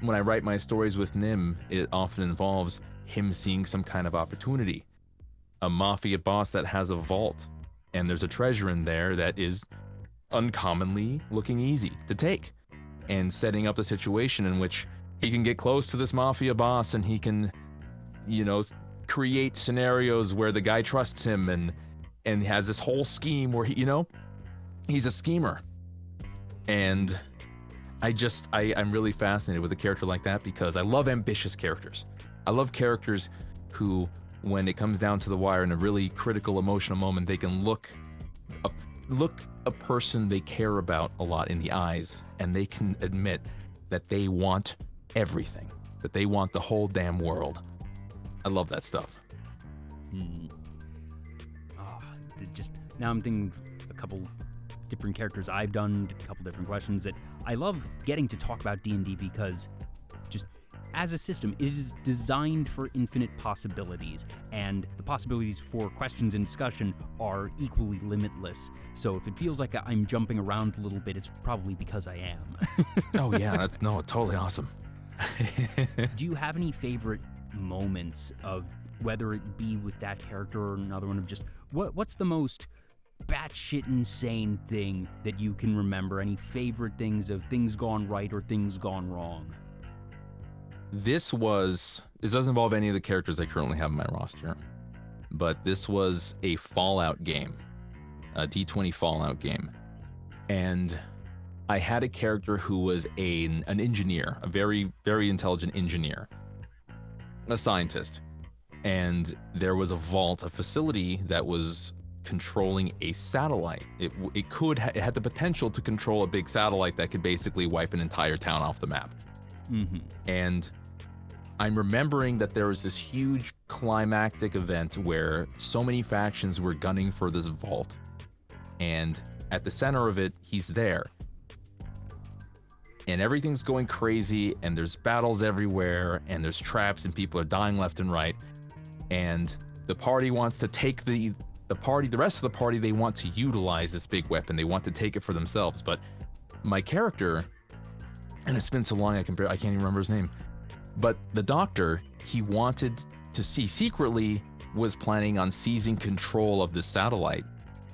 write my stories with Nim, it often involves him seeing some kind of opportunity. A mafia boss that has a vault, and there's a treasure in there that is uncommonly looking easy to take, and setting up a situation in which he can get close to this mafia boss, and he can, create scenarios where the guy trusts him, and has this whole scheme where he's a schemer. And I'm really fascinated with a character like that because I love ambitious characters. I love characters who, when it comes down to the wire in a really critical emotional moment, they can look a person they care about a lot in the eyes, and they can admit that they want everything, that they want the whole damn world. I love that stuff. Now I'm thinking of a couple different characters I've done, a couple different questions that I love getting to talk about D&D because just as a system, it is designed for infinite possibilities, and the possibilities for questions and discussion are equally limitless. So if it feels like I'm jumping around a little bit, it's probably because I am. Oh yeah, that's totally awesome. Do you have any favorite moments of whether it be with that character or another one of just what's the most batshit insane thing that you can remember? Any favorite things of things gone right or things gone wrong? This doesn't involve any of the characters I currently have in my roster, but this was a Fallout game, a D20 Fallout game, and I had a character who was an engineer, a very, very intelligent engineer, a scientist, and there was a vault, a facility that was controlling a satellite. It had the potential to control a big satellite that could basically wipe an entire town off the map. Mm-hmm. And I'm remembering that there was this huge climactic event where so many factions were gunning for this vault, and at the center of it, he's there. And everything's going crazy, and there's battles everywhere, and there's traps, and people are dying left and right. And the party wants to take the rest of the party, they want to utilize this big weapon. They want to take it for themselves. But my character, and it's been so long I can't even remember his name, but the doctor, he wanted to secretly was planning on seizing control of the satellite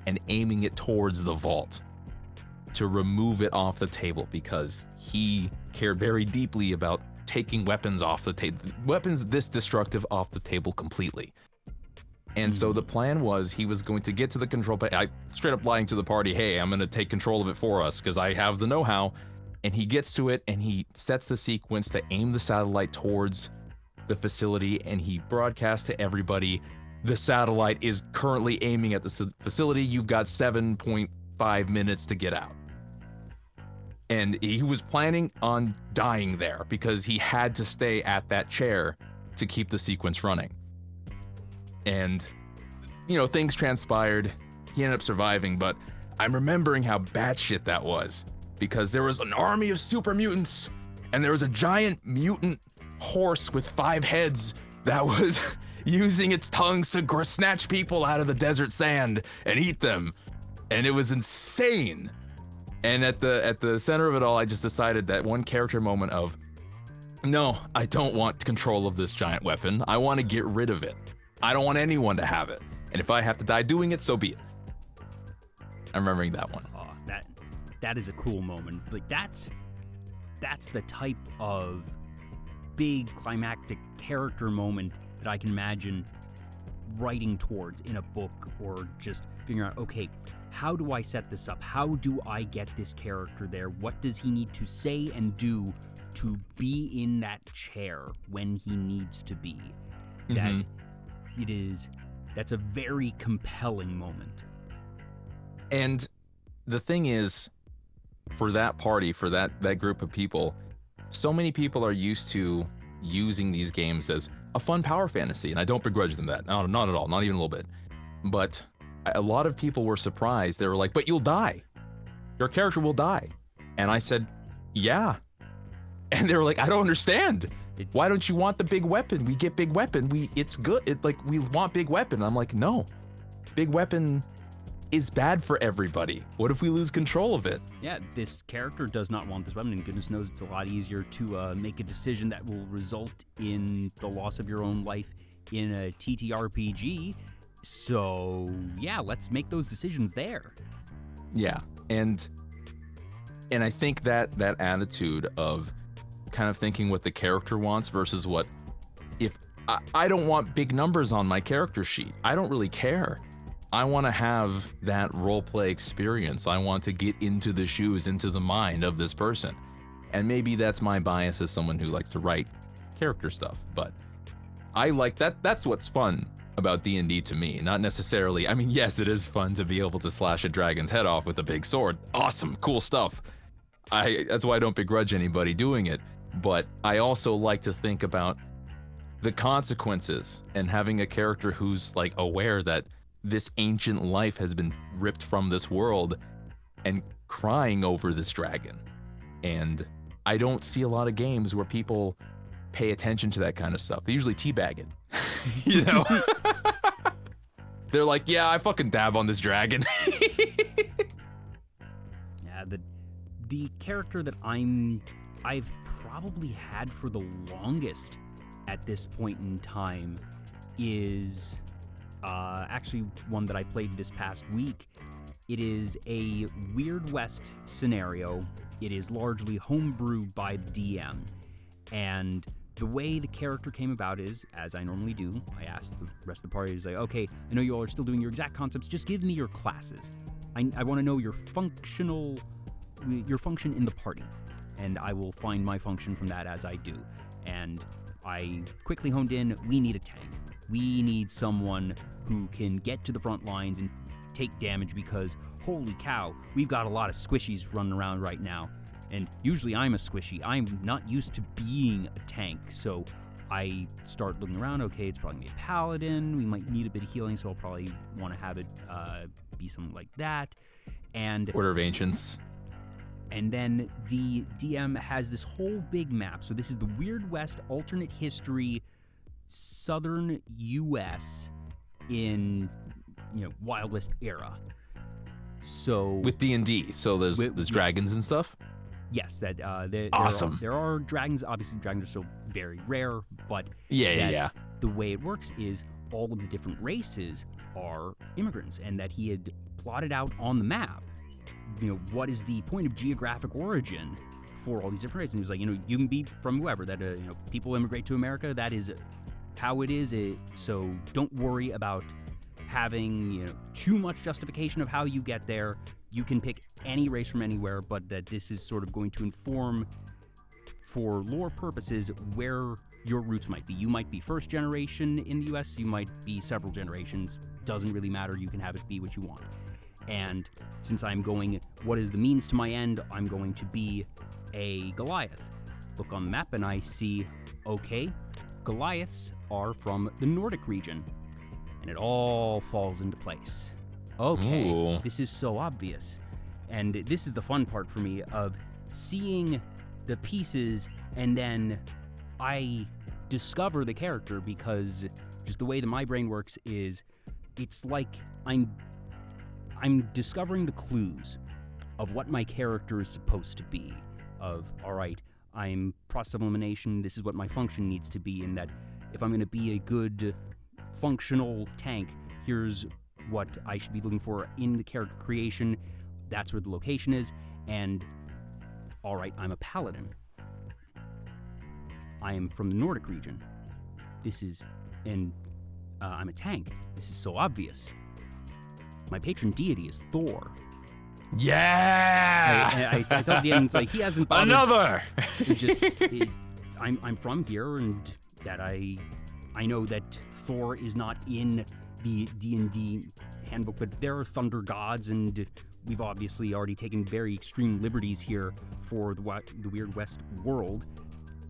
and aiming it towards the vault to remove it off the table, because he cared very deeply about taking weapons off the table, weapons this destructive off the table completely. And so the plan was he was going to get to the control panel. I straight up lying to the party, hey, I'm going to take control of it for us because I have the know-how. And he gets to it and he sets the sequence to aim the satellite towards the facility, and he broadcasts to everybody, the satellite is currently aiming at the facility. You've got 7.5 minutes to get out. And he was planning on dying there because he had to stay at that chair to keep the sequence running. And, things transpired. He ended up surviving, but I'm remembering how batshit that was, because there was an army of super mutants, and there was a giant mutant horse with 5 heads that was using its tongues to snatch people out of the desert sand and eat them. And it was insane. And at the center of it all, I just decided that one character moment of, no, I don't want control of this giant weapon. I want to get rid of it. I don't want anyone to have it. And if I have to die doing it, so be it. I'm remembering that one. Oh, that is a cool moment. Like that's the type of big climactic character moment that I can imagine writing towards in a book, or just figuring out, okay, how do I set this up? How do I get this character there? What does he need to say and do to be in that chair when he needs to be? Mm-hmm. That's a very compelling moment. And the thing is, for that party, for that group of people, so many people are used to using these games as a fun power fantasy, and I don't begrudge them that. No, not at all, not even a little bit. But a lot of people were surprised. They were like, but you'll die. Your character will die. And I said, yeah. And they were like, I don't understand. Why don't you want the big weapon? We get big weapon. It's good. We want big weapon. I'm like, no. Big weapon is bad for everybody. What if we lose control of it? Yeah, this character does not want this weapon, and goodness knows it's a lot easier to make a decision that will result in the loss of your own life in a TTRPG. So, yeah, let's make those decisions there. Yeah, and I think that attitude of kind of thinking what the character wants versus what, if I don't want big numbers on my character sheet. I don't really care. I want to have that roleplay experience. I want to get into the shoes, into the mind of this person. And maybe that's my bias as someone who likes to write character stuff, but I like that. That's what's fun about D&D to me. Not necessarily, I mean, yes, it is fun to be able to slash a dragon's head off with a big sword. Awesome, cool stuff. That's why I don't begrudge anybody doing it. But I also like to think about the consequences and having a character who's like aware that this ancient life has been ripped from this world and crying over this dragon. And I don't see a lot of games where people pay attention to that kind of stuff. They usually teabag it. They're like, yeah, I fucking dab on this dragon. Yeah, the character that I've probably had for the longest at this point in time is actually one that I played this past week. It is a Weird West scenario. It is largely homebrewed by the DM. And the way the character came about is, as I normally do, I asked the rest of the party, like, okay, I know you all are still doing your exact concepts, just give me your classes. I want to know your function in the party, and I will find my function from that as I do. And I quickly honed in, we need a tank. We need someone who can get to the front lines and take damage because, holy cow, we've got a lot of squishies running around right now. And usually I'm a squishy. I'm not used to being a tank, so I start looking around. Okay, it's probably going to be a paladin. We might need a bit of healing, so I'll probably want to have it be something like that. And Order of Ancients. And then the DM has this whole big map. So this is the Weird West alternate history, southern U.S. in, Wild West era. So With D&D, so there's dragons and stuff? Yes, that Awesome. There are dragons. Obviously, dragons are still very rare, but Yeah. the way it works is all of the different races are immigrants, and that he had plotted out on the map, what is the point of geographic origin for all these different races. And he was like, you can be from whoever. That people immigrate to America. That is how it is. So don't worry about having too much justification of how you get there. You can pick any race from anywhere, but that this is sort of going to inform, for lore purposes, where your roots might be. You might be first generation in the U.S., you might be several generations. Doesn't really matter. You can have it be what you want. And since I'm going, what is the means to my end, I'm going to be a Goliath. Look on the map and I see, okay, Goliaths are from the Nordic region. And it all falls into place. Okay, Ooh. This is so obvious. And this is the fun part for me of seeing the pieces, and then I discover the character, because just the way that my brain works is it's like I'm discovering the clues of what my character is supposed to be. Of, all right, I'm process of elimination, this is what my function needs to be, and that if I'm going to be a good functional tank, here's what I should be looking for in the character creation. That's where the location is. And all right, I'm a paladin. I am from the Nordic region. I'm a tank. This is so obvious. My patron deity is Thor. Yeah! I thought the end, it's like, he hasn't bothered. Another! I'm from here, and that I know that Thor is not in the D&D handbook, but there are thunder gods, and we've obviously already taken very extreme liberties here for the Weird West world.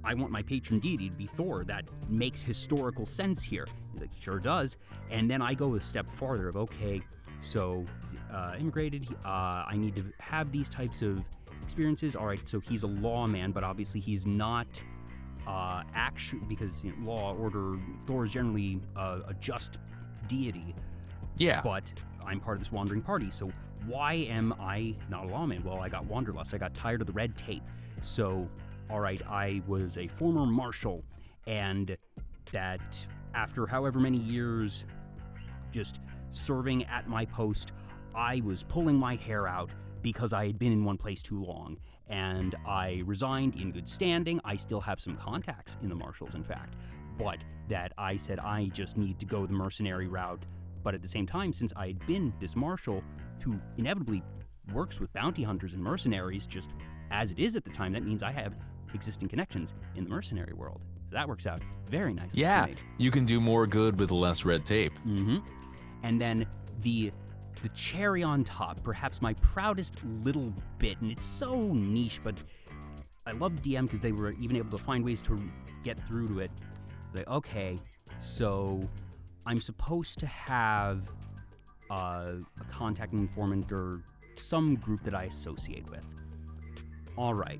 I want my patron deity to be Thor. That makes historical sense here. He's like, sure does. And then I go a step farther of, okay, so immigrated, I need to have these types of experiences. All right, so he's a lawman, but obviously he's not actually, because law, order, Thor is generally a just deity. Yeah. But I'm part of this wandering party, so why am I not a lawman? Well, I got wanderlust. I got tired of the red tape. So, all right, I was a former marshal, and that after however many years just serving at my post, I was pulling my hair out because I had been in one place too long, and I resigned in good standing. I still have some contacts in the marshals, in fact, but that I said I just need to go the mercenary route. But at the same time, since I had been this marshal who inevitably works with bounty hunters and mercenaries just as it is at the time, that means I have existing connections in the mercenary world. So that works out very nicely. Yeah, for me. you can do more good with less red tape. Mm-hmm. And then the cherry on top, perhaps my proudest little bit, and it's so niche, but I love DM because they were even able to find ways to get through to it. Like, okay, so I'm supposed to have a contact informant or some group that I associate with. All right.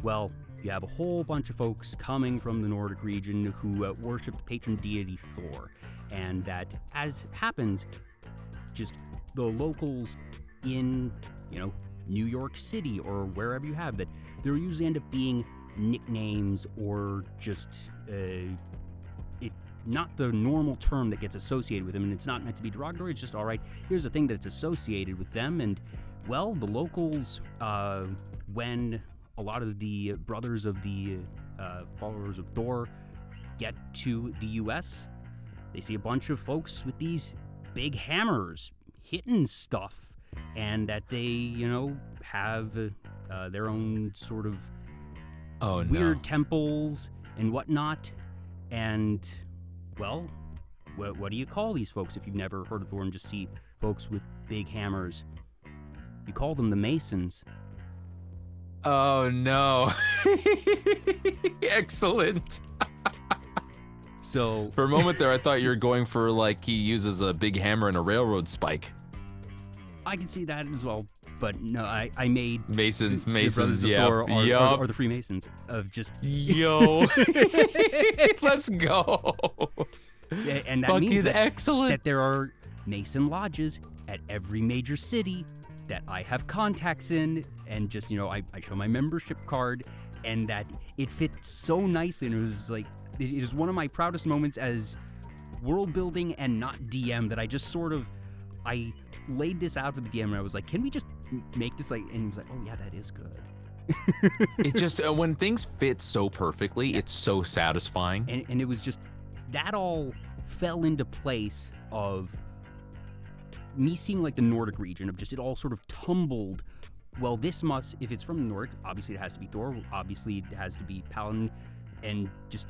Well, you have a whole bunch of folks coming from the Nordic region who worship the patron deity Thor, and that, as happens, just the locals in, New York City or wherever you have that, there usually end up being nicknames or just not the normal term that gets associated with them, and it's not meant to be derogatory. It's just, all right, here's a thing that's associated with them, and well, the locals, when a lot of the brothers of the followers of Thor get to the U.S., they see a bunch of folks with these big hammers hitting stuff, and that they, have their own sort of weird temples and whatnot. And, well, what do you call these folks if you've never heard of Thor and just see folks with big hammers? You call them the Masons. Oh no. Excellent. So for a moment there, I thought you were going for like he uses a big hammer and a railroad spike. I can see that as well, but no, I made Masons, the Brothers of yeah, Thor are the Freemasons of just yo. Let's go. Yeah, and that Fucking means that, excellent. that there are Mason lodges at every major city that I have contacts in, and just, you know, I show my membership card, and that it fits so nicely, and it was like, it is one of my proudest moments as world building and not DM that I just sort of, I laid this out for the DM, and I was like, can we just make this like, and he was like, oh yeah, that is good. It just, when things fit so perfectly, it's so satisfying. And it was just, that all fell into place of me seeing like the Nordic region of just it all sort of tumbled. Well, this must, if it's from the Nordic, obviously it has to be Thor, obviously it has to be Paladin, and just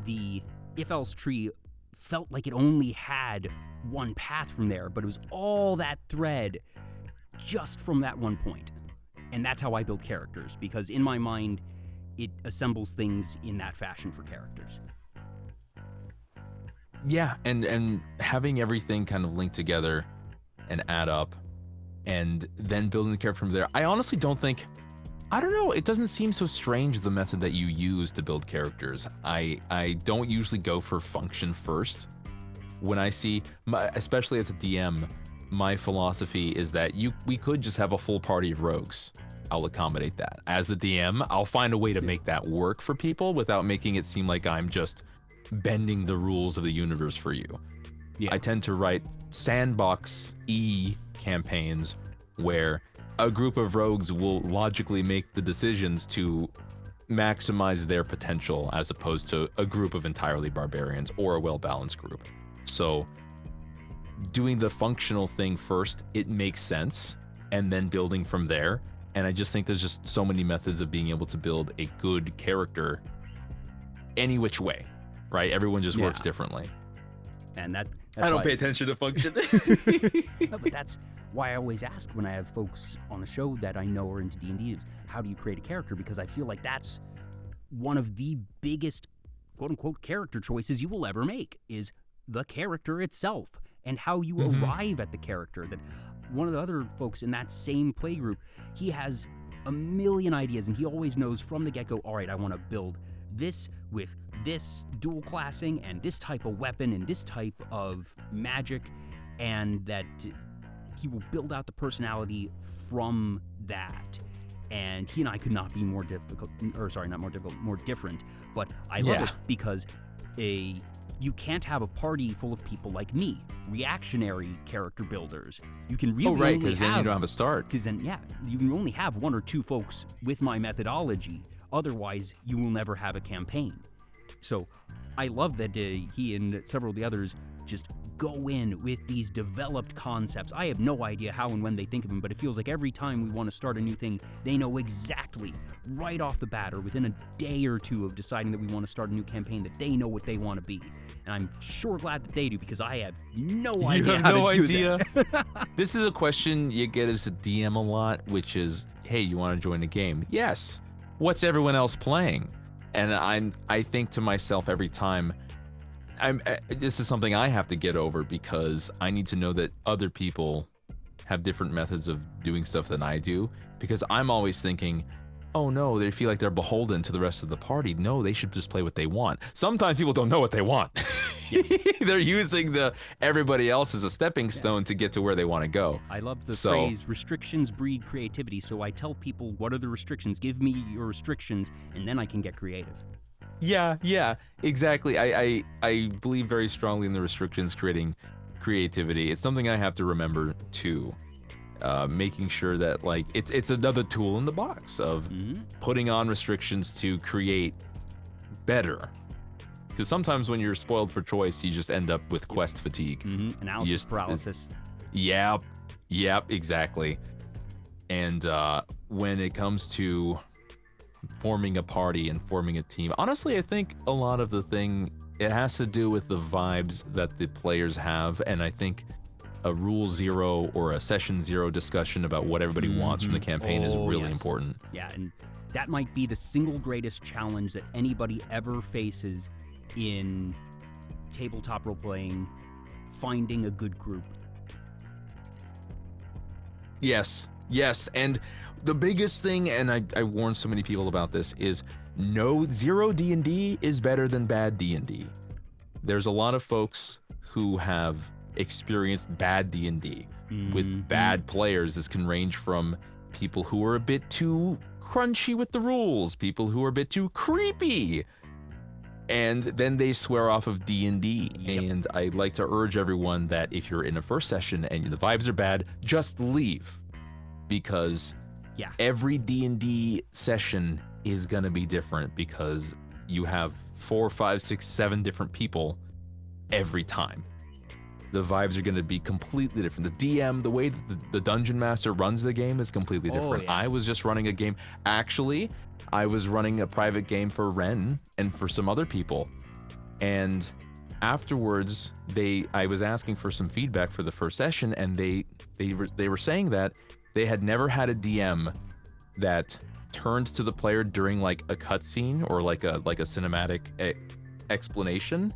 the if-else tree felt like it only had one path from there, but it was all that thread just from that one point. And that's how I build characters, because in my mind, it assembles things in that fashion for characters. Yeah, and having everything kind of linked together and add up, and then building the character from there. I honestly don't think, I don't know, it doesn't seem so strange the method that you use to build characters. I don't usually go for function first. When I see, especially as a DM, my philosophy is that we could just have a full party of rogues. I'll accommodate that. As the DM, I'll find a way to make that work for people without making it seem like I'm just bending the rules of the universe for you. Yeah. I tend to write sandbox-y campaigns where a group of rogues will logically make the decisions to maximize their potential as opposed to a group of entirely barbarians or a well-balanced group. So doing the functional thing first, it makes sense, and then building from there. And I just think there's just so many methods of being able to build a good character any which way, right? Everyone just works differently. And that's I don't pay attention to function. No, but that's why I always ask when I have folks on the show that I know are into D&D, is how do you create a character? Because I feel like that's one of the biggest quote-unquote character choices you will ever make, is the character itself and how you arrive at the character. That one of the other folks in that same play group, he has a million ideas, and he always knows from the get-go, all right, I want to build this with this dual classing and this type of weapon and this type of magic, and that he will build out the personality from that. And he and I could not be more difficult, or sorry, not more difficult, more different. But I love it because you can't have a party full of people like me, reactionary character builders. You can really only because then you don't have a start. Because then, you can only have one or two folks with my methodology. Otherwise, you will never have a campaign. So I love that he and several of the others just go in with these developed concepts. I have no idea how and when they think of them, but it feels like every time we want to start a new thing, they know exactly right off the bat or within a day or two of deciding that we want to start a new campaign, that they know what they want to be. And I'm sure glad that they do, because I have no idea how to do that. This is a question you get as a DM a lot, which is, hey, you want to join a game? Yes. What's everyone else playing? And I think to myself every time, this is something I have to get over, because I need to know that other people have different methods of doing stuff than I do, because I'm always thinking, oh no, they feel like they're beholden to the rest of the party. No, they should just play what they want. Sometimes people don't know what they want. They're using everybody else as a stepping stone to get to where they want to go. I love the phrase, restrictions breed creativity. So I tell people, what are the restrictions? Give me your restrictions, and then I can get creative. Yeah, exactly. I believe very strongly in the restrictions creating creativity. It's something I have to remember too. Making sure that like it's another tool in the box of putting on restrictions to create better. Because sometimes when you're spoiled for choice, you just end up with quest fatigue. Analysis paralysis. Yep, exactly. And when it comes to forming a party and forming a team, honestly, I think a lot of the thing It has to do with the vibes that the players have, and I think a rule 0 or a session 0 discussion about what everybody wants from the campaign is really important. Yeah, and that might be the single greatest challenge that anybody ever faces in tabletop role-playing, finding a good group. Yes, and the biggest thing, and I warned so many people about this, is zero D&D is better than bad D&D. There's a lot of folks who have experienced bad D&D with bad players. This can range from people who are a bit too crunchy with the rules, people who are a bit too creepy, and then they swear off of D&D. And I'd like to urge everyone that if you're in a first session and the vibes are bad, just leave, because every D&D session is gonna be different, because you have 4, 5, 6, 7 different people every time. The vibes are going to be completely different. The DM, the way that the dungeon master runs the game is completely different. Yeah. I was just running a game. Actually, I was running a private game for Ren and for some other people. And afterwards, I was asking for some feedback for the first session, and they were saying that they had never had a DM that turned to the player during like a cutscene or like a cinematic explanation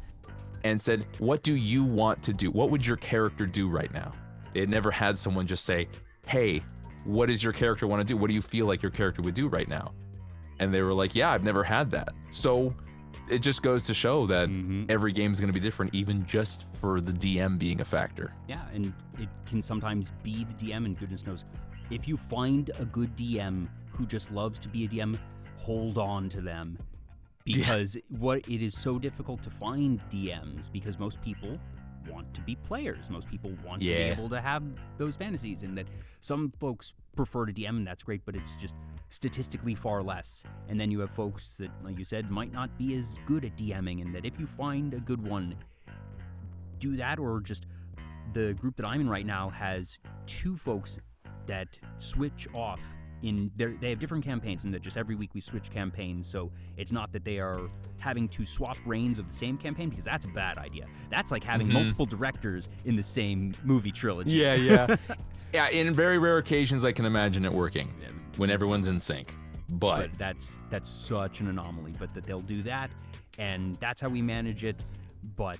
and said, "What do you want to do? What would your character do right now?" They had never had someone just say, "Hey, what does your character want to do? What do you feel like your character would do right now?" And they were like, "Yeah, I've never had that." So it just goes to show that every game is going to be different, even just for the DM being a factor. Yeah, and it can sometimes be the DM, and goodness knows, if you find a good DM who just loves to be a DM, hold on to them. Because it is so difficult to find DMs, because most people want to be players. Most people want to be able to have those fantasies, and that some folks prefer to DM, and that's great, but it's just statistically far less. And then you have folks that, like you said, might not be as good at DMing, and that if you find a good one, do that. Or just the group that I'm in right now has 2 folks that switch off. They have different campaigns, and that just every week we switch campaigns, so it's not that they are having to swap reins of the same campaign, because that's a bad idea. That's like having multiple directors in the same movie trilogy. Yeah. Yeah, in very rare occasions I can imagine it working when everyone's in sync. But that's such an anomaly, but that they'll do that, and that's how we manage it. But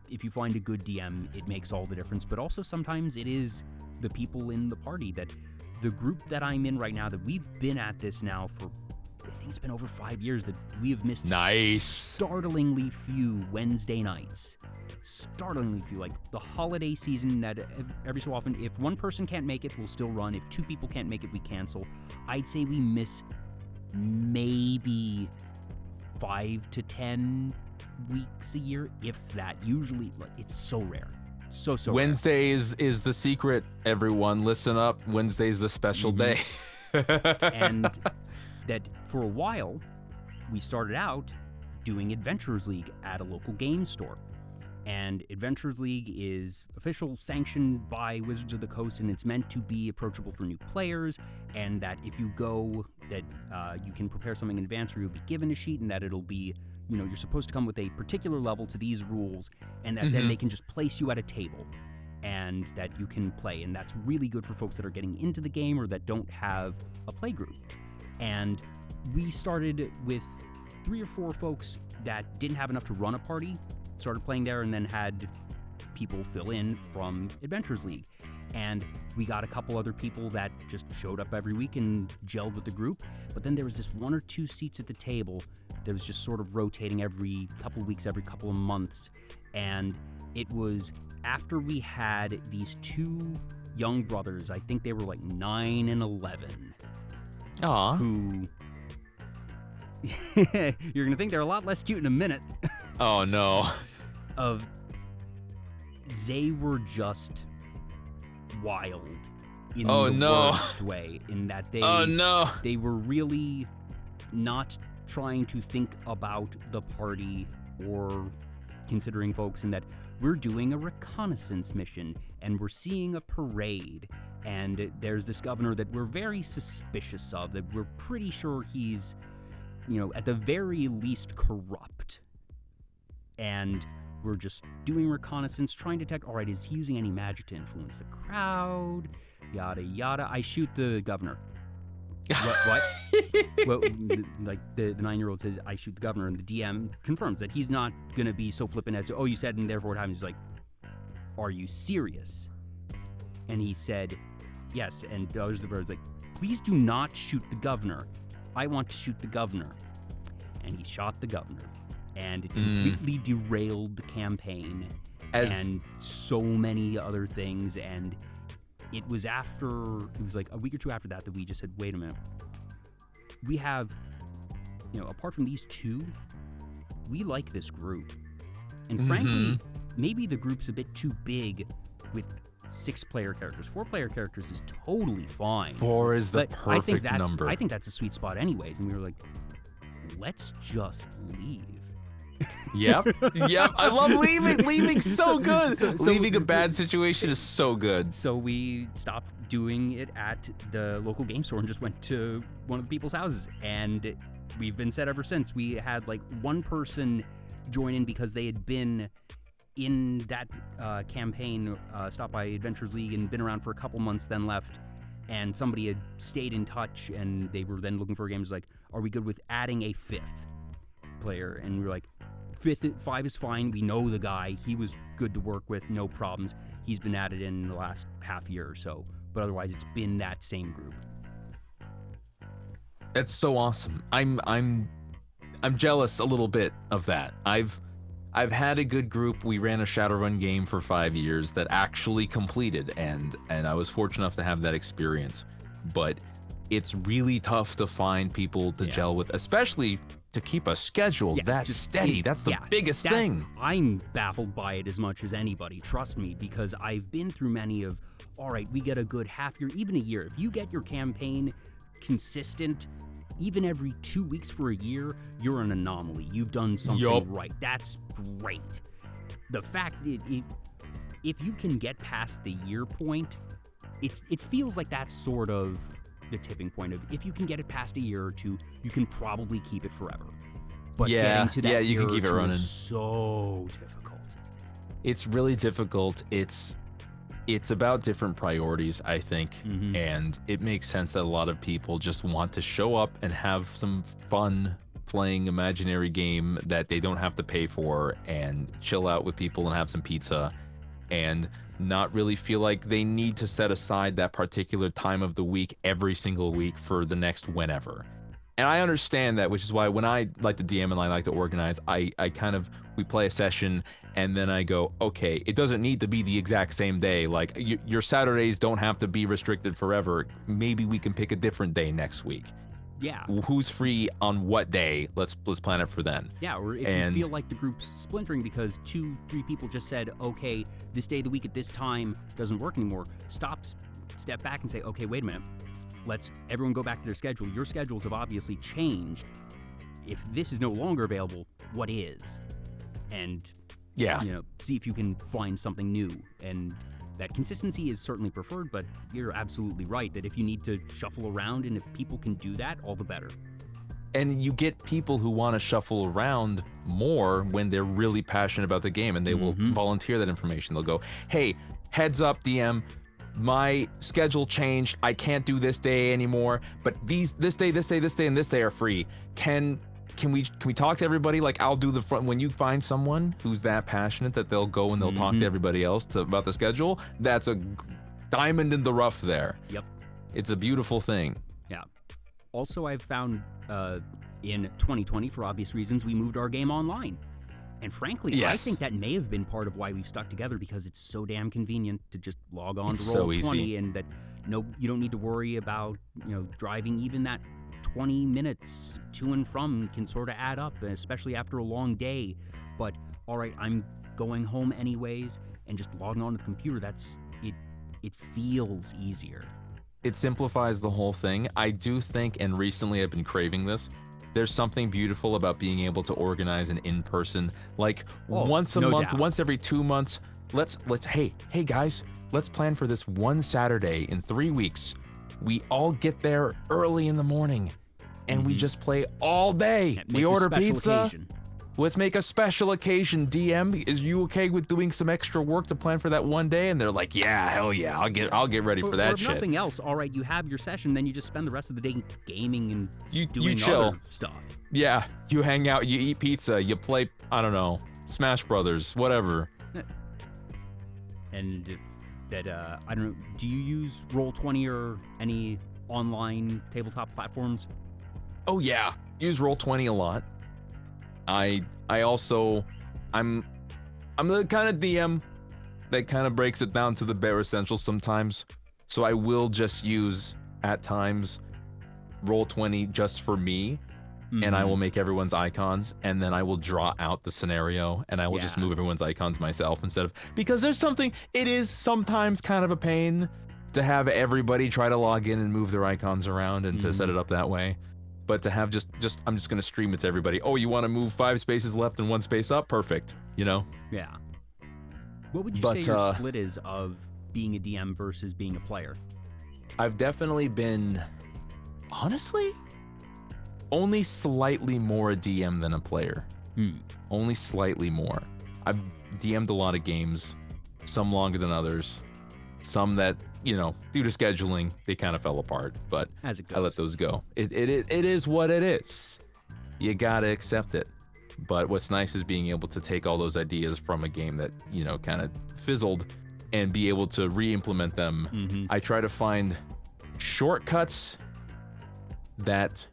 if you find a good DM, it makes all the difference. But also sometimes it is the people in the party. That the group that I'm in right now, that we've been at this now for, I think it's been over 5 years, that we have missed startlingly few Wednesday nights. Startlingly few. Like the holiday season, that every so often, if one person can't make it, we'll still run. If 2 people can't make it, we cancel. I'd say we miss maybe 5 to 10 weeks a year, if that. Usually, it's so rare. So Wednesdays is the secret, everyone. Listen up. Wednesday's the special day. And that for a while, we started out doing Adventurers League at a local game store. And Adventurers League is official, sanctioned by Wizards of the Coast, and it's meant to be approachable for new players, and that if you go, that you can prepare something in advance, or you'll be given a sheet, and that it'll be, you're supposed to come with a particular level to these rules, and that then they can just place you at a table, and that you can play. And that's really good for folks that are getting into the game or that don't have a play group. And we started with 3 or 4 folks that didn't have enough to run a party, started playing there, and then had people fill in from Adventurers League. And we got a couple other people that just showed up every week and gelled with the group. But then there was this 1 or 2 seats at the table that was just sort of rotating every couple of weeks, every couple of months. And it was after we had these 2 young brothers, I think they were like 9 and 11. Aww. Who... You're going to think they're a lot less cute in a minute. Oh, no. They were just wild in the worst way, in that they were really not trying to think about the party or considering folks, in that we're doing a reconnaissance mission and we're seeing a parade, and there's this governor that we're very suspicious of, that we're pretty sure he's, at the very least corrupt. and we're just doing reconnaissance, trying to detect, all right, is he using any magic to influence the crowd? Yada, yada. I shoot the governor. What? Well, like the 9-year-old says, I shoot the governor, and the DM confirms that he's not going to be so flippant as, oh, you said, and therefore it happens. He's like, are you serious? And he said, yes. And the others, the bird's like, please do not shoot the governor. I want to shoot the governor. And he shot the governor. And it completely derailed the campaign and so many other things. And it was like a week or two after that we just said, wait a minute. We have, apart from these two, we like this group. And frankly, maybe the group's a bit too big with 6-player characters. 4-player characters is totally fine. 4 is the perfect number. I think that's a sweet spot anyways. And we were like, let's just leave. Yep. I love leaving. Leaving's so good. Leaving a bad situation is so good. So we stopped doing it at the local game store and just went to one of the people's houses. And we've been set ever since. We had like one person join in because they had been in that campaign, stopped by Adventures League and been around for a couple months, then left. And somebody had stayed in touch, and they were then looking for a game. It was like, are we good with adding a 5th player? And we were like, 5 is fine. We know the guy. He was good to work with, no problems. He's been added in the last half year or so. But otherwise, it's been that same group. That's so awesome. I'm jealous a little bit of that. I've had a good group. We ran a Shadowrun game for 5 years that actually completed, and I was fortunate enough to have that experience. But it's really tough to find people to gel with, especially to keep a schedule that steady. That's the biggest thing. I'm baffled by it as much as anybody, trust me, because I've been through many of, all right, we get a good half year, even a year. If you get your campaign consistent, even every 2 weeks for a year, you're an anomaly. You've done something right. That's great. The fact that if you can get past the year point, it feels like that's sort of the tipping point of, if you can get it past a year or two, you can probably keep it forever. But getting to that you can keep it running. Is so difficult. It's really difficult. It's about different priorities, I think, and it makes sense that a lot of people just want to show up and have some fun playing imaginary game that they don't have to pay for, and chill out with people and have some pizza, and not really feel like they need to set aside that particular time of the week every single week for the next whenever. And I understand that, which is why when I like to DM and I like to organize, we play a session and then I go, okay, it doesn't need to be the exact same day. Like your Saturdays don't have to be restricted forever. Maybe we can pick a different day next week. Yeah. Who's free on what day? Let's plan it for then. Yeah, or if you feel like the group's splintering because 2-3 people just said, okay, this day of the week at this time doesn't work anymore, step back and say, okay, wait a minute. Let's everyone go back to their schedule. Your schedules have obviously changed. If this is no longer available, what is? And see if you can find something new. And that consistency is certainly preferred, but you're absolutely right that if you need to shuffle around and if people can do that, all the better. And you get people who want to shuffle around more when they're really passionate about the game, and they will volunteer that information. They'll go, hey, heads up, DM, my schedule changed. I can't do this day anymore, but this day, and this day are free. Can we talk to everybody? Like, I'll do the front. When you find someone who's that passionate that they'll go and they'll talk to everybody else about the schedule, that's a diamond in the rough there. Yep. It's a beautiful thing. Yeah. Also, I've found in 2020, for obvious reasons, we moved our game online. And frankly, I think that may have been part of why we've stuck together, because it's so damn convenient to just log on to Roll20, and that you don't need to worry about driving. Even that 20 minutes to and from can sort of add up, especially after a long day. But all right, I'm going home anyways, and just logging on to the computer, it feels easier. It simplifies the whole thing. I do think, and recently I've been craving this, there's something beautiful about being able to organize an in-person, like once a month, once every 2 months. Let's hey guys, let's plan for this one Saturday in 3 weeks. We all get there early in the morning and we just play all day. We order pizza. let's make a special occasion, DM. Is you okay with doing some extra work to plan for that one day? And they're like, yeah, hell yeah, I'll get ready for that or if shit. nothing else, all right, you have your session, then you just spend the rest of the day gaming and doing you chill. other stuff. Yeah, you hang out, you eat pizza, you play, I don't know, Smash Brothers, whatever. And that, I don't know, do you use Roll20 or any online tabletop platforms? Oh yeah, use Roll20 a lot. I'm the kind of DM that kind of breaks it down to the bare essentials sometimes. So I will just use, at times, Roll20 just for me, and I will make everyone's icons, and then I will draw out the scenario, and I will just move everyone's icons myself instead of, because there's something, it is sometimes kind of a pain to have everybody try to log in and move their icons around and to set it up that way. But to have just I'm just gonna stream it to everybody. Oh, you want to move 5 spaces left and 1 space up? Perfect. You know? Yeah. What would you say your split is of being a DM versus being a player? I've definitely been, honestly, only slightly more a DM than a player. Only slightly more. I've DM'd a lot of games, some longer than others, some that, you know, due to scheduling, they kind of fell apart, but As it goes. I let those go. It is what it is. You gotta accept it. But what's nice is being able to take all those ideas from a game that, you know, kind of fizzled and be able to re-implement them. I try to find shortcuts that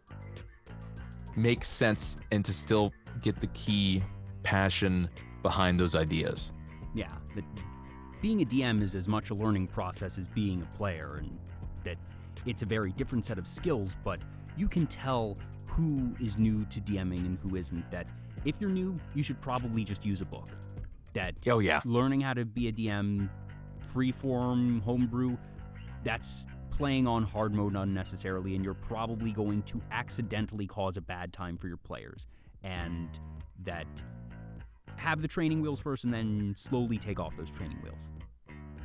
make sense and to still get the key passion behind those ideas. Yeah. Being a DM is as much a learning process as being a player, and that it's a very different set of skills, but you can tell who is new to DMing and who isn't. That if you're new, you should probably just use a book. That learning how to be a DM, freeform, homebrew, that's playing on hard mode unnecessarily, and you're probably going to accidentally cause a bad time for your players. And that have the training wheels first and then slowly take off those training wheels.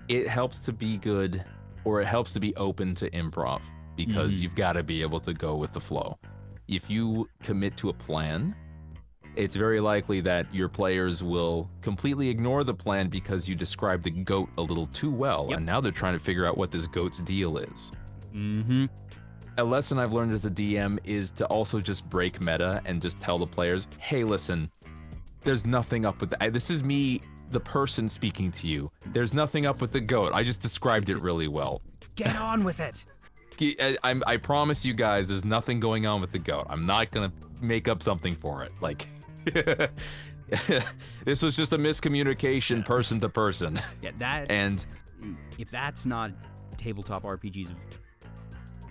It helps to be good, or it helps to be open to improv, because you've got to be able to go with the flow. If you commit to a plan, it's very likely that your players will completely ignore the plan because you described the goat a little too well, and now they're trying to figure out what this goat's deal is. A lesson I've learned as a DM is to also just break meta and just tell the players, hey, listen, there's nothing up with that. This is me, the person speaking to you. There's nothing up with the goat. I just described it really well. Get on with it. I promise you guys, there's nothing going on with the goat. I'm not gonna make up something for it. Like, this was just a miscommunication person to person. Yeah, that, and if that's not tabletop RPGs,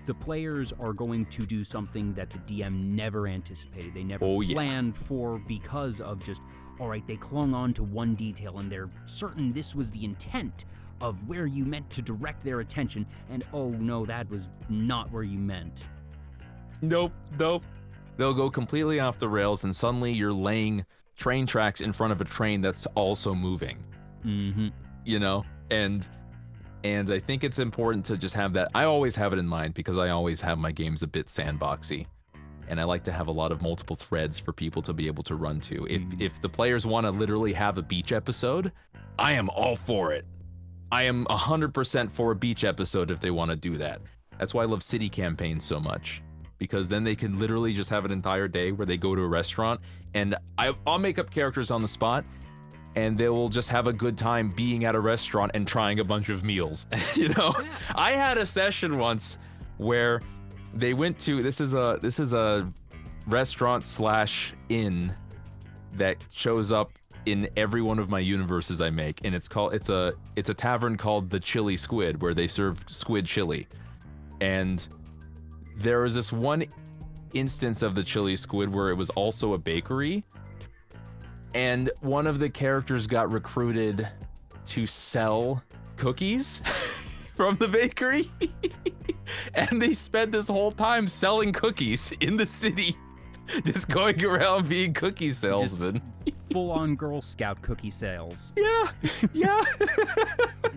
the players are going to do something that the DM never anticipated. They never planned for, because of just, all right, they clung on to one detail and they're certain this was the intent of where you meant to direct their attention, and oh no, that was not where you meant. Nope. They'll go completely off the rails, and suddenly you're laying train tracks in front of a train that's also moving. You know? And I think it's important to just have that. I always have it in mind, because I always have my games a bit sandboxy. And I like to have a lot of multiple threads for people to be able to run to. If the players want to literally have a beach episode, I am all for it. I am 100% for a beach episode if they want to do that. That's why I love city campaigns so much, because then they can literally just have an entire day where they go to a restaurant, and I'll make up characters on the spot, and they will just have a good time being at a restaurant and trying a bunch of meals. You know, I had a session once where they went to, this is a restaurant / inn that shows up in every one of my universes I make, and it's a tavern called the Chili Squid, where they serve squid chili. And there was this one instance of the Chili Squid where it was also a bakery, and one of the characters got recruited to sell cookies from the bakery. And they spent this whole time selling cookies in the city Just going around being cookie salesman. Full-on Girl Scout cookie sales. Yeah, yeah.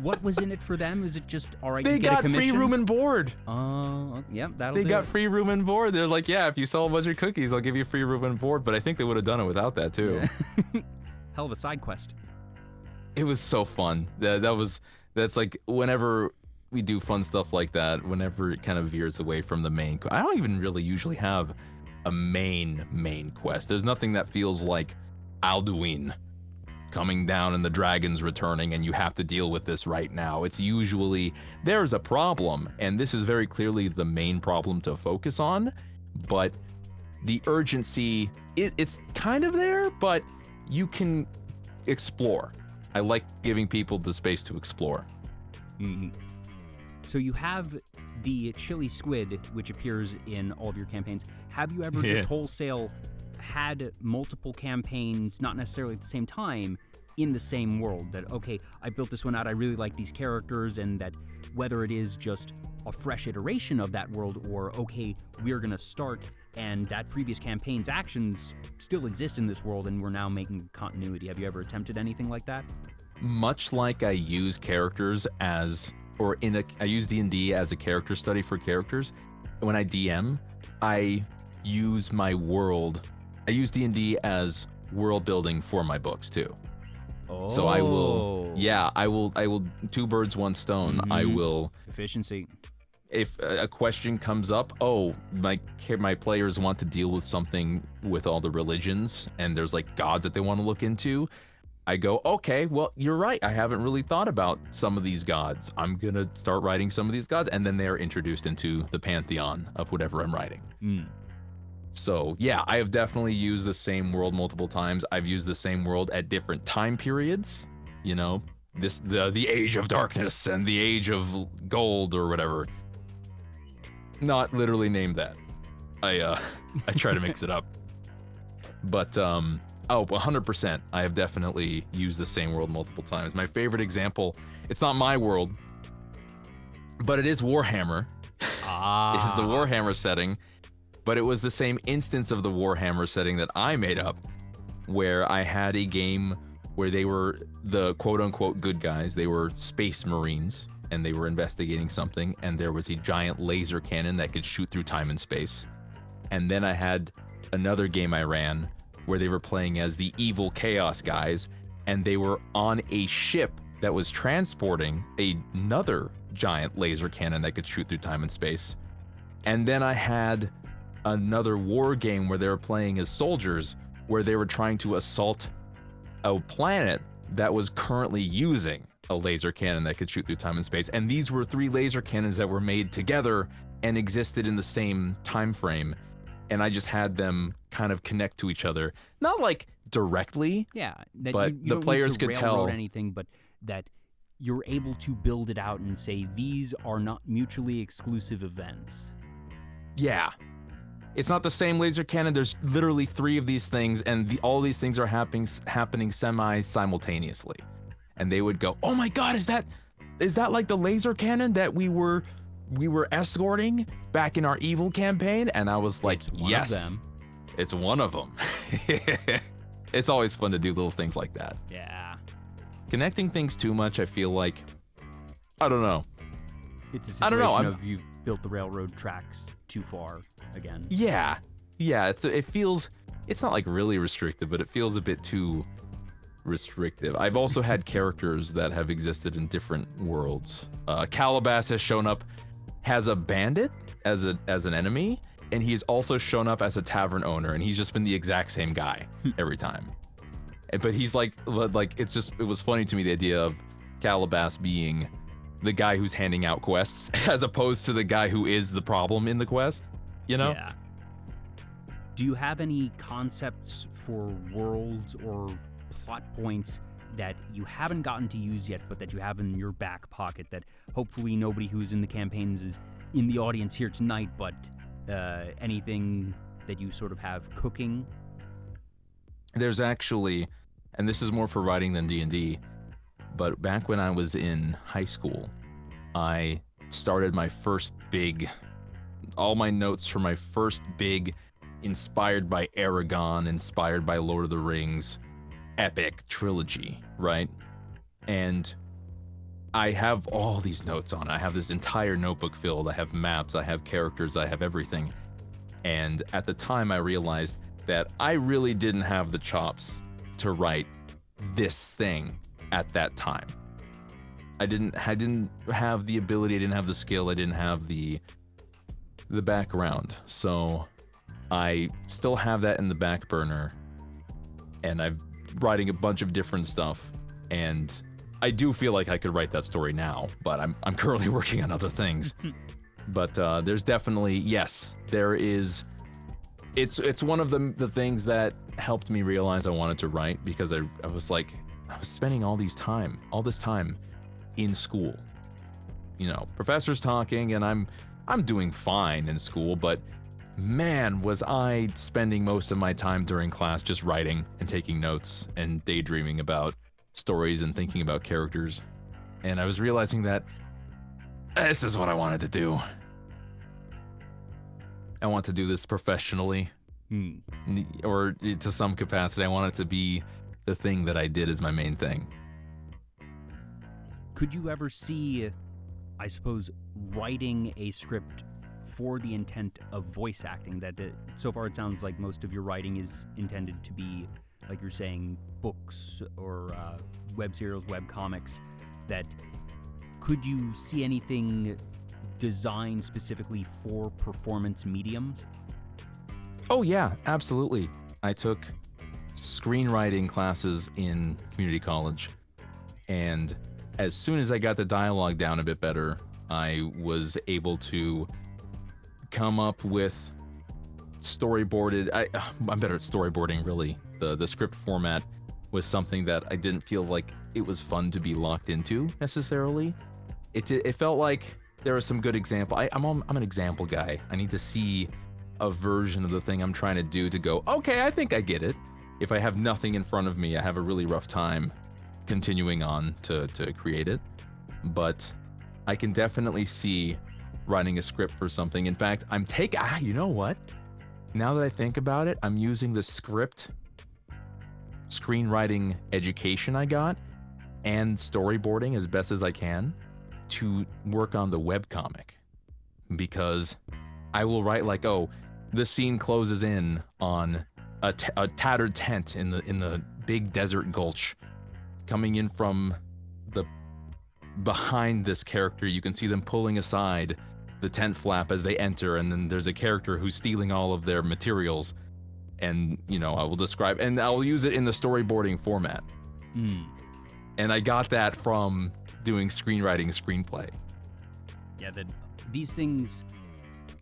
What was in it for them? Is it just, all right, They you get a got commission? free room and board. Yeah, that'll They do got it. free room and board. They're like, yeah, if you sell a bunch of cookies, I'll give you free room and board. But I think they would have done it without that too. Yeah. Hell of a side quest. It was so fun. That's like whenever we do fun stuff like that, whenever it kind of veers away from the main. I don't even really usually have a main quest. There's nothing that feels like Alduin coming down and the dragon's returning and you have to deal with this right now. It's usually there's a problem, and this is very clearly the main problem to focus on, but the urgency, it's kind of there, but you can explore. I like giving people the space to explore. Mm-hmm. So you have the chili squid, which appears in all of your campaigns. Have you ever just wholesale had multiple campaigns, not necessarily at the same time, in the same world? That, okay, I built this one out, I really like these characters, and that whether it is just a fresh iteration of that world, or, okay, we're going to start, and that previous campaign's actions still exist in this world, and we're now making continuity. Have you ever attempted anything like that? Much like I use characters as, or I use D&D as a character study for characters. When I DM, I use my world. I use D&D as world building for my books too. Oh. So I will two birds, one stone. Mm-hmm. I will efficiency. If a question comes up, my players want to deal with something with all the religions and there's like gods that they want to look into, I go, okay, well, you're right. I haven't really thought about some of these gods. I'm going to start writing some of these gods, and then they're introduced into the pantheon of whatever I'm writing. Mm. So yeah, I have definitely used the same world multiple times. I've used the same world at different time periods. You know, the age of darkness and the age of gold or whatever. Not literally named that. I try to mix it up. But 100%. I have definitely used the same world multiple times. My favorite example, it's not my world, but it is Warhammer. It is the Warhammer setting, but it was the same instance of the Warhammer setting that I made up, where I had a game where they were the quote-unquote good guys. They were space marines, and they were investigating something, and there was a giant laser cannon that could shoot through time and space. And then I had another game I ran where they were playing as the evil chaos guys, and they were on a ship that was transporting another giant laser cannon that could shoot through time and space. And then I had another war game where they were playing as soldiers, where they were trying to assault a planet that was currently using a laser cannon that could shoot through time and space. And these were 3 laser cannons that were made together and existed in the same time frame. And I just had them kind of connect to each other, not like directly. Yeah, that but you the don't players need to could tell anything, but that you're able to build it out and say these are not mutually exclusive events. Yeah, it's not the same laser cannon. There's literally 3 of these things, and all these things are happening semi-simultaneously. And they would go, "Oh my God, is that like the laser cannon that we were escorting back in our evil campaign?" And I was like, yes, it's one of them. It's always fun to do little things like that. Yeah. Connecting things too much, I feel like, I don't know. It's a situation of you've built the railroad tracks too far again. Yeah. It's not like really restrictive, but it feels a bit too restrictive. I've also had characters that have existed in different worlds. Calabas has shown up as a bandit, as an enemy, and he's also shown up as a tavern owner, and he's just been the exact same guy every time. But he's like it was funny to me, the idea of Calabas being the guy who's handing out quests as opposed to the guy who is the problem in the quest, you know? Yeah. Do you have any concepts for worlds or plot points that you haven't gotten to use yet, but that you have in your back pocket that hopefully nobody who's in the campaigns is in the audience here tonight, but anything that you sort of have cooking? There's actually, and this is more for writing than D&D, but back when I was in high school, I started my first all my notes for my first big inspired by Aragon, inspired by Lord of the Rings, epic trilogy, right? And I have all these notes on it. I have this entire notebook filled. I have maps, I have characters, I have everything. And at the time I realized that I really didn't have the chops to write this thing at that time. I didn't have the ability, I didn't have the skill, I didn't have the background. So I still have that in the back burner, and I'm writing a bunch of different stuff, and I do feel like I could write that story now, but I'm currently working on other things. But there's definitely, yes, there is. It's one of the things that helped me realize I wanted to write, because I was like, I was spending all this time in school. You know, professors talking, and I'm doing fine in school, but man, was I spending most of my time during class just writing and taking notes and daydreaming about stories and thinking about characters. And I was realizing that this is what I wanted to do. I want to do this professionally, or to some capacity. I want it to be the thing that I did as my main thing. Could you ever see, I suppose, writing a script for the intent of voice acting? That so far it sounds like most of your writing is intended to be, like you're saying, books or web serials, web comics. That could you see anything designed specifically for performance mediums? Oh yeah, absolutely. I took screenwriting classes in community college, and as soon as I got the dialogue down a bit better, I was able to come up with storyboarded. I'm better at storyboarding, really. The script format was something that I didn't feel like it was fun to be locked into necessarily. It felt like there was some good example. I'm an example guy. I need to see a version of the thing I'm trying to do to go, okay, I think I get it. If I have nothing in front of me, I have a really rough time continuing on to create it. But I can definitely see writing a script for something. In fact, you know what? Now that I think about it, I'm using the screenwriting education I got and storyboarding as best as I can to work on the webcomic, because I will write like, oh, the scene closes in on a tattered tent in the big desert gulch. Coming in from the behind this character, you can see them pulling aside the tent flap as they enter, and then there's a character who's stealing all of their materials, and you know, I will describe, and I'll use it in the storyboarding format. And I got that from doing screenwriting screenplay. Yeah, that these things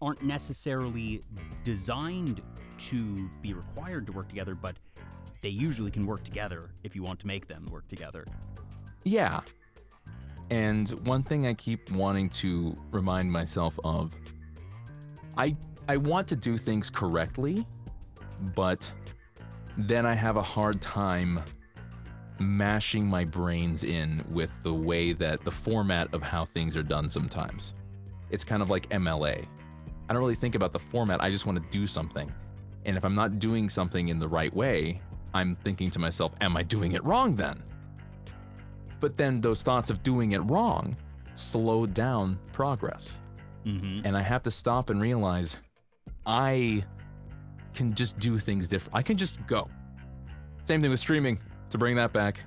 aren't necessarily designed to be required to work together, but they usually can work together if you want to make them work together. Yeah. And one thing I keep wanting to remind myself of, I want to do things correctly, but then I have a hard time mashing my brains in with the way that the format of how things are done sometimes. It's kind of like MLA. I don't really think about the format, I just want to do something. And if I'm not doing something in the right way, I'm thinking to myself, am I doing it wrong then? But then those thoughts of doing it wrong slow down progress. And I have to stop and realize I can just do things different. I can just go. Same thing with streaming, to bring that back.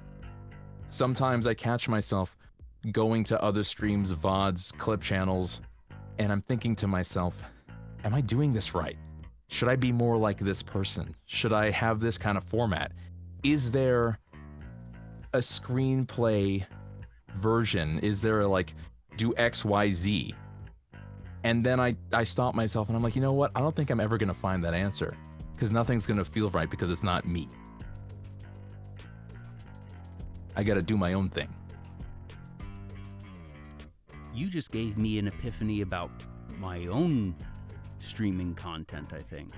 Sometimes I catch myself going to other streams, VODs, clip channels, and I'm thinking to myself, am I doing this right? Should I be more like this person? Should I have this kind of format? Is there a screenplay version? Is there like, do X, Y, Z? And then I stop myself and I'm like, you know what? I don't think I'm ever gonna find that answer, because nothing's gonna feel right because it's not me. I gotta do my own thing. You just gave me an epiphany about my own streaming content, I think.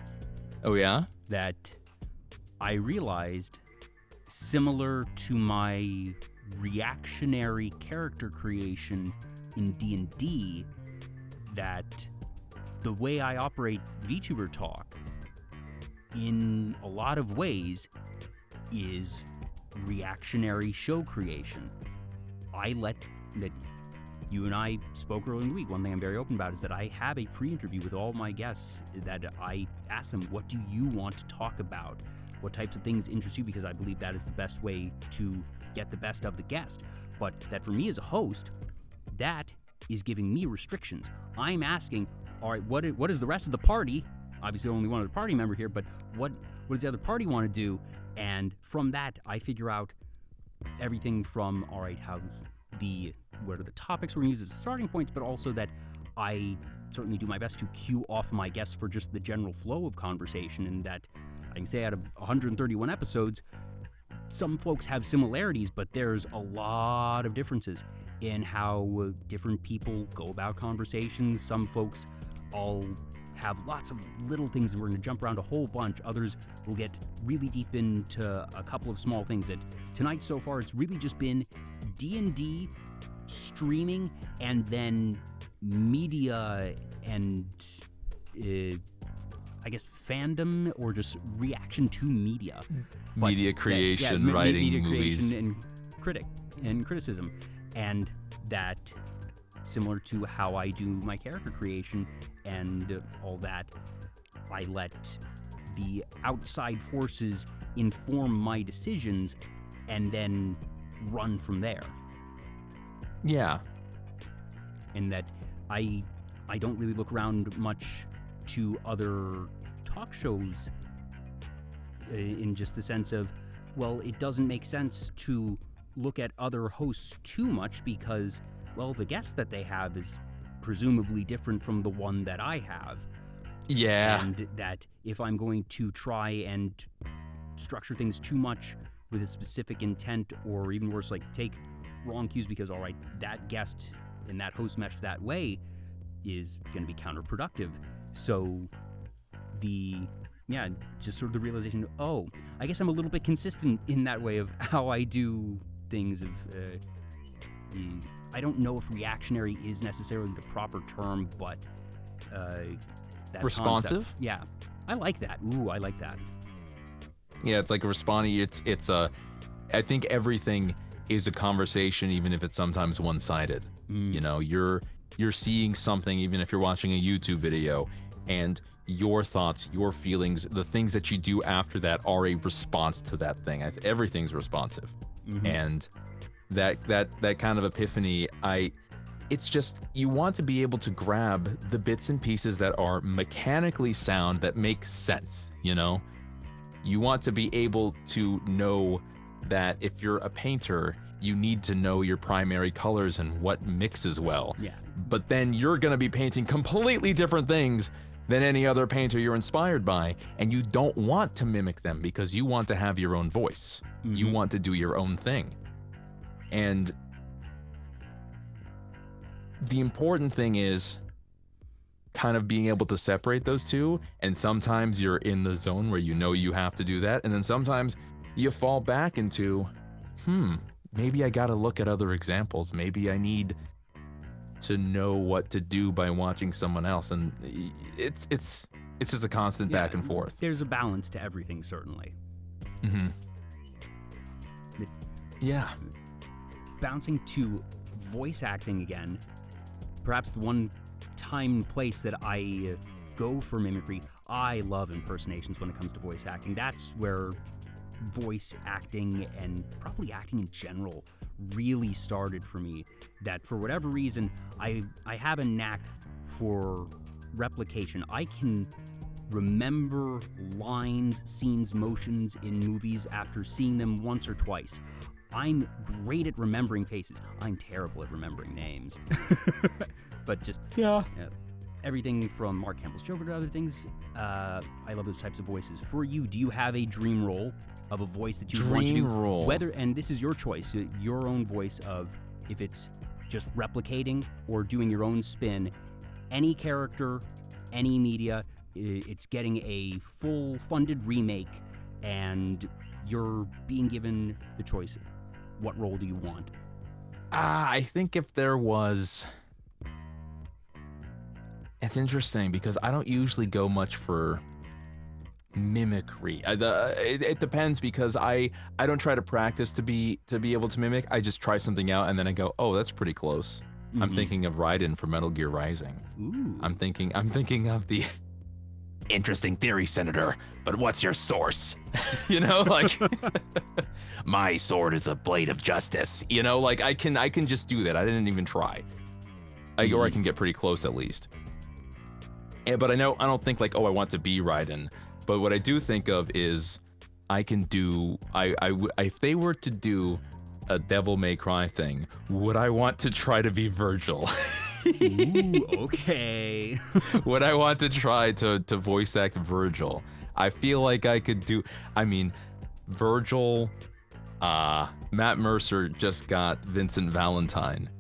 Oh yeah? That I realized, similar to my reactionary character creation in D&D, that the way I operate Vtuber Talk in a lot of ways, is reactionary show creation. I let that. You and I spoke earlier in the week. One thing I'm very open about is that I have a pre-interview with all my guests that I ask them, what do you want to talk about? What types of things interest you? Because I believe that is the best way to get the best of the guest. But that for me as a host, that is giving me restrictions. I'm asking, all right, what is the rest of the party? Obviously only one of the party member here, but what does the other party want to do? And from that, I figure out everything from, all right, what are the topics we're going to use as starting points, but also that I certainly do my best to cue off my guests for just the general flow of conversation, and that I can say out of 131 episodes, some folks have similarities, but there's a lot of differences in how different people go about conversations. Some folks all have lots of little things and we're going to jump around a whole bunch. Others will get really deep into a couple of small things. That tonight so far, it's really just been D&D, streaming, and then media and I guess fandom, or just reaction to media. Media creation, writing, media movies. Creation and criticism. And that, similar to how I do my character creation and all that, I let the outside forces inform my decisions and then run from there. Yeah. And that I don't really look around much to other talk shows in just the sense of, well, it doesn't make sense to look at other hosts too much because, well, the guest that they have is presumably different from the one that I have. Yeah. And that if I'm going to try and structure things too much with a specific intent, or even worse, like take wrong cues because, all right, that guest and that host meshed that way is going to be counterproductive. So just sort of the realization, oh, I guess I'm a little bit consistent in that way of how I do things. I don't know if reactionary is necessarily the proper term, but that responsive? Concept, yeah, I like that. Ooh, I like that. Yeah, it's like responding. It's I think everything is a conversation, even if it's sometimes one-sided. You know, you're seeing something, even if you're watching a YouTube video, and your thoughts, your feelings, the things that you do after that are a response to that thing. Everything's responsive. And that kind of epiphany, it's just, you want to be able to grab the bits and pieces that are mechanically sound, that make sense, you know? You want to be able to know that if you're a painter, you need to know your primary colors and what mixes well. Yeah. But then you're gonna be painting completely different things than any other painter you're inspired by, and you don't want to mimic them because you want to have your own voice. You want to do your own thing. And the important thing is kind of being able to separate those two, and sometimes you're in the zone where you know you have to do that, and then sometimes you fall back into, maybe I gotta look at other examples. Maybe I need to know what to do by watching someone else, and it's just a constant back and forth. There's a balance to everything, certainly. Yeah. Bouncing to voice acting again, perhaps the one time and place that I go for mimicry. I love impersonations when it comes to voice acting. That's where voice acting, and probably acting in general, really started for me. That for whatever reason, I have a knack for replication. I can remember lines, scenes, motions in movies after seeing them once or twice. I'm great at remembering faces. I'm terrible at remembering names. But just everything from Mark Hamill's Joker to other things, I love those types of voices. For you, do you have a dream role of a voice that you want to do? Role. Whether, and this is your choice, your own voice of, if it's just replicating or doing your own spin, any character, any media, it's getting a full funded remake and you're being given the choice. What role do you want? I think if there was... It's interesting because I don't usually go much for mimicry. It depends, because I don't try to practice to be able to mimic. I just try something out and then I go, oh, that's pretty close. I'm thinking of Raiden from Metal Gear Rising. Ooh. I'm thinking of the interesting theory, Senator, but what's your source? You know, like my sword is a blade of justice. You know, like I can just do that. I didn't even try. Or I can get pretty close at least. But I don't think like, oh, I want to be Raiden. But what I do think of is I can do, if they were to do a Devil May Cry thing, would I want to try to be Virgil? Ooh, okay. Would I want to try to voice act Virgil? I feel like I could do, I mean, Virgil, Matt Mercer just got Vincent Valentine.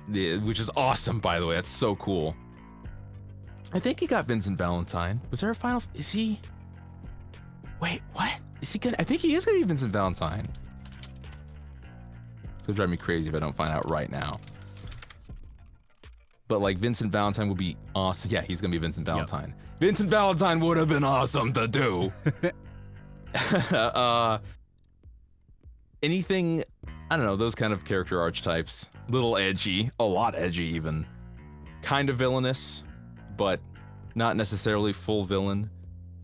Which is awesome, by the way. That's so cool. I think he got Vincent Valentine. Was there a final? Is he? Wait, what? Is he gonna? I think he is gonna be Vincent Valentine. It's gonna drive me crazy if I don't find out right now. But like Vincent Valentine would be awesome. Yeah, he's gonna be Vincent Valentine. Yep. Vincent Valentine would have been awesome to do. Anything, I don't know, those kind of character archetypes. Little edgy, a lot edgy even. Kind of villainous, but not necessarily full villain.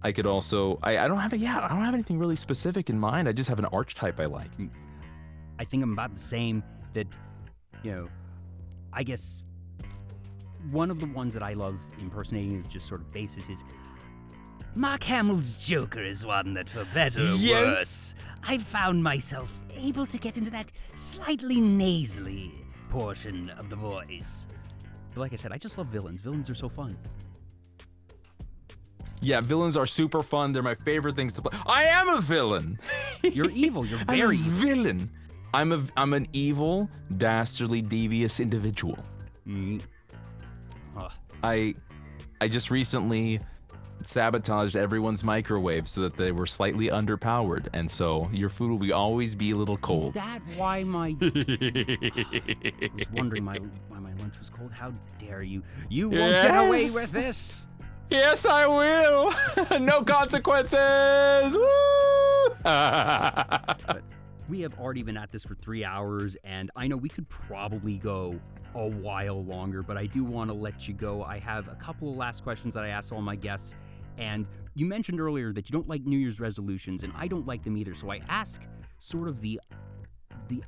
I could also, I don't have anything really specific in mind. I just have an archetype I like. I think I'm about the same. That, you know, I guess one of the ones that I love impersonating, just sort of basis, is Mark Hamill's Joker is one that, for better or worse, I found myself able to get into that slightly nasally portion of the voice. But like I said, I just love villains. Villains are so fun. Yeah, villains are super fun. They're my favorite things to play. I am a villain. You're evil. You're very I'm a evil. villain. I'm an evil, dastardly, devious individual. I just recently sabotaged everyone's microwave so that they were slightly underpowered, and so your food will always be a little cold. Is that why my... I was wondering why my lunch was cold. How dare you? You won't get away with this! Yes, I will! No consequences! Woo! But we have already been at this for 3 hours, and I know we could probably go a while longer, but I do want to let you go. I have a couple of last questions that I asked all my guests, and you mentioned earlier that you don't like New Year's resolutions, and I don't like them either, so I ask sort of the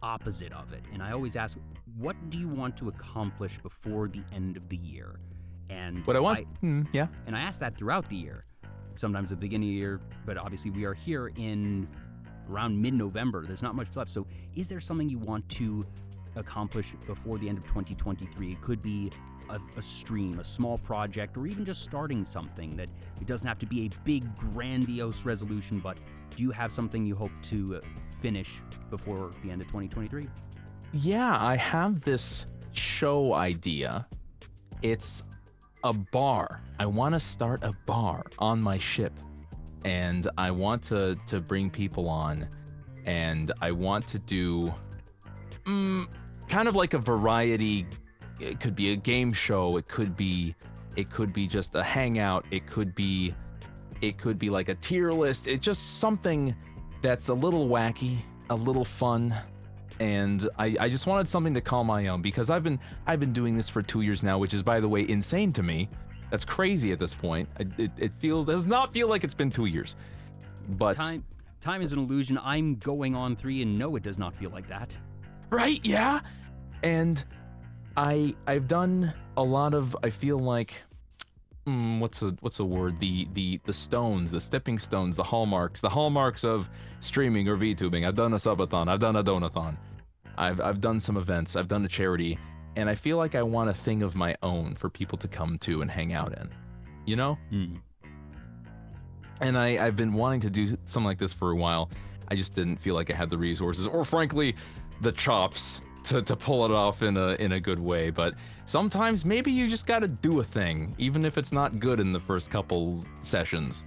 opposite of it, and I always ask, what do you want to accomplish before the end of the year? And what I want? Yeah. And I ask that throughout the year, sometimes at the beginning of the year, but obviously we are here in around mid-November. There's not much left, so is there something you want to accomplish before the end of 2023? It could be a stream, a small project, or even just starting something. That it doesn't have to be a big, grandiose resolution, but do you have something you hope to finish before the end of 2023? Yeah, I have this show idea. It's a bar. I want to start a bar on my ship, and I want to bring people on, and I want to do kind of like a variety. It could be a game show, it could be just a hangout, it could be like a tier list. It's just something that's a little wacky, a little fun, and I just wanted something to call my own, because I've been doing this for 2 years now, which is, by the way, insane to me. That's crazy at this point. It does not feel like it's been 2 years, but time is an illusion. I'm going on 3, and no, it does not feel like that. Right? Yeah. And I've done a lot of, I feel like, what's a word? The stones, the stepping stones, the hallmarks of streaming or VTubing. I've done a subathon, I've done a donathon, I've done some events, I've done a charity, and I feel like I want a thing of my own for people to come to and hang out in, you know? And I've been wanting to do something like this for a while. I just didn't feel like I had the resources, or frankly, the chops to pull it off in a good way. But sometimes maybe you just gotta do a thing, even if it's not good in the first couple sessions.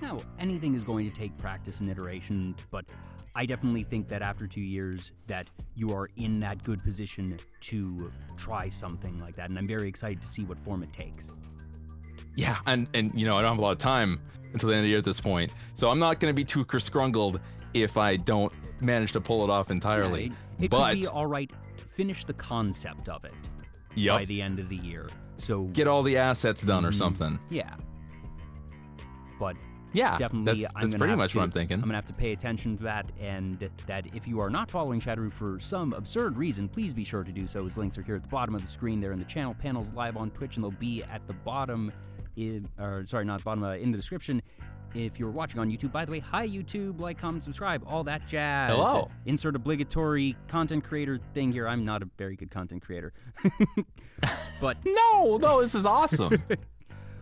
Now, anything is going to take practice and iteration, but I definitely think that after 2 years that you are in that good position to try something like that, and I'm very excited to see what form it takes. Yeah, and you know, I don't have a lot of time until the end of the year at this point, so I'm not going to be too scrungled if I don't manage to pull it off entirely. Yeah, it but could be all right. Finish the concept of it Yep. by the end of the year. So get all the assets done or something. Yeah. But Yeah, definitely, that's pretty much what I'm thinking. I'm gonna have to pay attention to that, and that if you are not following Shaderu for some absurd reason, please be sure to do so. His links are here at the bottom of the screen. They're in the channel panels live on Twitch, and they'll be at the bottom, in the description. If you're watching on YouTube, by the way, hi YouTube, like, comment, subscribe, all that jazz. Hello. Insert obligatory content creator thing here. I'm not a very good content creator, but No, this is awesome.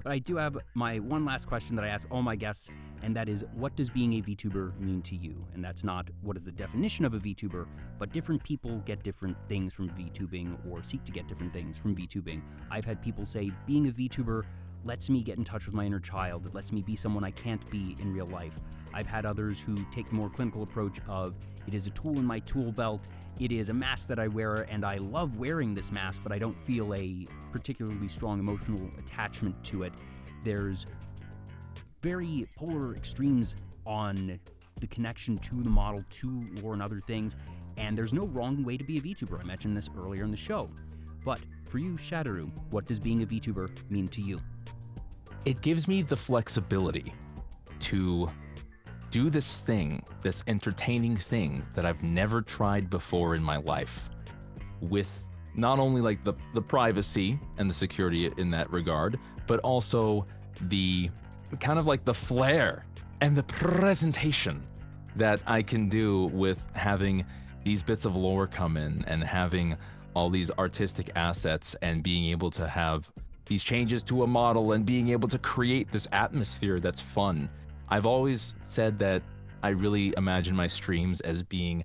But I do have my one last question that I ask all my guests, and that is, what does being a VTuber mean to you? And that's not what is the definition of a VTuber, but different people get different things from VTubing or seek to get different things from VTubing. I've had people say being a VTuber lets me get in touch with my inner child. It lets me be someone I can't be in real life. I've had others who take the more clinical approach of, it is a tool in my tool belt, it is a mask that I wear, and I love wearing this mask, but I don't feel a particularly strong emotional attachment to it. There's very polar extremes on the connection to the model, to lore and other things, and there's no wrong way to be a VTuber. I mentioned this earlier in the show. But for you, Shaderu, what does being a VTuber mean to you? It gives me the flexibility to do this thing, this entertaining thing that I've never tried before in my life, with not only like the privacy and the security in that regard, but also the kind of like the flair and the presentation that I can do with having these bits of lore come in and having all these artistic assets and being able to have these changes to a model and being able to create this atmosphere that's fun. I've always said that I really imagine my streams as being,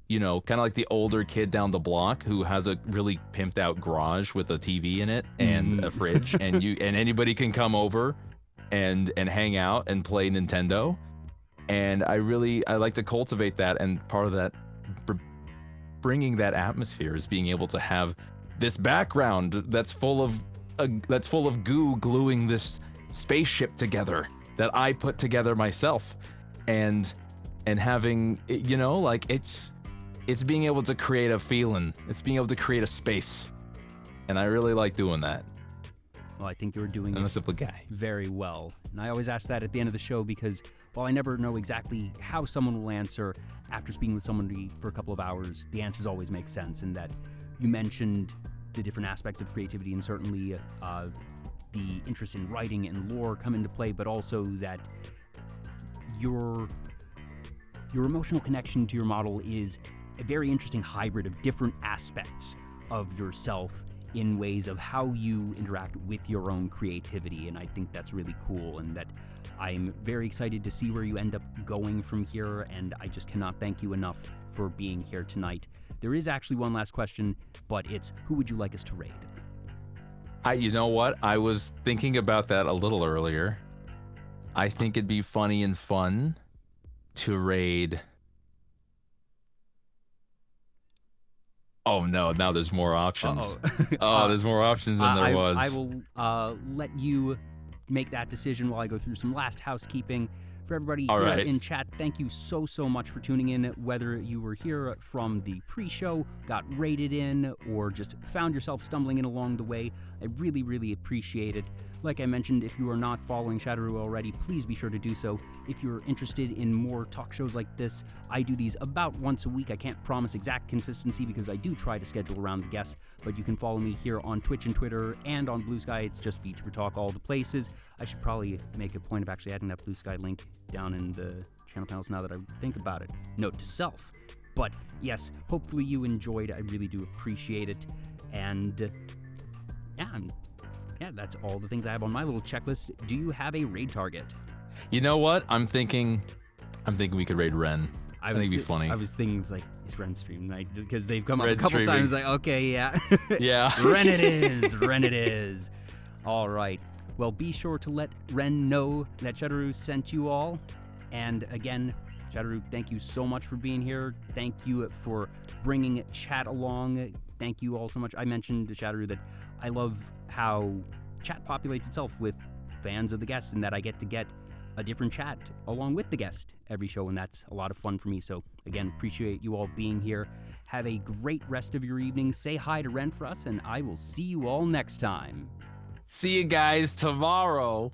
you know, kind of like the older kid down the block who has a really pimped out garage with a TV in it and a fridge, and anybody can come over and hang out and play Nintendo. And I like to cultivate that, and part of that bringing that atmosphere is being able to have this background that's full of goo gluing this spaceship together that I put together myself, and having, you know, like it's being able to create a feeling, it's being able to create a space, and I really like doing that. Well, I think you're doing I'm a simple guy. Very well. And I always ask that at the end of the show because while I never know exactly how someone will answer after speaking with somebody for a couple of hours, the answers always make sense. And that you mentioned the different aspects of creativity, and certainly the interest in writing and lore come into play, but also that your emotional connection to your model is a very interesting hybrid of different aspects of yourself in ways of how you interact with your own creativity. And I think that's really cool, and that I'm very excited to see where you end up going from here, and I just cannot thank you enough for being here tonight. There is actually one last question, but it's, who would you like us to raid? You know what? I was thinking about that a little earlier. I think it'd be funny and fun to raid... Oh no, now there's more options. There's more options than there was. I will let you make that decision while I go through some last housekeeping. For everybody here in chat, thank you so much for tuning in, whether you were here from the pre-show, got raided in, or just found yourself stumbling in along the way. I really appreciate it. Like I mentioned, if you are not following Shaderu already, please be sure to do so. If you're interested in more talk shows like this, I do these about once a week. I can't promise exact consistency because I do try to schedule around the guests, but you can follow me here on Twitch and Twitter and on Blue Sky. It's just Vtuber Talk, all the places. I should probably make a point of actually adding that Blue Sky link down in the channel panels now that I think about it. Note to self. But yes, hopefully you enjoyed. I really do appreciate it. And yeah, that's all the things I have on my little checklist. Do you have a raid target? You know what? I'm thinking we could raid Ren. I think it'd be funny. I was thinking, like, is Ren streaming night? Because they've come up a couple times, like, okay, yeah. Yeah. Ren it is. All right. Well, be sure to let Ren know that Shaderu sent you all. And again, Shaderu, thank you so much for being here. Thank you for bringing chat along. Thank you all so much. I mentioned to Shaderu that I love how chat populates itself with fans of the guest, and that I get to get a different chat along with the guest every show, and that's a lot of fun for me. So again, appreciate you all being here. Have a great rest of your evening. Say hi to Ren for us, and I will see you all next time. See you guys tomorrow.